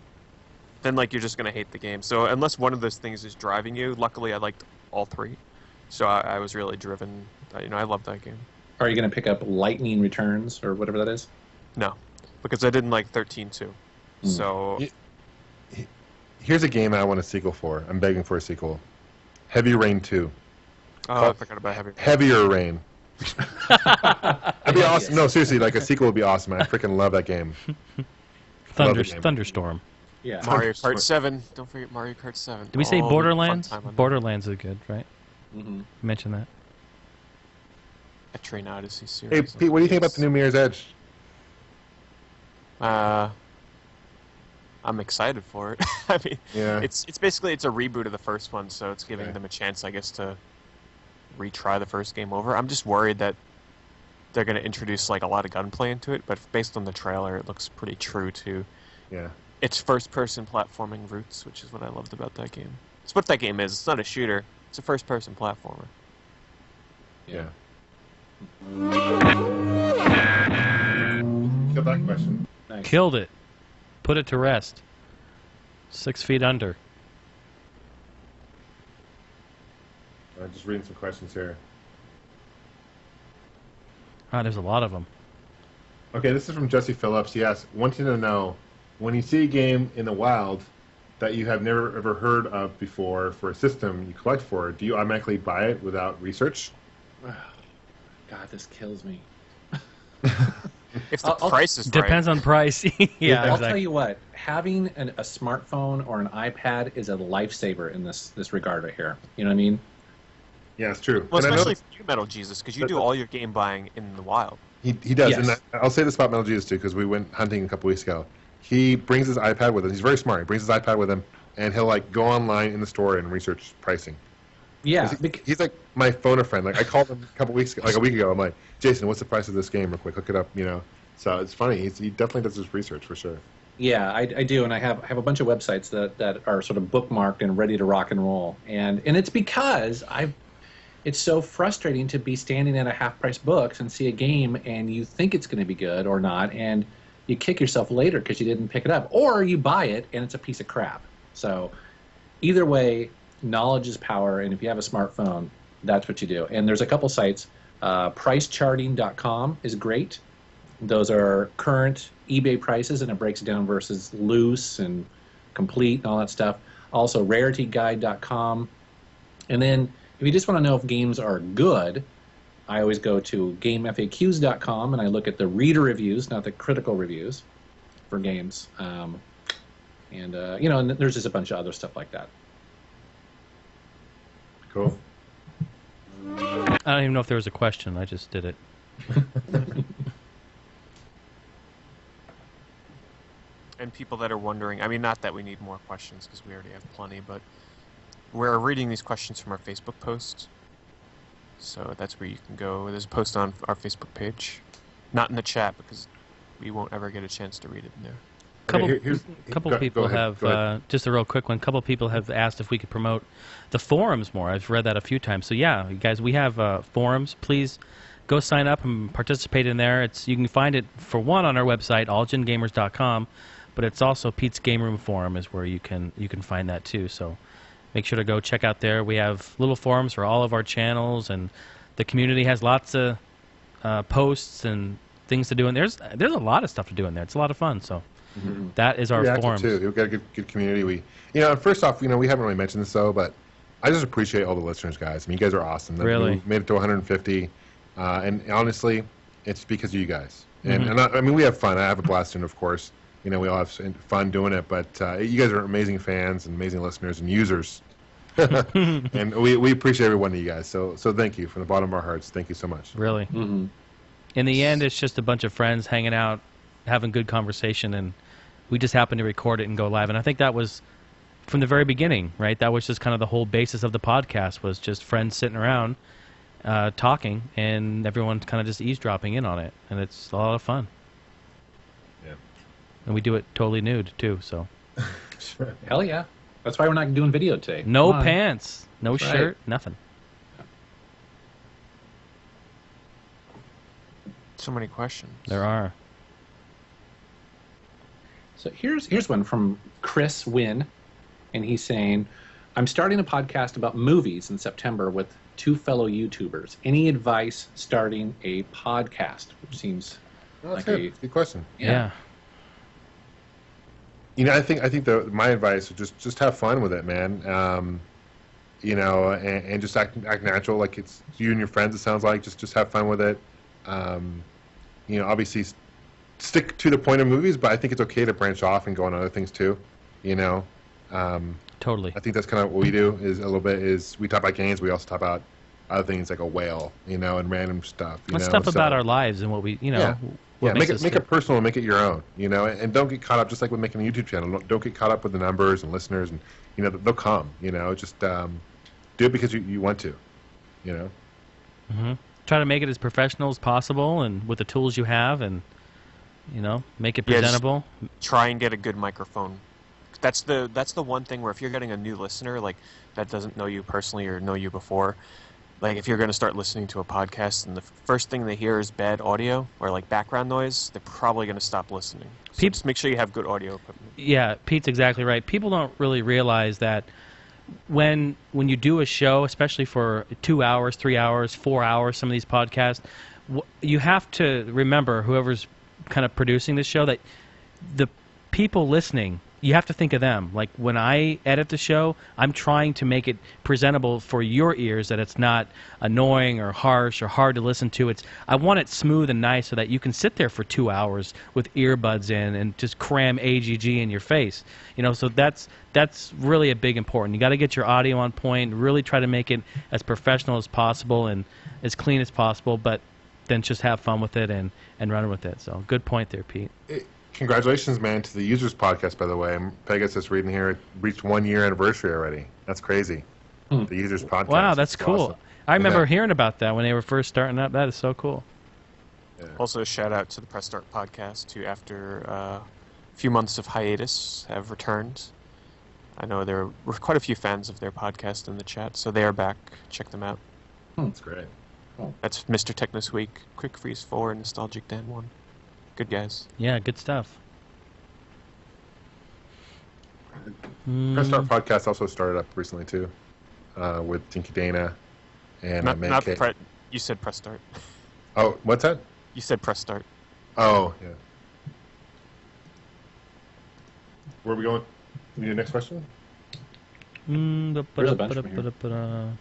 then like you're just gonna hate the game. So unless one of those things is driving you, luckily I liked all three, so I was really driven. I love that game. Are you going to pick up Lightning Returns or whatever that is? No, because I didn't like 13 too. So Here's a game I want a sequel for. I'm begging for a sequel. Heavy Rain 2. I forgot about Heavier Rain. That'd be awesome. No, seriously, like a sequel would be awesome. I freaking love that game. Thunderstorm. Yeah. Mario Kart 7. Don't forget Mario Kart 7. Did we say Oh, Borderlands? fun time on that. Borderlands is good, right? Mm-hmm. Mention that. A Train Odyssey Hey, series. Pete, what do you think about the new Mirror's Edge? I'm excited for it. I mean, Yeah. it's basically a reboot of the first one, so it's giving Okay. them a chance, I guess, to retry the first game over. I'm just worried that they're going to introduce like a lot of gunplay into it, but based on the trailer, it looks pretty true to Yeah. its first-person platforming roots, which is what I loved about that game. It's what that game is. It's not a shooter. It's a first-person platformer. Yeah. Good luck question. Nice. Killed it. Put it to rest. 6 feet under. Just reading some questions here. Ah, there's a lot of them. Okay, this is from Jesse Phillips. He asks, wanting to know, when you see a game in the wild that you have never ever heard of before for a system you collect for, do you automatically buy it without research? God, this kills me. If the price is Depends on price. Yeah, I'll exactly. tell you what, having a smartphone or an iPad is a lifesaver in this regard right here. You know what I mean? Yeah, it's true. Well, And I know especially for you, Metal Jesus, because you do all your game buying in the wild. he does, Yes. and I'll say this about Metal Jesus too, because we went hunting a couple weeks ago. He brings his iPad with him. He's very smart. He brings his iPad with him, and he'll like go online in the store and research pricing. Yeah. He's like my phone a friend. Like I called him a couple weeks ago, like a week ago. I'm like, Jason, what's the price of this game? Real quick, look it up. You know. So it's funny. He definitely does his research for sure. Yeah, I do, and I have a bunch of websites that are sort of bookmarked and ready to rock and roll, and it's because it's so frustrating to be standing at a half-price books and see a game and you think it's going to be good or not, and you kick yourself later because you didn't pick it up, or you buy it and it's a piece of crap. So either way, knowledge is power, and if you have a smartphone, that's what you do. And there's a couple sites. Pricecharting.com is great. Those are current eBay prices, and it breaks it down versus loose and complete and all that stuff. Also, rarityguide.com. And then if you just want to know if games are good, I always go to gamefaqs.com, and I look at the reader reviews, not the critical reviews, for games. And there's just a bunch of other stuff like that. Cool. I don't even know if there was a question. I just did it. And people that are wondering, I mean, not that we need more questions because we already have plenty, but we're reading these questions from our Facebook post. So that's where you can go. There's a post on our Facebook page. Not in the chat because we won't ever get a chance to read it in there. Couple people have just a real quick one. Couple people have asked if we could promote the forums more. I've read that a few times. So yeah, you guys, we have forums. Please go sign up and participate in there. You can find it for one on our website, allgengamers.com, but it's also Pete's Game Room forum is where you can find that too. So make sure to go check out there. We have little forums for all of our channels, and the community has lots of posts and things to do. And there's a lot of stuff to do in there. It's a lot of fun. So. Mm-hmm. That is our forums. Too. We've got a good community. First off, we haven't really mentioned this though, but I just appreciate all the listeners, guys. I mean, you guys are awesome. Really, we made it to 150, and honestly, it's because of you guys. And we have fun. I have a blast, and of course, we all have fun doing it. But you guys are amazing fans and amazing listeners and users, and we appreciate every one of you guys. So thank you from the bottom of our hearts. Thank you so much. Really. Mm-hmm. In the end, it's just a bunch of friends hanging out, having good conversation, and we just happened to record it and go live. And I think that was from the very beginning, right? That was just kind of the whole basis of the podcast, was just friends sitting around talking, and everyone kind of just eavesdropping in on it. And it's a lot of fun. Yeah. And we do it totally nude, too, so. Hell yeah. That's why we're not doing video today. No pants, no shirt, nothing. So many questions. There are. So here's one from Chris Wynn, and he's saying, I'm starting a podcast about movies in September with 2 fellow YouTubers. Any advice starting a podcast? Which seems like a good question. Yeah. I think my advice is just have fun with it, man. And just act natural, like it's you and your friends. It sounds like just have fun with it. Obviously stick to the point of movies, but I think it's okay to branch off and go on other things too. Totally. I think that's kind of what we do. Is we talk about games, we also talk about other things like a whale, and random stuff. Stuff about our lives and what we, make it personal and make it your own. And don't get caught up, just like with making a YouTube channel. Don't get caught up with the numbers and listeners, and they'll come. Just do it because you want to. Mm-hmm. Try to make it as professional as possible, and with the tools you have, and make it presentable. Try and get a good microphone. That's the one thing where if you're getting a new listener, like that doesn't know you personally or know you before, like if you're going to start listening to a podcast and the first thing they hear is bad audio or like background noise, they're probably going to stop listening. So just make sure you have good audio equipment. Yeah, Pete's exactly right. People don't really realize that when you do a show, especially for 2 hours, 3 hours, 4 hours, some of these podcasts, you have to remember, whoever's kind of producing this show, that the people listening, you have to think of them. Like when I edit the show, I'm trying to make it presentable for your ears, that it's not annoying or harsh or hard to listen to. I want it smooth and nice so that you can sit there for 2 hours with earbuds in and just cram AGG in your face. So that's really a big important. You got to get your audio on point, really try to make it as professional as possible and as clean as possible, but then just have fun with it and run with it. So good point there, Pete. Congratulations, man, to the Users Podcast, by the way. Pegasus reading here, it reached 1 year anniversary already. That's crazy. The Users Podcast. Wow, that's cool. Awesome. I remember hearing about that when they were first starting up. That is so cool. Yeah. Also, a shout out to the Press Start Podcast, who after a few months of hiatus have returned. I know there were quite a few fans of their podcast in the chat, so they are back. Check them out. That's great. Oh. That's Mr. Technos Week, Quick Freeze 4, and Nostalgic Dan 1. Good guys. Yeah, good stuff. Press Start Podcast also started up recently too, with Tinky Dana and not you said Press Start. Oh, what's that? You said Press Start. Oh, yeah. Where are we going? You need the next question? There's a bunch from here.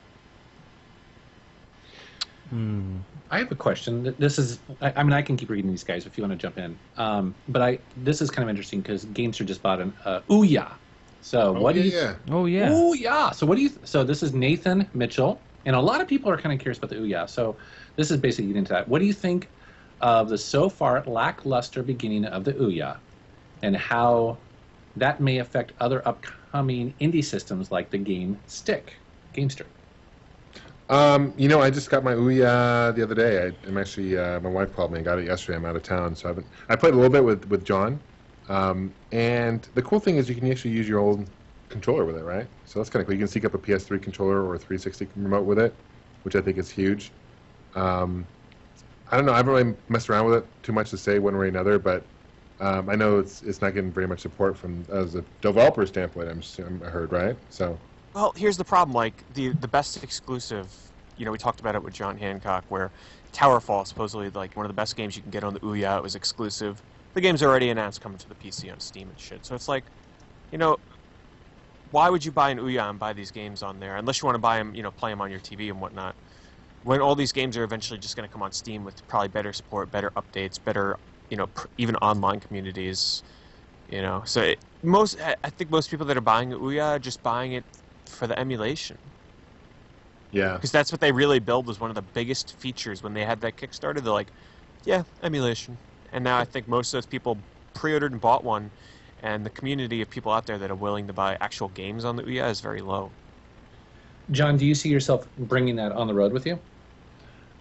I have a question. This is, I mean, I can keep reading these guys if you want to jump in. But this is kind of interesting because Gamester just bought an Ouya. So what do you? Oh yeah. Ouya. So what do you? So this is Nathan Mitchell, and a lot of people are kind of curious about the Ouya. So this is basically getting into that. What do you think of the so far lackluster beginning of the Ouya, and how that may affect other upcoming indie systems like the Gamester? I just got my Ouya the other day. I'm actually my wife called me. I got it yesterday. I'm out of town, so I played a little bit with John. And the cool thing is you can actually use your old controller with it, right? So that's kind of cool. You can sync up a PS3 controller or a 360 remote with it, which I think is huge. I don't know. I haven't really messed around with it too much to say one way or another, but I know it's not getting very much support from as a developer standpoint. I heard, right? So. Well, here's the problem. Like the best exclusive, we talked about it with John Hancock, where Towerfall supposedly like one of the best games you can get on the Ouya. It was exclusive. The game's already announced coming to the PC on Steam and shit. So it's like, why would you buy an Ouya and buy these games on there unless you want to buy them, play them on your TV and whatnot? When all these games are eventually just going to come on Steam with probably better support, better updates, better, even online communities, So I think most people that are buying Ouya are just buying it for the emulation. Yeah. Because that's what they really built was one of the biggest features when they had that Kickstarter. They're like, yeah, emulation. And now I think most of those people pre-ordered and bought one, and the community of people out there that are willing to buy actual games on the Ouya is very low. John, do you see yourself bringing that on the road with you?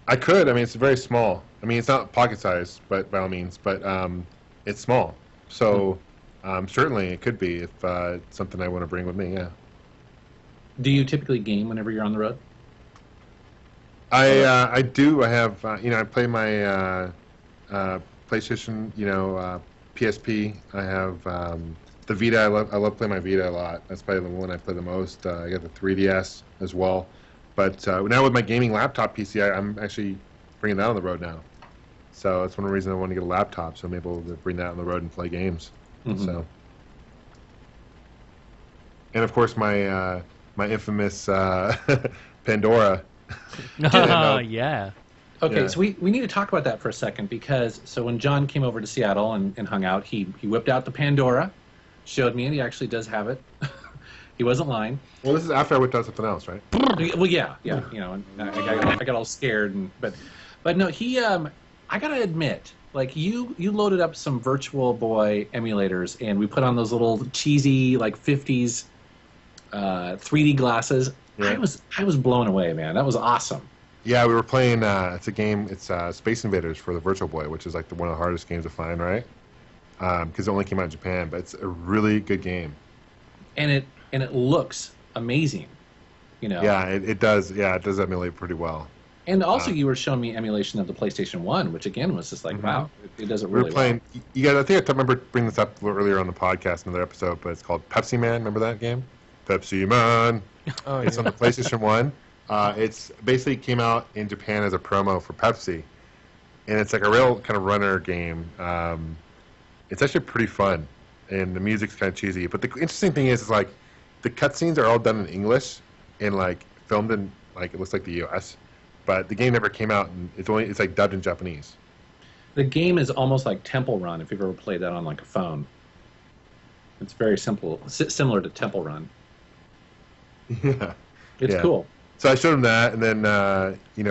I could. I mean, it's very small. I mean, it's not pocket sized, but by all means, but it's small. So certainly it could be if it's something I want to bring with me. Yeah. Do you typically game whenever you're on the road? I do. I have. I play my PlayStation. PSP. I have the Vita. I love playing my Vita a lot. That's probably the one I play the most. I got the 3DS as well. But now with my gaming laptop PC, I'm actually bringing that on the road now. So that's one of the reasons I want to get a laptop, so I'm able to bring that on the road and play games. Mm-hmm. So, and of course my infamous Pandora. Oh, yeah. Okay, Yeah. so we need to talk about that for a second because when John came over to Seattle and hung out, he whipped out the Pandora, showed me, and he actually does have it. He wasn't lying. Well, this is after I whipped out something else, right? Well, yeah, and I got all scared, but no, he. I gotta admit, like you loaded up some Virtual Boy emulators, and we put on those little cheesy like 50s 3D glasses. Yeah. I was blown away, man. That was awesome. Yeah, we were playing. It's a game. It's Space Invaders for the Virtual Boy, which is like one of the hardest games to find, right? Because it only came out in Japan, but it's a really good game. And it looks amazing, Yeah, it does. Yeah, it does emulate pretty well. And also, you were showing me emulation of the PlayStation 1, which again was just like, wow, it does it really We were playing. You guys, I think I remember bringing this up a little earlier on the podcast, another episode, but it's called Pepsi Man. Remember that game? Pepsi Man. Oh, It's on the PlayStation 1. It's basically came out in Japan as a promo for Pepsi, and it's like a real kind of runner game. It's actually pretty fun, and the music's kind of cheesy. But the interesting thing is like the cutscenes are all done in English and like filmed in like it looks like the U.S. But the game never came out, and it's like dubbed in Japanese. The game is almost like Temple Run if you've ever played that on like a phone. It's very simple, similar to Temple Run. Yeah, It's cool. So I showed him that, and then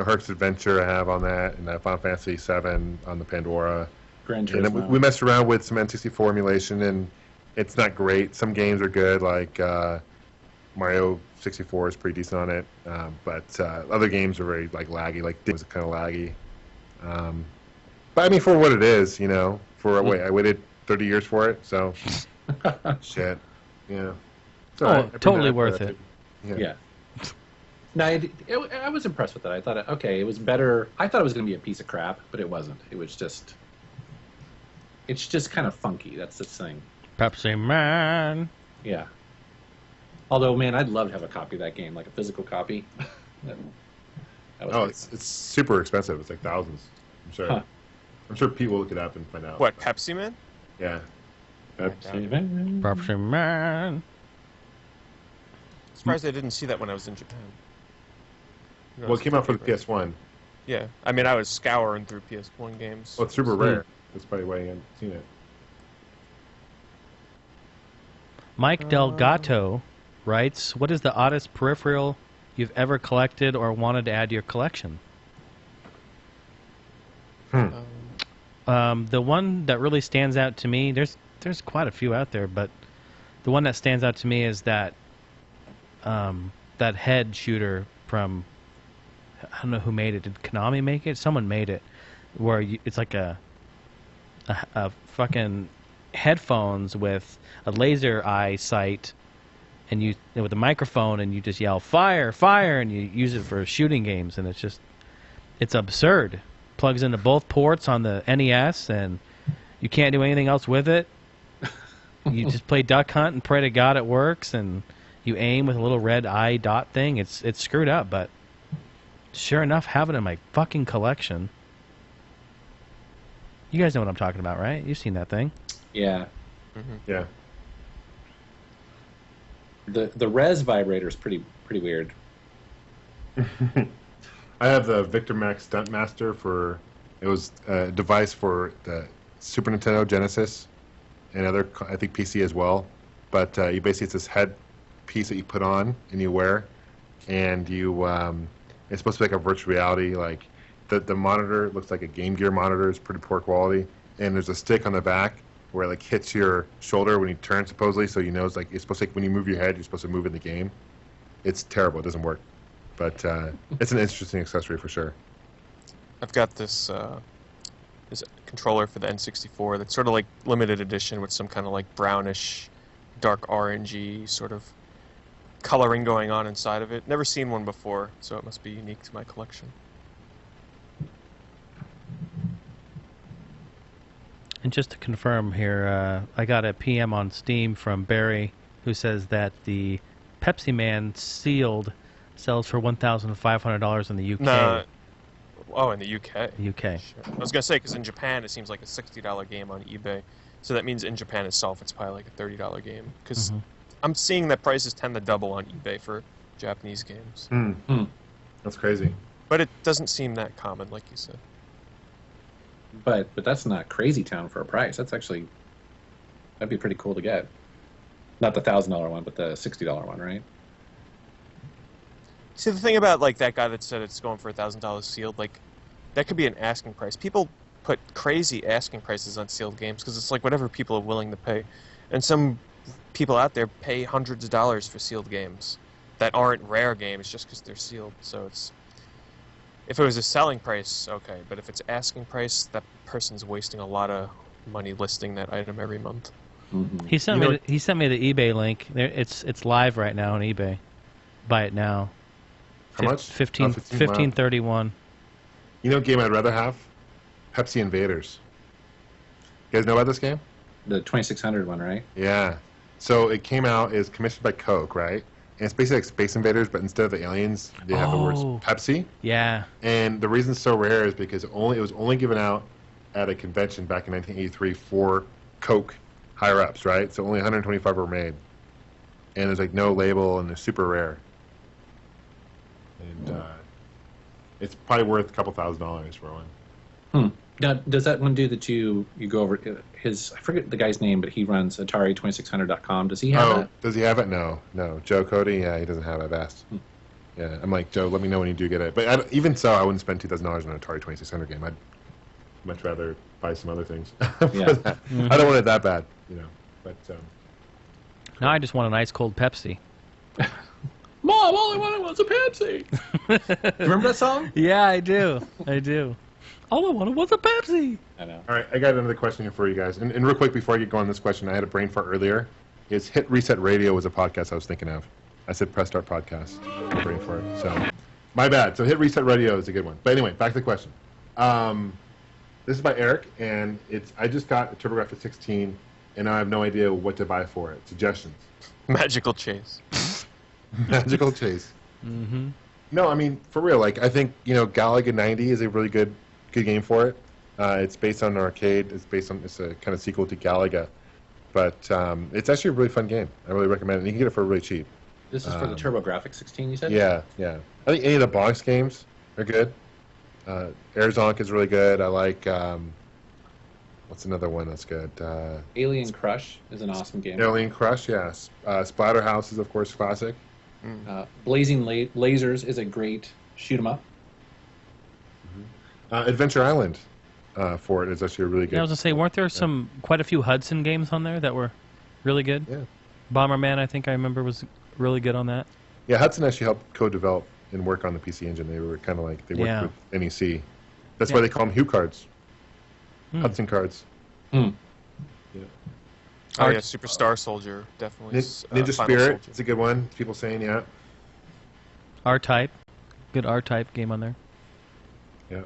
Herc's Adventure I have on that, and Final Fantasy VII on the Pandora. Gran And then Turismo. we messed around with some N64 emulation, and it's not great. Some games are good, like Mario 64 is pretty decent on it, but other games are very like laggy. Like it was kind of laggy. But I mean, for what it is, I waited 30 years for it, so shit, yeah. So I bring totally that worth up. it. Yeah. No, I was impressed with it. I thought, it was better. I thought it was going to be a piece of crap, but it wasn't. It was just, it's just kind of funky. That's the thing. Pepsi Man. Yeah. Although, man, I'd love to have a copy of that game, like a physical copy. That was pretty It's super expensive. It's like thousands. I'm sure. Huh. I'm sure people look it up and find out. What, Pepsi Man? Yeah. fun. Pepsi Man. Surprised I didn't see that when I was in Japan. Well, it came out for the PS1. Yeah, I mean, I was scouring through PS1 games. Well, it's super rare. That's probably why you haven't seen it. Mike Delgato writes, "What is the oddest peripheral you've ever collected or wanted to add to your collection?" The one that really stands out to me, there's quite a few out there, but the one that stands out to me is that that head shooter from I don't know who made it. Did Konami make it? Someone made it, where it's like a fucking headphones with a laser eye sight, and with a microphone, and you just yell fire, fire, and you use it for shooting games, and it's absurd. Plugs into both ports on the NES, and you can't do anything else with it. You just play Duck Hunt and pray to God it works, and you aim with a little red eye dot thing. It's screwed up, but sure enough, have it in my fucking collection. You guys know what I'm talking about, right? You've seen that thing. Yeah. Mm-hmm. Yeah. The Res vibrator is pretty weird. I have the Victor Max Stuntmaster it was a device for the Super Nintendo, Genesis, and other, I think, PC as well. But you basically, it's this head piece that you put on and you wear, and it's supposed to be like a virtual reality. Like the monitor looks like a Game Gear monitor. It's pretty poor quality, and there's a stick on the back where it like hits your shoulder when you turn, supposedly, so you know it's supposed to, when you move your head, you're supposed to move in the game. It's terrible. It doesn't work, but it's an interesting accessory for sure. I've got this controller for the N64 that's sort of like limited edition with some kind of like brownish, dark orangey sort of coloring going on inside of it. Never seen one before, so it must be unique to my collection. And just to confirm here, I got a PM on Steam from Barry who says that the Pepsi Man sealed sells for $1,500 in the UK. No. Oh, in the UK. UK. Sure. I was going to say, because in Japan it seems like a $60 game on eBay. So that means in Japan itself it's probably like a $30 game. Because I'm seeing that prices tend to double on eBay for Japanese games. That's crazy. But it doesn't seem that common, like you said. But that's not crazy town for a price. That'd be pretty cool to get. Not the $1,000 one, but the $60 one, right? See, the thing about like that guy that said it's going for $1,000 sealed, like that could be an asking price. People put crazy asking prices on sealed games because it's like whatever people are willing to pay, and some people out there pay hundreds of dollars for sealed games that aren't rare games just because they're sealed. So if it was a selling price, okay, but if it's asking price, that person's wasting a lot of money listing that item every month. Mm-hmm. He sent me the eBay link. It's live right now on eBay. Buy it now. How much? 15.31. You know what game I'd rather have? Pepsi Invaders. You guys know about this game? The 2600 one, right? Yeah. So it came out, is commissioned by Coke, right? And it's basically like Space Invaders, but instead of the aliens, they have the words Pepsi. Yeah. And the reason it's so rare is because it was only given out at a convention back in 1983 for Coke higher-ups, right? So only 125 were made. And there's like no label, and they're super rare. And it's probably worth a couple $1,000s for one. Now, does that one dude that you go over his, I forget the guy's name, but he runs Atari2600.com. Does he have that? Does he have it? No. Joe Cody? Yeah, he doesn't have it. I've asked. Yeah, I'm like, Joe, let me know when you do get it. But even so, I wouldn't spend $2,000 on an Atari 2600 game. I'd much rather buy some other things for that. I don't want it that bad, you know. But now I just want an ice cold Pepsi. Mom, all I wanted was a Pepsi. Remember that song? Yeah, I do. All I wanted was a Pepsi. I know. All right, I got another question here for you guys. And real quick, before I get going on this question, I had a brain fart earlier. Is Hit Reset Radio was a podcast I was thinking of. I said Press Start Podcast. Brain fart. So, my bad. So Hit Reset Radio is a good one. But anyway, back to the question. This is by Eric, and I just got a TurboGrafx 16, and I have no idea what to buy for it. Suggestions. Magical Chase. Magical Chase. Mm-hmm. No, I mean, for real, like, I think, Galaga 90 is a really good game for it. It's based on an arcade. It's a kind of sequel to Galaga. But it's actually a really fun game. I really recommend it. And you can get it for really cheap. This is for the TurboGrafx 16, you said? Yeah. I think any of the box games are good. Air is really good. I like, what's another one that's good? Alien Crush is an awesome game. Alien Crush, yes. Splatterhouse is, of course, classic. Blazing Lasers is a great shoot-'em-up. Adventure Island for it is actually really good. Yeah, I was going to say, weren't there quite a few Hudson games on there that were really good? Yeah. Bomberman, I think I remember, was really good on that. Yeah, Hudson actually helped co-develop and work on the PC Engine. They were kind of like they worked Yeah. with NEC. That's Yeah. why they call them Hue cards, Hudson cards. Hmm. Oh yeah, Superstar Soldier definitely. Ninja Final Spirit, Soldier. it's a good one. People saying yeah. R-Type. Good R-Type game on there. Yeah.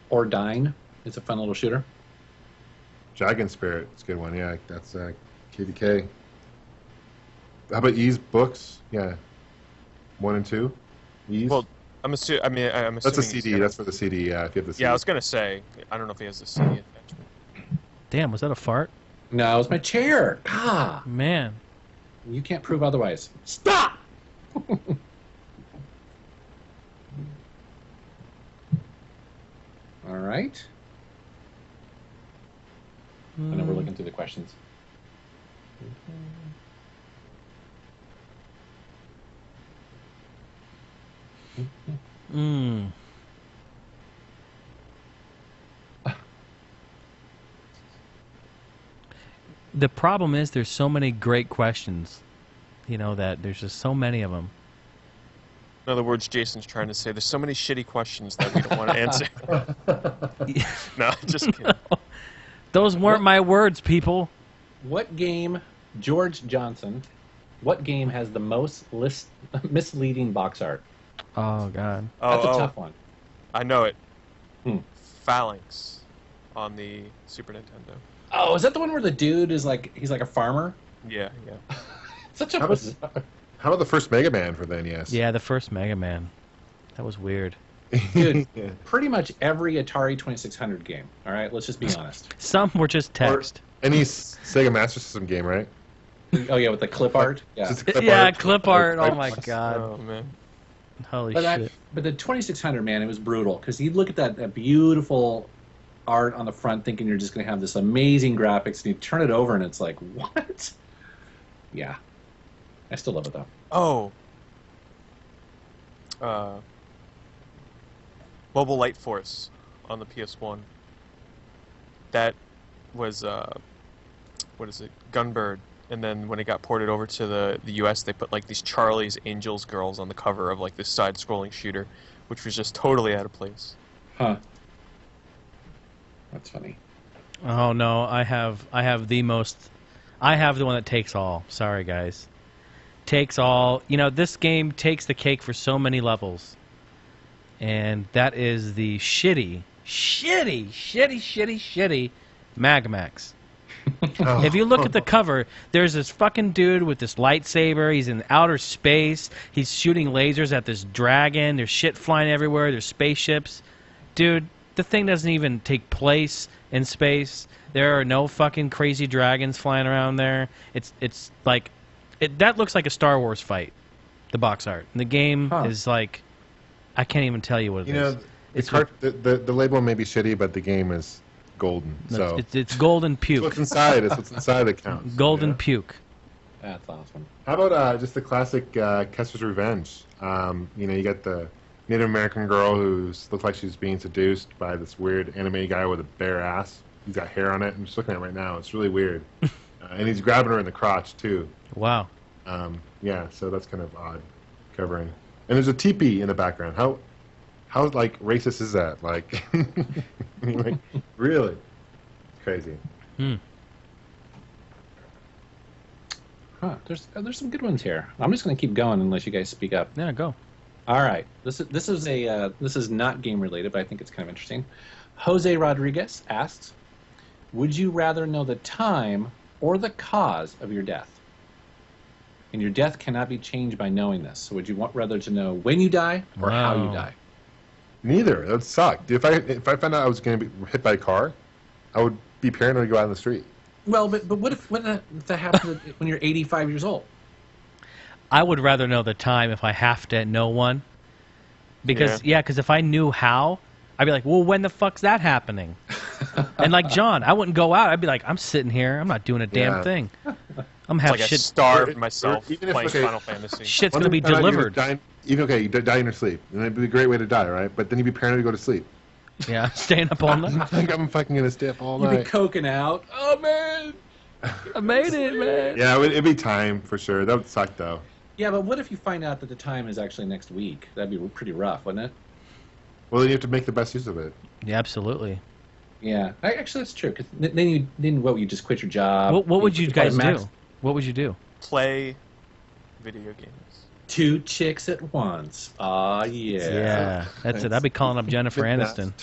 Or Dine. It's a fun little shooter. Dragon Spirit, it's a good one. Yeah, that's KDK. How about Ease Books? Yeah, 1 and 2. Ease. Well, I'm assuming. That's a he's CD. gonna- That's for the CD. Yeah, if you have the CD. Yeah, I was gonna say. I don't know if he has the CD attachment. Damn, was that a fart? No, it was my chair. Ah, Man. you can't prove otherwise. Stop! All right. I know we're looking through the questions. Mm. The problem is there's so many great questions, you know, that there's just so many of them. In other words, Jason's trying to say there's so many shitty questions that we don't want to answer. No, just kidding. Those weren't my words, people. What game, George Johnson, what game has the most misleading box art? Oh, God. That's a tough one. I know it. Hmm. Phalanx on the Super Nintendo. Oh, is that the one where the dude is like, he's like a farmer? Yeah, yeah. Such a How about- bizarre... How about the first Mega Man for the NES? Yeah, the first Mega Man. That was weird. Dude, Yeah. pretty much every Atari 2600 game. All right, let's just be honest. Some were just text. Any Sega Master System game, right? Oh yeah, with the clip art. Yeah, Just clip Yeah, art. clip art. Oh, my Like, God. Oh man. Holy but shit. but the 2600, man, it was brutal because you look at that beautiful art on the front, thinking you're just going to have this amazing graphics, and you turn it over, and it's like, what? Yeah, I still love it though. Oh. Mobile Light Force on the PS1. That was what is it? Gunbird. And then when it got ported over to the US, they put like these Charlie's Angels girls on the cover of like this side-scrolling shooter, which was just totally out of place. Huh? That's funny. Oh, no. I have the most... I have the one that takes all. Sorry, guys. Takes all. You know, this game takes the cake for so many levels. And that is the shitty Magmax. Oh. If you look at the cover, there's this fucking dude with this lightsaber. He's in outer space. He's shooting lasers at this dragon. There's shit flying everywhere. There's spaceships. Dude, the thing doesn't even take place in space. There are no fucking crazy dragons flying around there. It's like... that looks like a Star Wars fight, the box art. And the game is like... I can't even tell you what it is. You know, the label may be shitty, but the game is golden. So It's golden it's puke. what's inside. It's what's inside that counts. Golden you know? puke. That's awesome. How about just the classic Custer's Revenge? You know, you got the Native American girl who looks like she's being seduced by this weird anime guy with a bare ass. He's got hair on it. I'm just looking at it right now. It's really weird. And he's grabbing her in the crotch, too. Wow. Yeah, so that's kind of odd covering. And there's a teepee in the background. How like racist is that? Like, I mean, like really, it's crazy. Huh? There's some good ones here. I'm just going to keep going unless you guys speak up. Yeah, go. All right. This is not game related, but I think it's kind of interesting. Jose Rodriguez asks, "Would you rather know the time or the cause of your death? And your death cannot be changed by knowing this. So would you rather to know when you die or how you Wow. die?" Neither. That would suck. Dude, if I found out I was going to be hit by a car, I would be paranoid to go out in the street. Well, but what if that happens when you're 85 years old? I would rather know the time if I have to know one. Because, because if I knew how, I'd be like, well, when the fuck's that happening? And like John, I wouldn't go out. I'd be like, I'm sitting here. I'm not doing a damn Yeah. thing. I'm It's have like I shit. starved myself even if, playing okay, Final Fantasy. Shit's One gonna be thing about it, you're delivered. you die in your sleep, and it'd be a great way to die, right? But then you'd be paranoid to go to sleep. Yeah, staying up all night. I think I'm fucking gonna stay up all You'd be night. coking out. Oh man. I made it, man. Yeah, it'd be time for sure. That would suck though. Yeah, but what if you find out that the time is actually next week? That'd be pretty rough, wouldn't it? Well, you have to make the best use of it. Yeah, absolutely. Yeah, actually that's true. Because then what? You just quit your job. What would you guys max do? What would you do? Play video games. 2 chicks at once. Ah, yeah. Yeah, that's it. I'd be calling up Jennifer Aniston.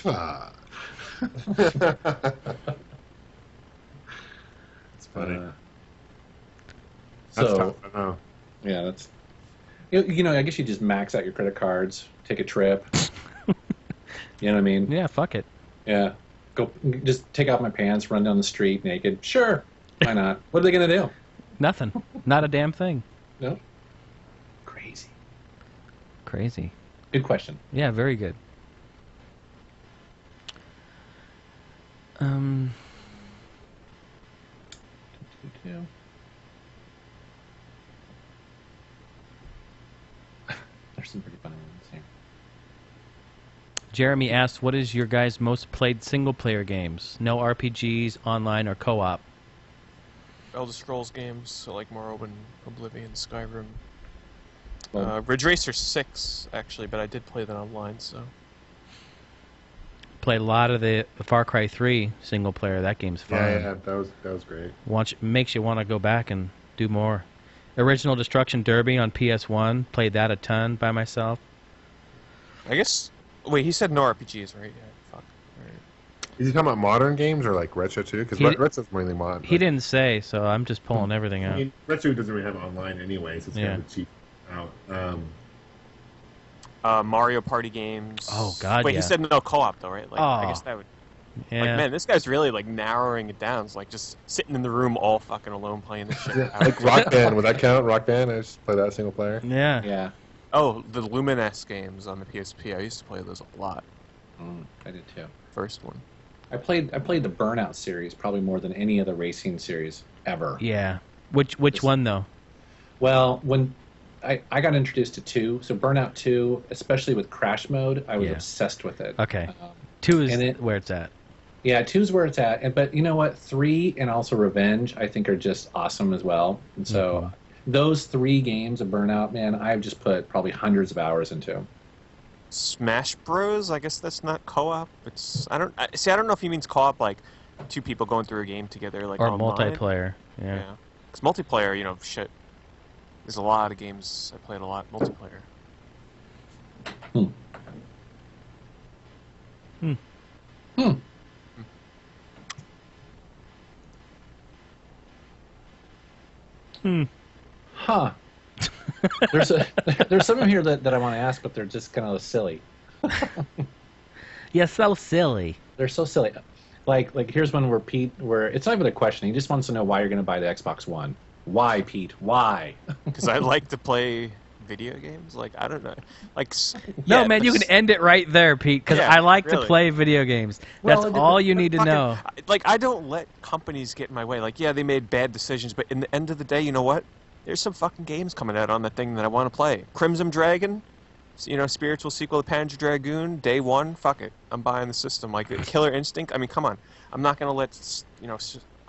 It's funny. So, That's tough. I know. yeah, that's. You know, I guess you just max out your credit cards, take a trip. You know what I mean? Yeah, fuck it. Yeah. Go, just take off my pants, run down the street naked. Sure. Why not? What are they gonna do? Nothing. Not a damn thing. No. Crazy. Crazy. Good question. Yeah, very good. There's some pretty funny ones here. Jeremy asked, what is your guys' most played single-player games? No RPGs, online, or co-op? Elder Scrolls games, so like Morrowind, Oblivion, Skyrim. Well, Ridge Racer 6, actually, but I did play that online, so... Played a lot of the Far Cry 3 single-player. That game's fun. Yeah, that was great. Makes you want to go back and do more. Original Destruction Derby on PS1. Played that a ton by myself. I guess... Wait, he said no RPGs, right? Yeah, fuck. Right. Is he talking about modern games or like retro too? Because retro's mainly modern. He didn't say, so I'm just pulling everything out. I mean, retro doesn't really have online anyway, so it's kind of cheap out. Mario Party games. Oh, God, Wait, yeah. he said no co-op, though, right? Like, I Oh. guess that would... Yeah. Like, man, this guy's really, like, narrowing it down. It's like just sitting in the room all fucking alone playing this shit. Like Rock Band, would that count? Rock Band? I just play that single player. Yeah. yeah. Oh, the Luminous games on the PSP. I used to play those a lot. I did too. First one. I played the Burnout series probably more than any other racing series ever. Yeah. Which one, though? Well, when I got introduced to 2, so Burnout 2, especially with Crash Mode, I was obsessed with it. Okay. 2 is and where it's at. Yeah, 2's where it's at. But you know what? 3 and also Revenge, I think, are just awesome as well. And so those 3 games of Burnout, man, I've just put probably hundreds of hours into. Smash Bros. I guess that's not co-op. It's I don't know if he means co-op like 2 people going through a game together, like Or online. multiplayer. Yeah. Because multiplayer, you know, shit. There's a lot of games I played a lot multiplayer. Huh. There's some in here that I want to ask, but they're just kind of silly. You're so silly. They're so silly. Like here's one where it's not even a question. He just wants to know why you're going to buy the Xbox One. Why, Pete? Why? Because I like to play video games. Like, I don't know. Like, No, man, you can end it right there, Pete, because Yeah, I like to really. play video games. That's Well, all you need to know. Like, I don't let companies get in my way. Like, yeah, they made bad decisions, but in the end of the day, you know what? There's some fucking games coming out on that thing that I want to play. Crimson Dragon, you know, spiritual sequel to Panzer Dragoon, day 1, fuck it. I'm buying the system. Like, Killer Instinct, I mean, come on. I'm not going to let, you know,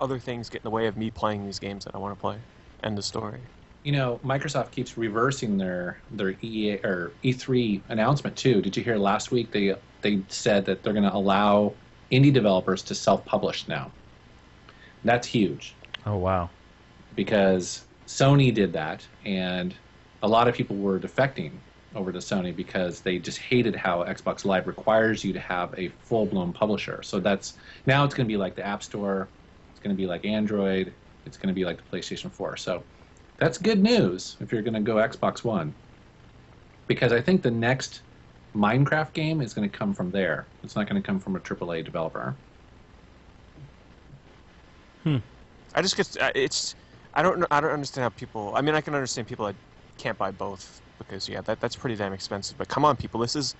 other things get in the way of me playing these games that I want to play. End of story. You know, Microsoft keeps reversing their EA or E3 announcement too. Did you hear last week they said that they're going to allow indie developers to self-publish now? That's huge Oh, wow. because Sony did that, and a lot of people were defecting over to Sony because they just hated how Xbox Live requires you to have a full-blown publisher. So now it's going to be like the App Store, it's going to be like Android, it's going to be like the PlayStation 4. So that's good news if you're going to go Xbox One, because I think the next Minecraft game is going to come from there. It's not going to come from a AAA developer. I just get I don't understand how people. I mean, I can understand people that can't buy both because that's pretty damn expensive. But come on, people, this is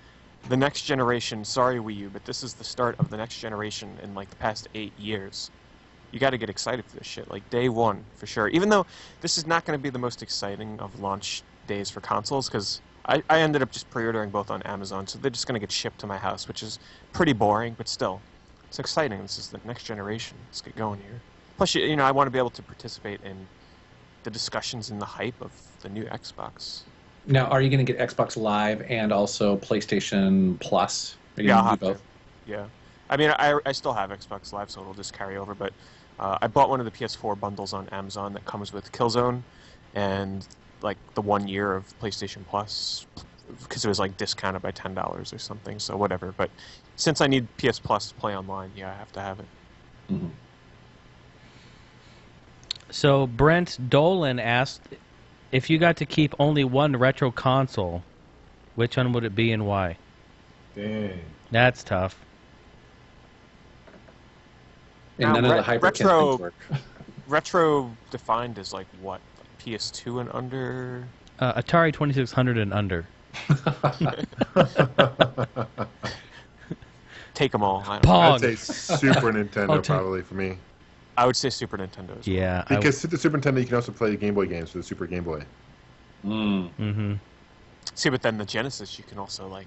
the next generation. Sorry, Wii U, but this is the start of the next generation in like the past 8 years. You got to get excited for this shit, like day 1 for sure. Even though this is not going to be the most exciting of launch days for consoles, because I ended up just pre-ordering both on Amazon, so they're just going to get shipped to my house, which is pretty boring, but still, it's exciting. This is the next generation. Let's get going here. Plus, you know, I want to be able to participate in the discussions and the hype of the new Xbox. Now, are you going to get Xbox Live and also PlayStation Plus? Are you Yeah, I'll going to have do both? to. Yeah. I mean, I still have Xbox Live, so it'll just carry over. But I bought one of the PS4 bundles on Amazon that comes with Killzone and like the 1 year of PlayStation Plus because it was like discounted by $10 or something. So whatever. But since I need PS Plus to play online, yeah, I have to have it. Mm-hmm. So Brent Dolan asked, if you got to keep only one retro console, which one would it be and why? Dang. That's tough. And Now, none of the hyper retro- things work. Retro defined as like what? PS2 and under? Atari 2600 and under. Take them all. Pong. I'd say Super Nintendo take- probably for me. I would say Super Nintendo as well. Yeah. Because with the Super Nintendo, you can also play the Game Boy games for the Super Game Boy. Mm-hmm. See, but then the Genesis, you can also like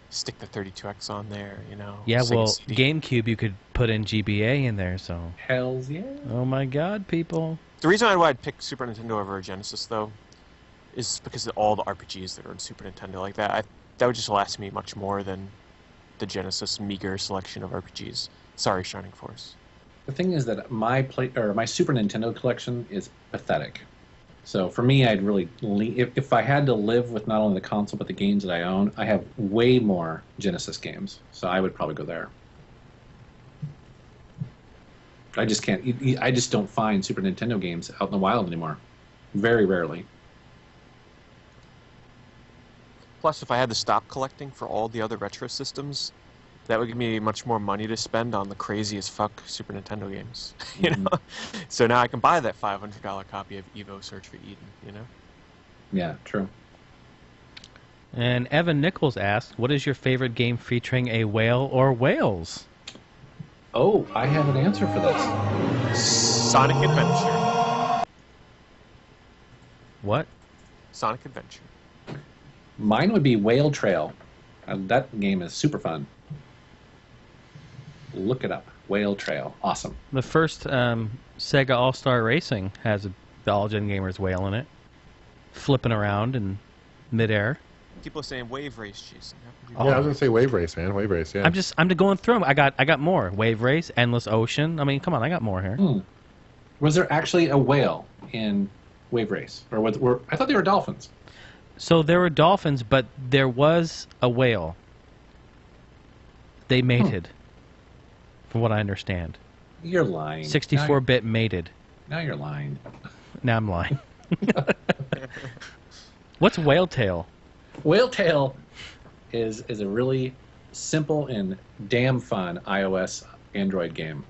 stick the 32X on there, you know. Yeah, sing a well, CD. GameCube, you could put in GBA in there, so... Hells yeah. Oh my god, people. The reason why I'd pick Super Nintendo over a Genesis, though, is because of all the RPGs that are in Super Nintendo like that. That would just last me much more than the Genesis meager selection of RPGs. Sorry, Shining Force. The thing is that my Super Nintendo collection is pathetic. So for me, I'd really if I had to live with not only the console but the games that I own, I have way more Genesis games. So I would probably go there. I just can't. I just don't find Super Nintendo games out in the wild anymore. Very rarely. Plus, if I had to stop collecting for all the other retro systems, that would give me much more money to spend on the crazy as fuck Super Nintendo games. You know, so now I can buy that $500 copy of Evo Search for Eden. You know. Yeah, true. And Evan Nichols asked, what is your favorite game featuring a whale or whales? Oh, I have an answer for this. Sonic Adventure. What? Sonic Adventure. Mine would be Whale Trail. That game is super fun. Look it up. Whale Trail. Awesome. The first Sega All-Star Racing has the All-Gen Gamers whale in it. Flipping around in midair. People are saying Wave Race, Jason. Yeah, I was gonna say Wave Race, man. Wave Race, yeah. I'm going through them. I got more. Wave Race, Endless Ocean. I mean, come on, I got more here. Was there actually a whale in Wave Race? Or I thought they were dolphins. So there were dolphins, but there was a whale. They mated, from what I understand. You're lying. 64-bit mated. Now you're lying. Now I'm lying. What's Whale Tail? Whale Tail is a really simple and damn fun iOS Android game.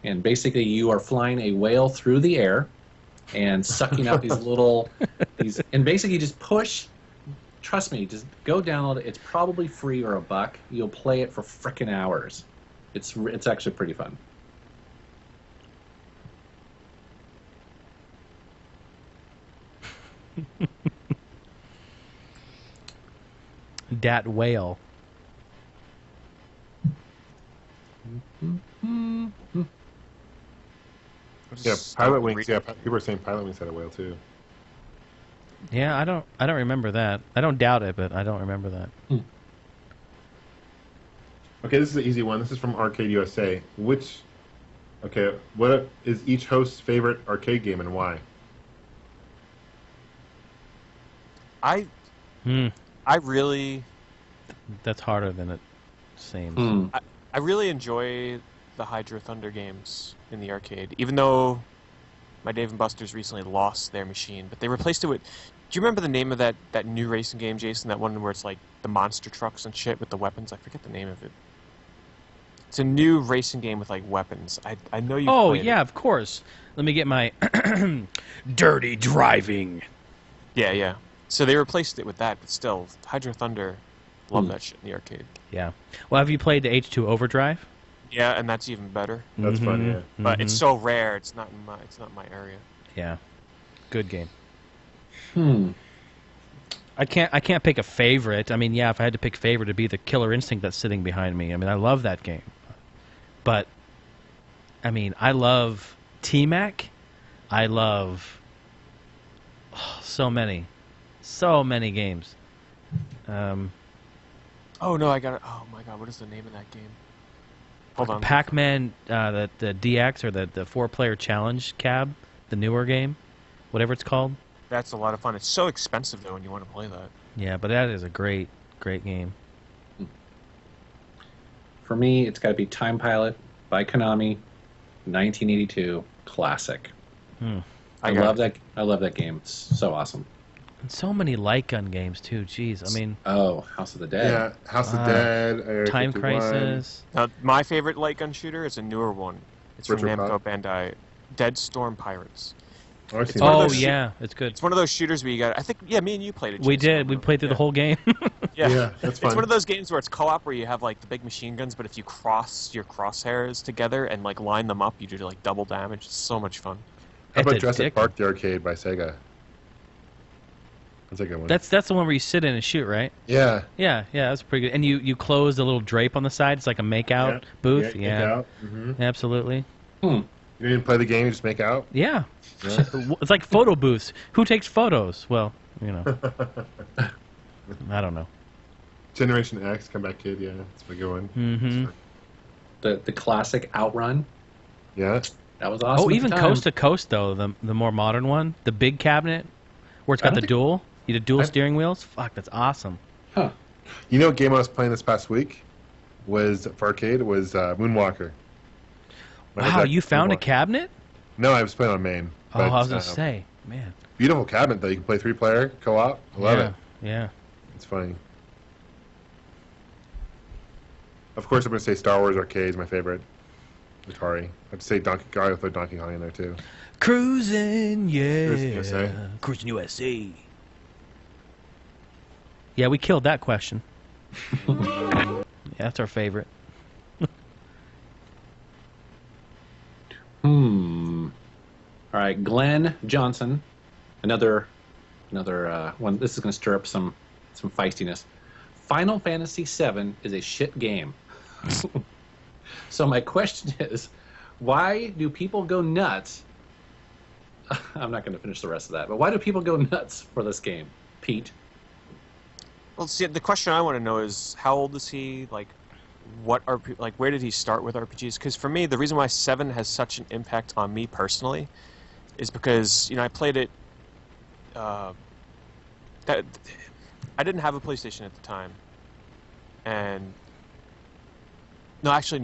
And basically you are flying a whale through the air and sucking up these and basically just push. Trust me, just go download it. It's probably free or $1. You'll play it for frickin' hours. It's actually pretty fun. Dat whale. Yeah, Pilot Wings. Yeah, people are saying Pilot Wings had a whale too. Yeah, I don't remember that. I don't doubt it, but I don't remember that. Okay, this is an easy one. This is from Arcade USA. What is each host's favorite arcade game and why? I really... That's harder than it seems. I really enjoy the Hydro Thunder games in the arcade, even though my Dave & Buster's recently lost their machine, but they replaced it with... Do you remember the name of that new racing game, Jason? That one where it's like the monster trucks and shit with the weapons? I forget the name of it. It's a new racing game with like weapons. I know you. Oh played yeah, it. of course. Let me get my Dirty Driving. Yeah. So they replaced it with that, but still, Hydro Thunder, love that shit in the arcade. Yeah. Well, have you played the H2 Overdrive? Yeah, and that's even better. That's fun, yeah. But it's so rare. It's not my area. Yeah. Good game. Hmm. I can't pick a favorite. I mean, yeah, if I had to pick favorite, it'd be the Killer Instinct that's sitting behind me. I mean, I love that game. But, I mean, I love T-Mac. I love So many games. Oh no, I got it. Oh my god, what is the name of that game? Hold on. Pac-Man, the DX or the 4-player challenge cab, the newer game, whatever it's called. That's a lot of fun. It's so expensive though when you want to play that. Yeah, but that is a great game. For me, it's got to be Time Pilot by Konami, 1982 classic. I love that game. It's so awesome. And so many light gun games too. Jeez, I mean. Oh, House of the Dead. Yeah, House of the Dead. Area Time 51. Crisis. My favorite light gun shooter is a newer one. It's from Virtual Namco Bandai. Dead Storm Pirates. Oh, I've seen one of that. those Yeah, it's good. It's one of those shooters where you got. I think me and you played it. We Jason. did. We played through the whole game. Yeah, that's fun. It's one of those games where it's co-op where you have like the big machine guns, but if you cross your crosshairs together and like line them up, you do like double damage. It's so much fun. How about It's Jurassic addictive. Park the Arcade by Sega? That's a good one. That's the one where you sit in and shoot, right? Yeah. Yeah, that's pretty good. And you close the little drape on the side. It's like a make-out booth. Make Yeah, out. Mm-hmm. absolutely. You didn't play the game, you just make out? Yeah. Yeah. It's like photo booths. Who takes photos? Well, you know. I don't know. Generation X, Comeback Kid, yeah. That's a good one. Mm-hmm. The classic Outrun. Yeah. That was awesome. Oh, at the even time. Coast to Coast, though, the more modern one. The big cabinet where it's got the dual. You did dual steering wheels? Fuck, that's awesome. Huh. You know what game I was playing this past week was for arcade was Moonwalker. Wow, you found a Moonwalker. cabinet? No, I was playing on main. Oh, I was going to say, man. Beautiful cabinet, though. You can play 3-player, co-op. I love it. Yeah. It's funny. Of course, I'm going to say Star Wars Arcade is my favorite. Atari. I'd say Donkey Kong in there, too. Cruising, yeah. Cruising USA. Cruising USA. Yeah, we killed that question. Yeah, that's our favorite. All right, Glenn Johnson, another one. This is going to stir up some feistiness. Final Fantasy VII is a shit game. So my question is, why do people go nuts? I'm not going to finish the rest of that, but why do people go nuts for this game, Pete? Well, see, the question I want to know is how old is he? Like, where did he start with RPGs? Because for me, the reason why 7 has such an impact on me personally is because I played it. I didn't have a PlayStation at the time, and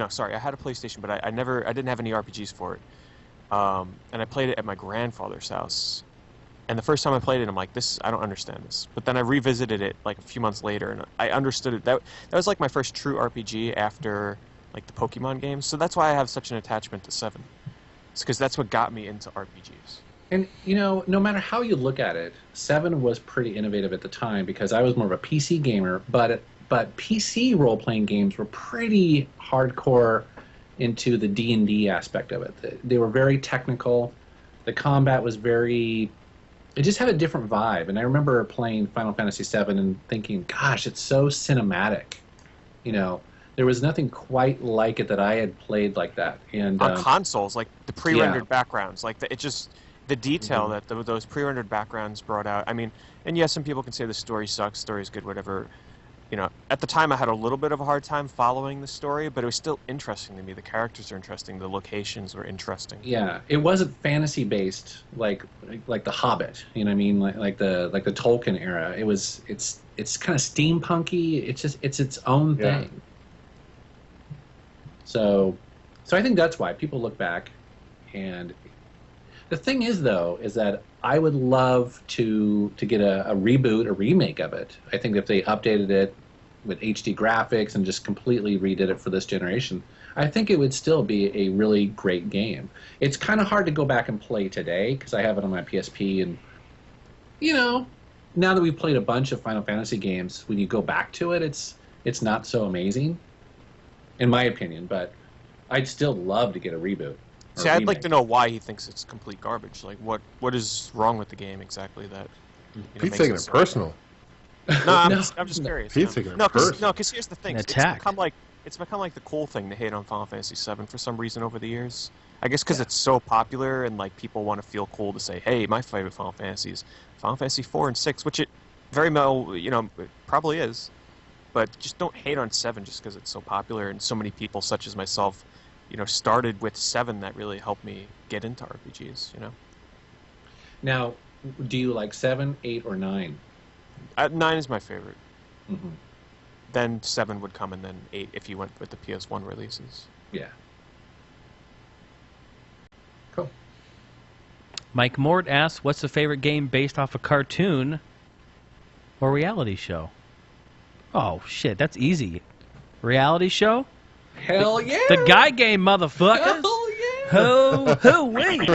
sorry, I had a PlayStation, but I didn't have any RPGs for it, and I played it at my grandfather's house. And the first time I played it, I'm like, I don't understand this. But then I revisited it like a few months later, and I understood it. That was like my first true RPG after like the Pokemon games. So that's why I have such an attachment to 7. It's because that's what got me into RPGs. And no matter how you look at it, 7 was pretty innovative at the time because I was more of a PC gamer, but PC role-playing games were pretty hardcore into the D&D aspect of it. They were very technical. The combat was very... It just had a different vibe, and I remember playing Final Fantasy VII and thinking, gosh, it's so cinematic. There was nothing quite like it that I had played like that. And on consoles, like the pre-rendered backgrounds, like the detail that those pre-rendered backgrounds brought out. I mean, and yes, some people can say the story sucks, story's good, whatever. At the time I had a little bit of a hard time following the story, but it was still interesting to me. The characters are interesting, the locations were interesting. Yeah, it wasn't fantasy based like The Hobbit. You know what I mean? Like the Tolkien era. It's kind of steampunky. It's its own thing. So I think that's why people look back. And the thing is, though, is that I would love to get a reboot, a remake of it. I think if they updated it with HD graphics and just completely redid it for this generation, I think it would still be a really great game. It's kind of hard to go back and play today because I have it on my PSP, and now that we've played a bunch of Final Fantasy games, when you go back to it, it's not so amazing, in my opinion. But I'd still love to get a reboot. See, I'd like to know why he thinks it's complete garbage. Like, what is wrong with the game exactly that? Pete's taking it personal. No, I'm just curious. Pete's taking it No, personal. because here's the thing. Attack. It's become like It's become like the cool thing to hate on Final Fantasy VII for some reason over the years. I guess because it's so popular and like people want to feel cool to say, "Hey, my favorite Final Fantasy is Final Fantasy 4 and 6," which it very well, you know, it probably is. But just don't hate on 7 just because it's so popular and so many people, such as myself, you know, started with 7 that really helped me get into RPGs. You know. Now, do you like 7, 8, or 9? 9 is my favorite. Mm-hmm. Then 7 would come, and then 8 if you went with the PS1 releases. Yeah. Cool. Mike Mort asks, "What's the favorite game based off a cartoon or reality show?" Oh shit, that's easy. Reality show? Hell yeah! The guy game, motherfuckers. Hell yeah! Ho wait.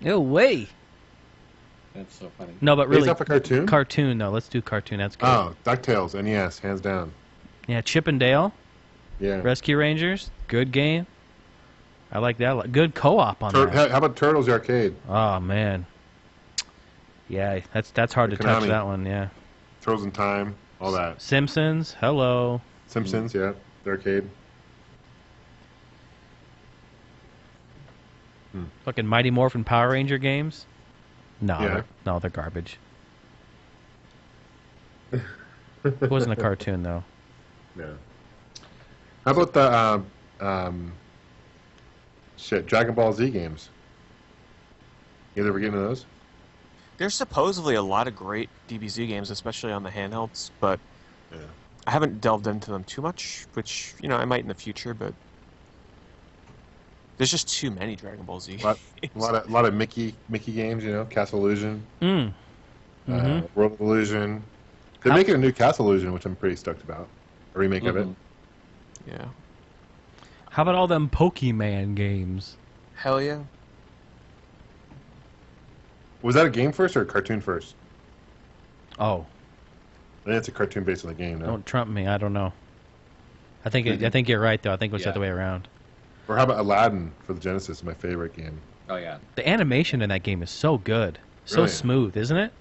Oh wait. That's so funny. No, but really, Based off a cartoon? Cartoon though. Let's do cartoon. That's good. Oh, DuckTales, NES, hands down. Yeah, Chip and Dale, Yeah. Rescue Rangers, good game. I like that a lot. Good co-op on that. How about Turtles the arcade? Oh man. Yeah, that's hard to touch Konami. that one. Yeah. Turtles in Time, all that. Simpsons. Hello. Simpsons, yeah, the arcade. Fucking Mighty Morphin Power Ranger games. No, Yeah. they're garbage. It wasn't a cartoon though. Yeah. How about the Dragon Ball Z games? You ever get into those? There's supposedly a lot of great DBZ games, especially on the handhelds, but Yeah. I haven't delved into them too much, which, you know, I might in the future, but there's just too many Dragon Ball Z A games. lot of Mickey games, you know, Castle Illusion, Mm. World of Illusion. They're making a new Castle Illusion, which I'm pretty stoked about. A remake of it. Yeah. How about all them Pokemon games? Hell yeah. Was that a game first or a cartoon first? Oh, I think it's a cartoon based on the game, no? don't trump me. I don't know. I think you're right though. I think it was the Yeah. other way around. Or how about Aladdin for the Genesis? My favorite game. Oh yeah. The animation in that game is so good, so Really? smooth, isn't it?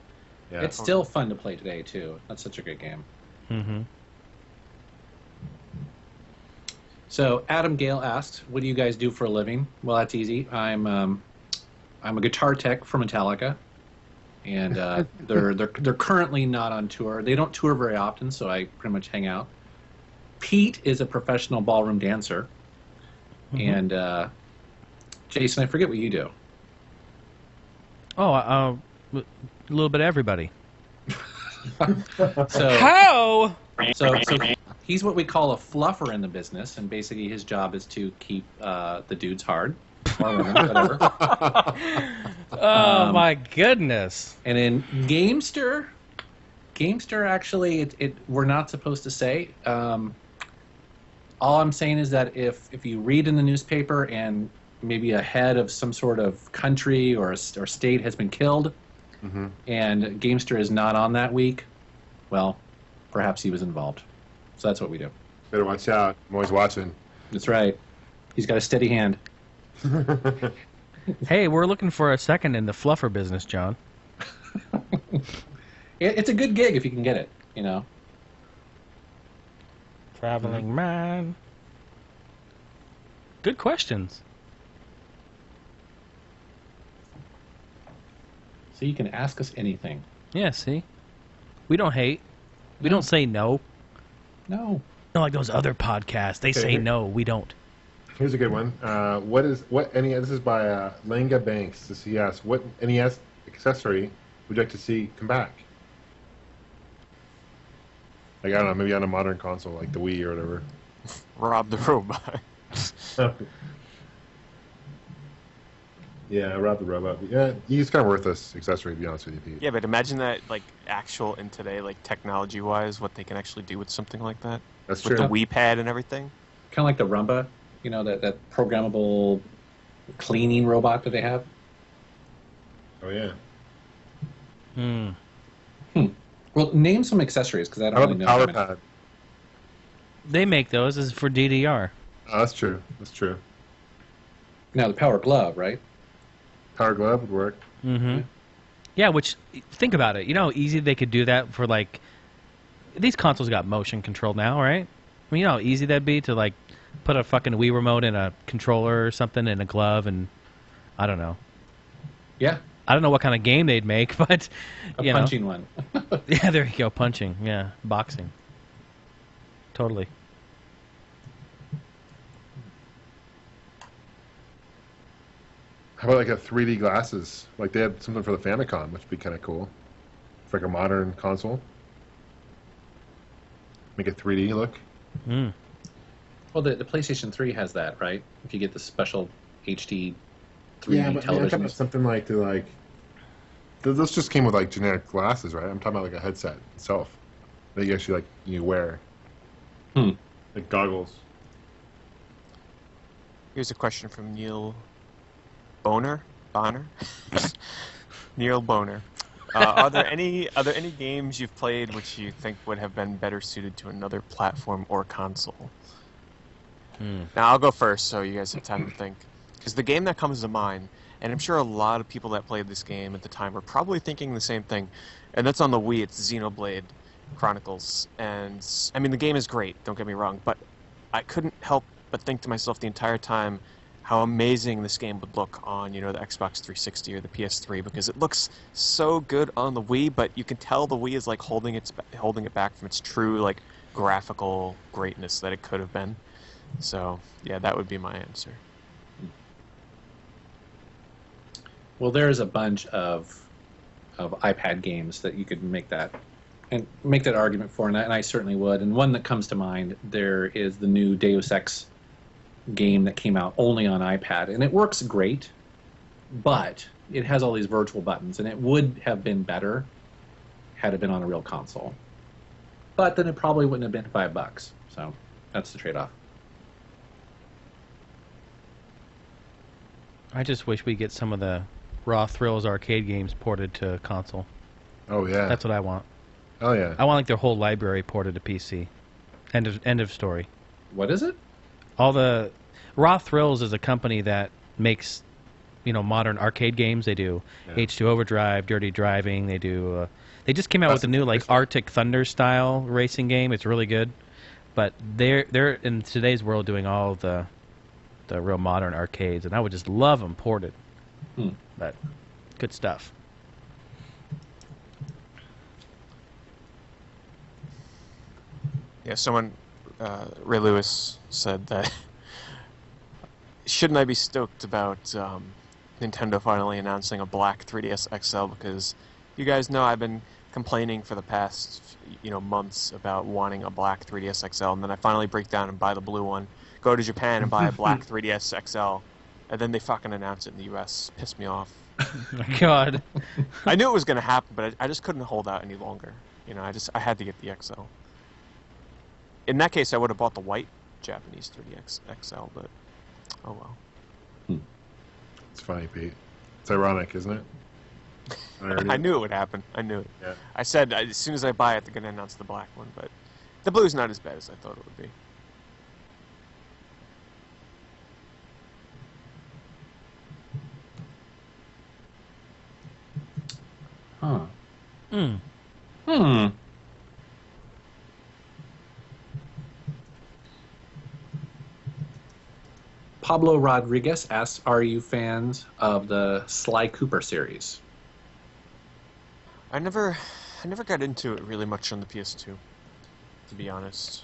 Yeah. It's still fun to play today too. That's such a good game. Mm-hmm. So Adam Gale asked, "What do you guys do for a living?" Well, that's easy. I'm a guitar tech for Metallica, and they're currently not on tour. They don't tour very often, so I pretty much hang out. Pete is a professional ballroom dancer, and Jason, I forget what you do. Oh, a little bit of everybody. So How? So he's what we call a fluffer in the business, and basically his job is to keep the dudes hard, or women, whatever. Oh my goodness! And in Gamester actually, we're not supposed to say. All I'm saying is that if you read in the newspaper and maybe a head of some sort of country or state has been killed, and Gamester is not on that week, well, perhaps he was involved. So that's what we do. Better watch out. I'm always watching. That's right. He's got a steady hand. Hey, we're looking for a second in the fluffer business, John. It's a good gig if you can get it, you know. Traveling man. Good questions. So you can ask us anything. Yeah, see? We don't hate. We don't say no. No. Not like those other podcasts. They say no. We don't. Here's a good one. This is by Langa Banks. He asks, what NES accessory would you like to see come back? Like, I don't know, maybe on a modern console, like the Wii or whatever. Rob the Robot. Yeah, Rob the Robot. Yeah, he's kind of worthless accessory, to be honest with you, Pete. Yeah, but imagine that, like, actual in today, like, technology-wise, what they can actually do with something like that. That's with true. the Wii Pad and everything. Kind of like the Rumba, you know, that programmable cleaning robot that they have. Oh, yeah. Well, name some accessories, because I How don't about really the know. Power how many. Pad? They make those. This is for DDR. Oh, that's true. That's true. Now, the Power Glove, right? Power Glove would work. Mm-hmm. Yeah, which, think about it. You know how easy they could do that for, like, these consoles got motion control now, right? I mean, you know how easy that'd be to like put a fucking Wii remote in a controller or something in a glove, and I don't know. Yeah. I don't know what kind of game they'd make, but A punching one. Yeah, there you go, punching. Yeah, boxing. Totally. How about like a 3D glasses? Like they had something for the Famicom, which would be kind of cool. For like a modern console. Make it 3D look. Mm. Well, the PlayStation 3 has that, right? If you get the special HD 3D Yeah, but I'm talking television. about something like to like. Those just came with like generic glasses, right? I'm talking about like a headset itself that you actually like you wear. Like goggles. Here's a question from Neil Bonner. Neil Boner. Are there any games you've played which you think would have been better suited to another platform or console? Now I'll go first, so you guys have time to think. Because the game that comes to mind, and I'm sure a lot of people that played this game at the time were probably thinking the same thing, and that's on the Wii. It's Xenoblade Chronicles, and I mean the game is great. Don't get me wrong, but I couldn't help but think to myself the entire time how amazing this game would look on, you know, the Xbox 360 or the PS3, because it looks so good on the Wii, but you can tell the Wii is like holding it back from its true like graphical greatness that it could have been. So yeah, that would be my answer. Well, there's a bunch of iPad games that you could make that argument for, and I certainly would. And one that comes to mind, there is the new Deus Ex game that came out only on iPad, and it works great, but it has all these virtual buttons, and it would have been better had it been on a real console. But then it probably wouldn't have been $5, so that's the trade-off. I just wish we get some of the Raw Thrills arcade games ported to console. Oh yeah. That's what I want. Oh yeah. I want like their whole library ported to PC. End of story. What is it? All the Raw Thrills is a company that makes, you know, modern arcade games. They do H2 Overdrive, Dirty Driving. They do. They just came out with a new like Arctic Thunder style racing game. It's really good, but they're in today's world doing all the real modern arcades, and I would just love them ported. But good stuff. Yeah, someone, Ray Lewis said that, shouldn't I be stoked about Nintendo finally announcing a black 3DS XL, because you guys know I've been complaining for the past, you know, months about wanting a black 3DS XL, and then I finally break down and buy the blue one, go to Japan and buy a black 3DS XL, and then they fucking announce it in the US. Pissed me off. Oh my God. I knew it was going to happen, but I just couldn't hold out any longer. You know, I had to get the XL. In that case, I would have bought the white Japanese 3DS XL, but oh well. It's funny, Pete. It's ironic, isn't it? I knew it would happen. I knew it. Yeah. I said as soon as I buy it, they're going to announce the black one, but the blue's not as bad as I thought it would be. Huh. Pablo Rodriguez asks, are you fans of the Sly Cooper series? I never got into it really much on the PS2, to be honest.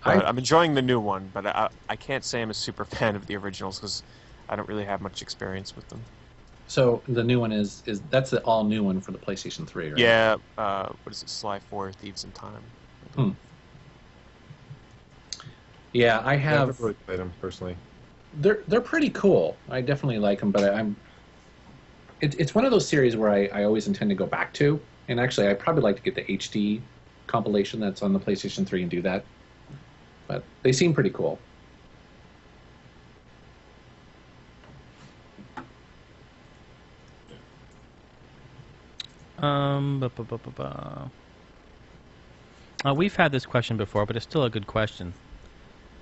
I'm enjoying the new one, but I can't say I'm a super fan of the originals because I don't really have much experience with them. So the new one is that's the all new one for the PlayStation 3, right? Yeah, what is it? Sly 4 Thieves in Time. Yeah, I have. I've really played them personally. They're pretty cool. I definitely like them, but it's one of those series where I always intend to go back to. And actually, I'd probably like to get the HD compilation that's on the PlayStation 3 and do that. But they seem pretty cool. We've had this question before, but it's still a good question.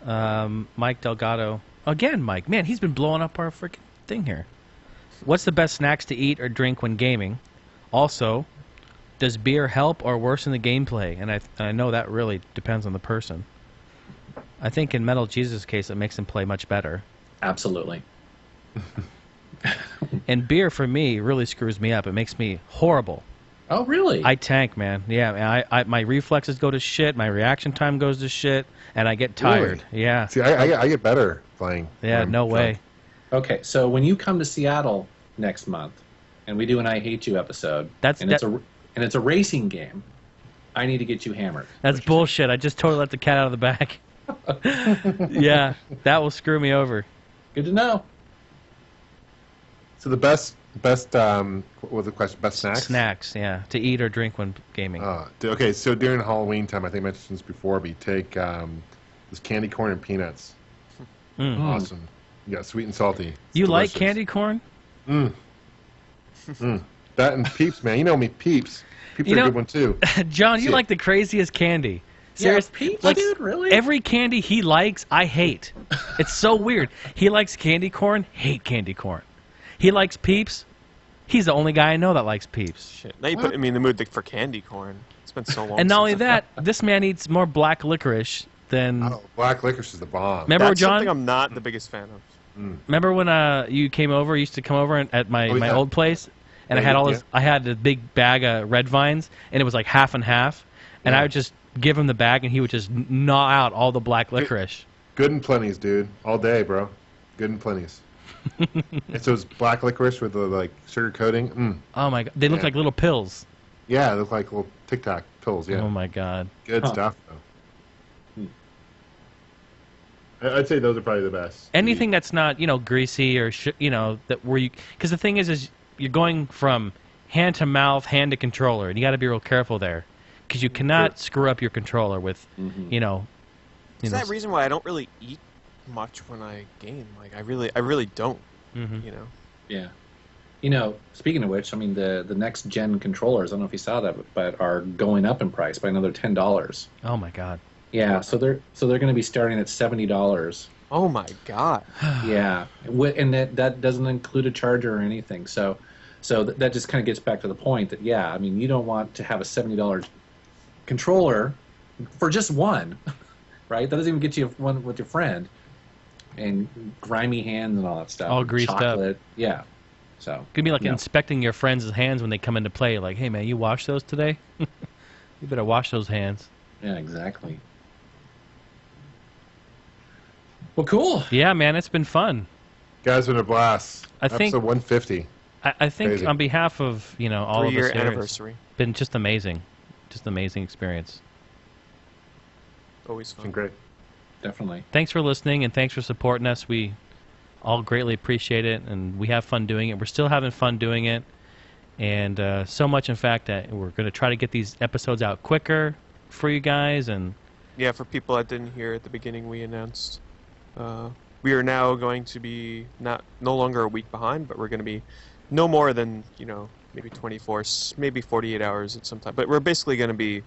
Mike Delgado. Again, Mike. Man, he's been blowing up our freaking thing here. What's the best snacks to eat or drink when gaming? Also, does beer help or worsen the gameplay? And I know that really depends on the person. I think in Metal Jesus' case, it makes him play much better. Absolutely. And beer, for me, really screws me up. It makes me horrible. Oh, really? I tank, man. Yeah, my reflexes go to shit, my reaction time goes to shit, and I get tired. Really? Yeah. See, I get better playing. Yeah, no way. Okay, so when you come to Seattle next month, and we do an I Hate You episode, it's a racing game, I need to get you hammered. That's bullshit. I just totally let the cat out of the bag. Yeah, that will screw me over. Good to know. So the best what was the question? Best snacks? Snacks, yeah, to eat or drink when gaming. Okay, so during Halloween time, I think I mentioned this before, but you take this candy corn and peanuts. Awesome. Yeah, sweet and salty. It's you delicious. like candy corn? That and Peeps, man. You know me, Peeps. Peeps are a good one too. John, you like the craziest candy. Seriously, Peeps, dude, really? Every candy he likes, I hate. It's so weird. He likes candy corn, hate candy corn. He likes Peeps. He's the only guy I know that likes Peeps. Shit. Now you put me in the mood for candy corn. It's been so long. And not only that, this man eats more black licorice than. Oh, black licorice is the bomb. Remember, That's John? something I'm not the biggest fan of. Remember when you came over? You used to come over at my old place, and I had all this. I had a big bag of red vines, and it was like half and half, and I would just give him the bag, and he would just gnaw out all the black licorice. Good and plenties, dude. All day, bro. Good and plenties. And so it's black licorice with the like sugar coating. Oh my god, they look like little pills. Yeah, they look like little Tic Tac pills. Yeah. Oh my god. Good stuff though. I'd say those are probably the best. Anything that's not greasy or that where you because the thing is you're going from hand to mouth, hand to controller, and you got to be real careful there because you cannot screw up your controller with Is that reason why I don't really eat much when I game? Like I really don't. Yeah. Speaking of which, I mean the next gen controllers, I don't know if you saw that, but are going up in price by another $10. Oh my god. Yeah, so they're going to be starting at $70. Oh my god. Yeah, and that doesn't include a charger or anything. So that just kind of gets back to the point that I mean you don't want to have a $70 controller for just one, right? That doesn't even get you one with your friend, and grimy hands and all that stuff. All greased chocolate. up. Yeah. So it could be like inspecting your friends' hands when they come into play. Like, hey man, you wash those today? You better wash those hands. Yeah, exactly. Well, cool. Yeah, man, it's been fun. Guys, been a blast. I think episode 150. I think Crazy. On behalf of all of us, 3-year anniversary. Been just amazing experience. Always fun. Been great. Definitely. Thanks for listening and thanks for supporting us. We all greatly appreciate it, and we have fun doing it. We're still having fun doing it, and so much, in fact, that we're going to try to get these episodes out quicker for you guys. And yeah, for people that didn't hear at the beginning, we announced we are now going to be no longer a week behind, but we're going to be no more than maybe 24, maybe 48 hours at some time. But we're basically going to be,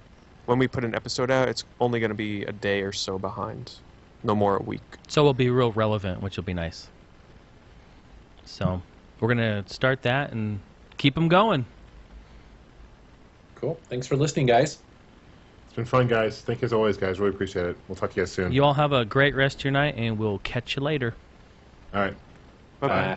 when we put an episode out, it's only going to be a day or so behind, no more a week. So we'll be real relevant, which will be nice. So we're going to start that and keep them going. Cool. Thanks for listening, guys. It's been fun, guys. Thank you as always, guys. Really appreciate it. We'll talk to you guys soon. You all have a great rest of your night, and we'll catch you later. All right. Bye-bye. Bye.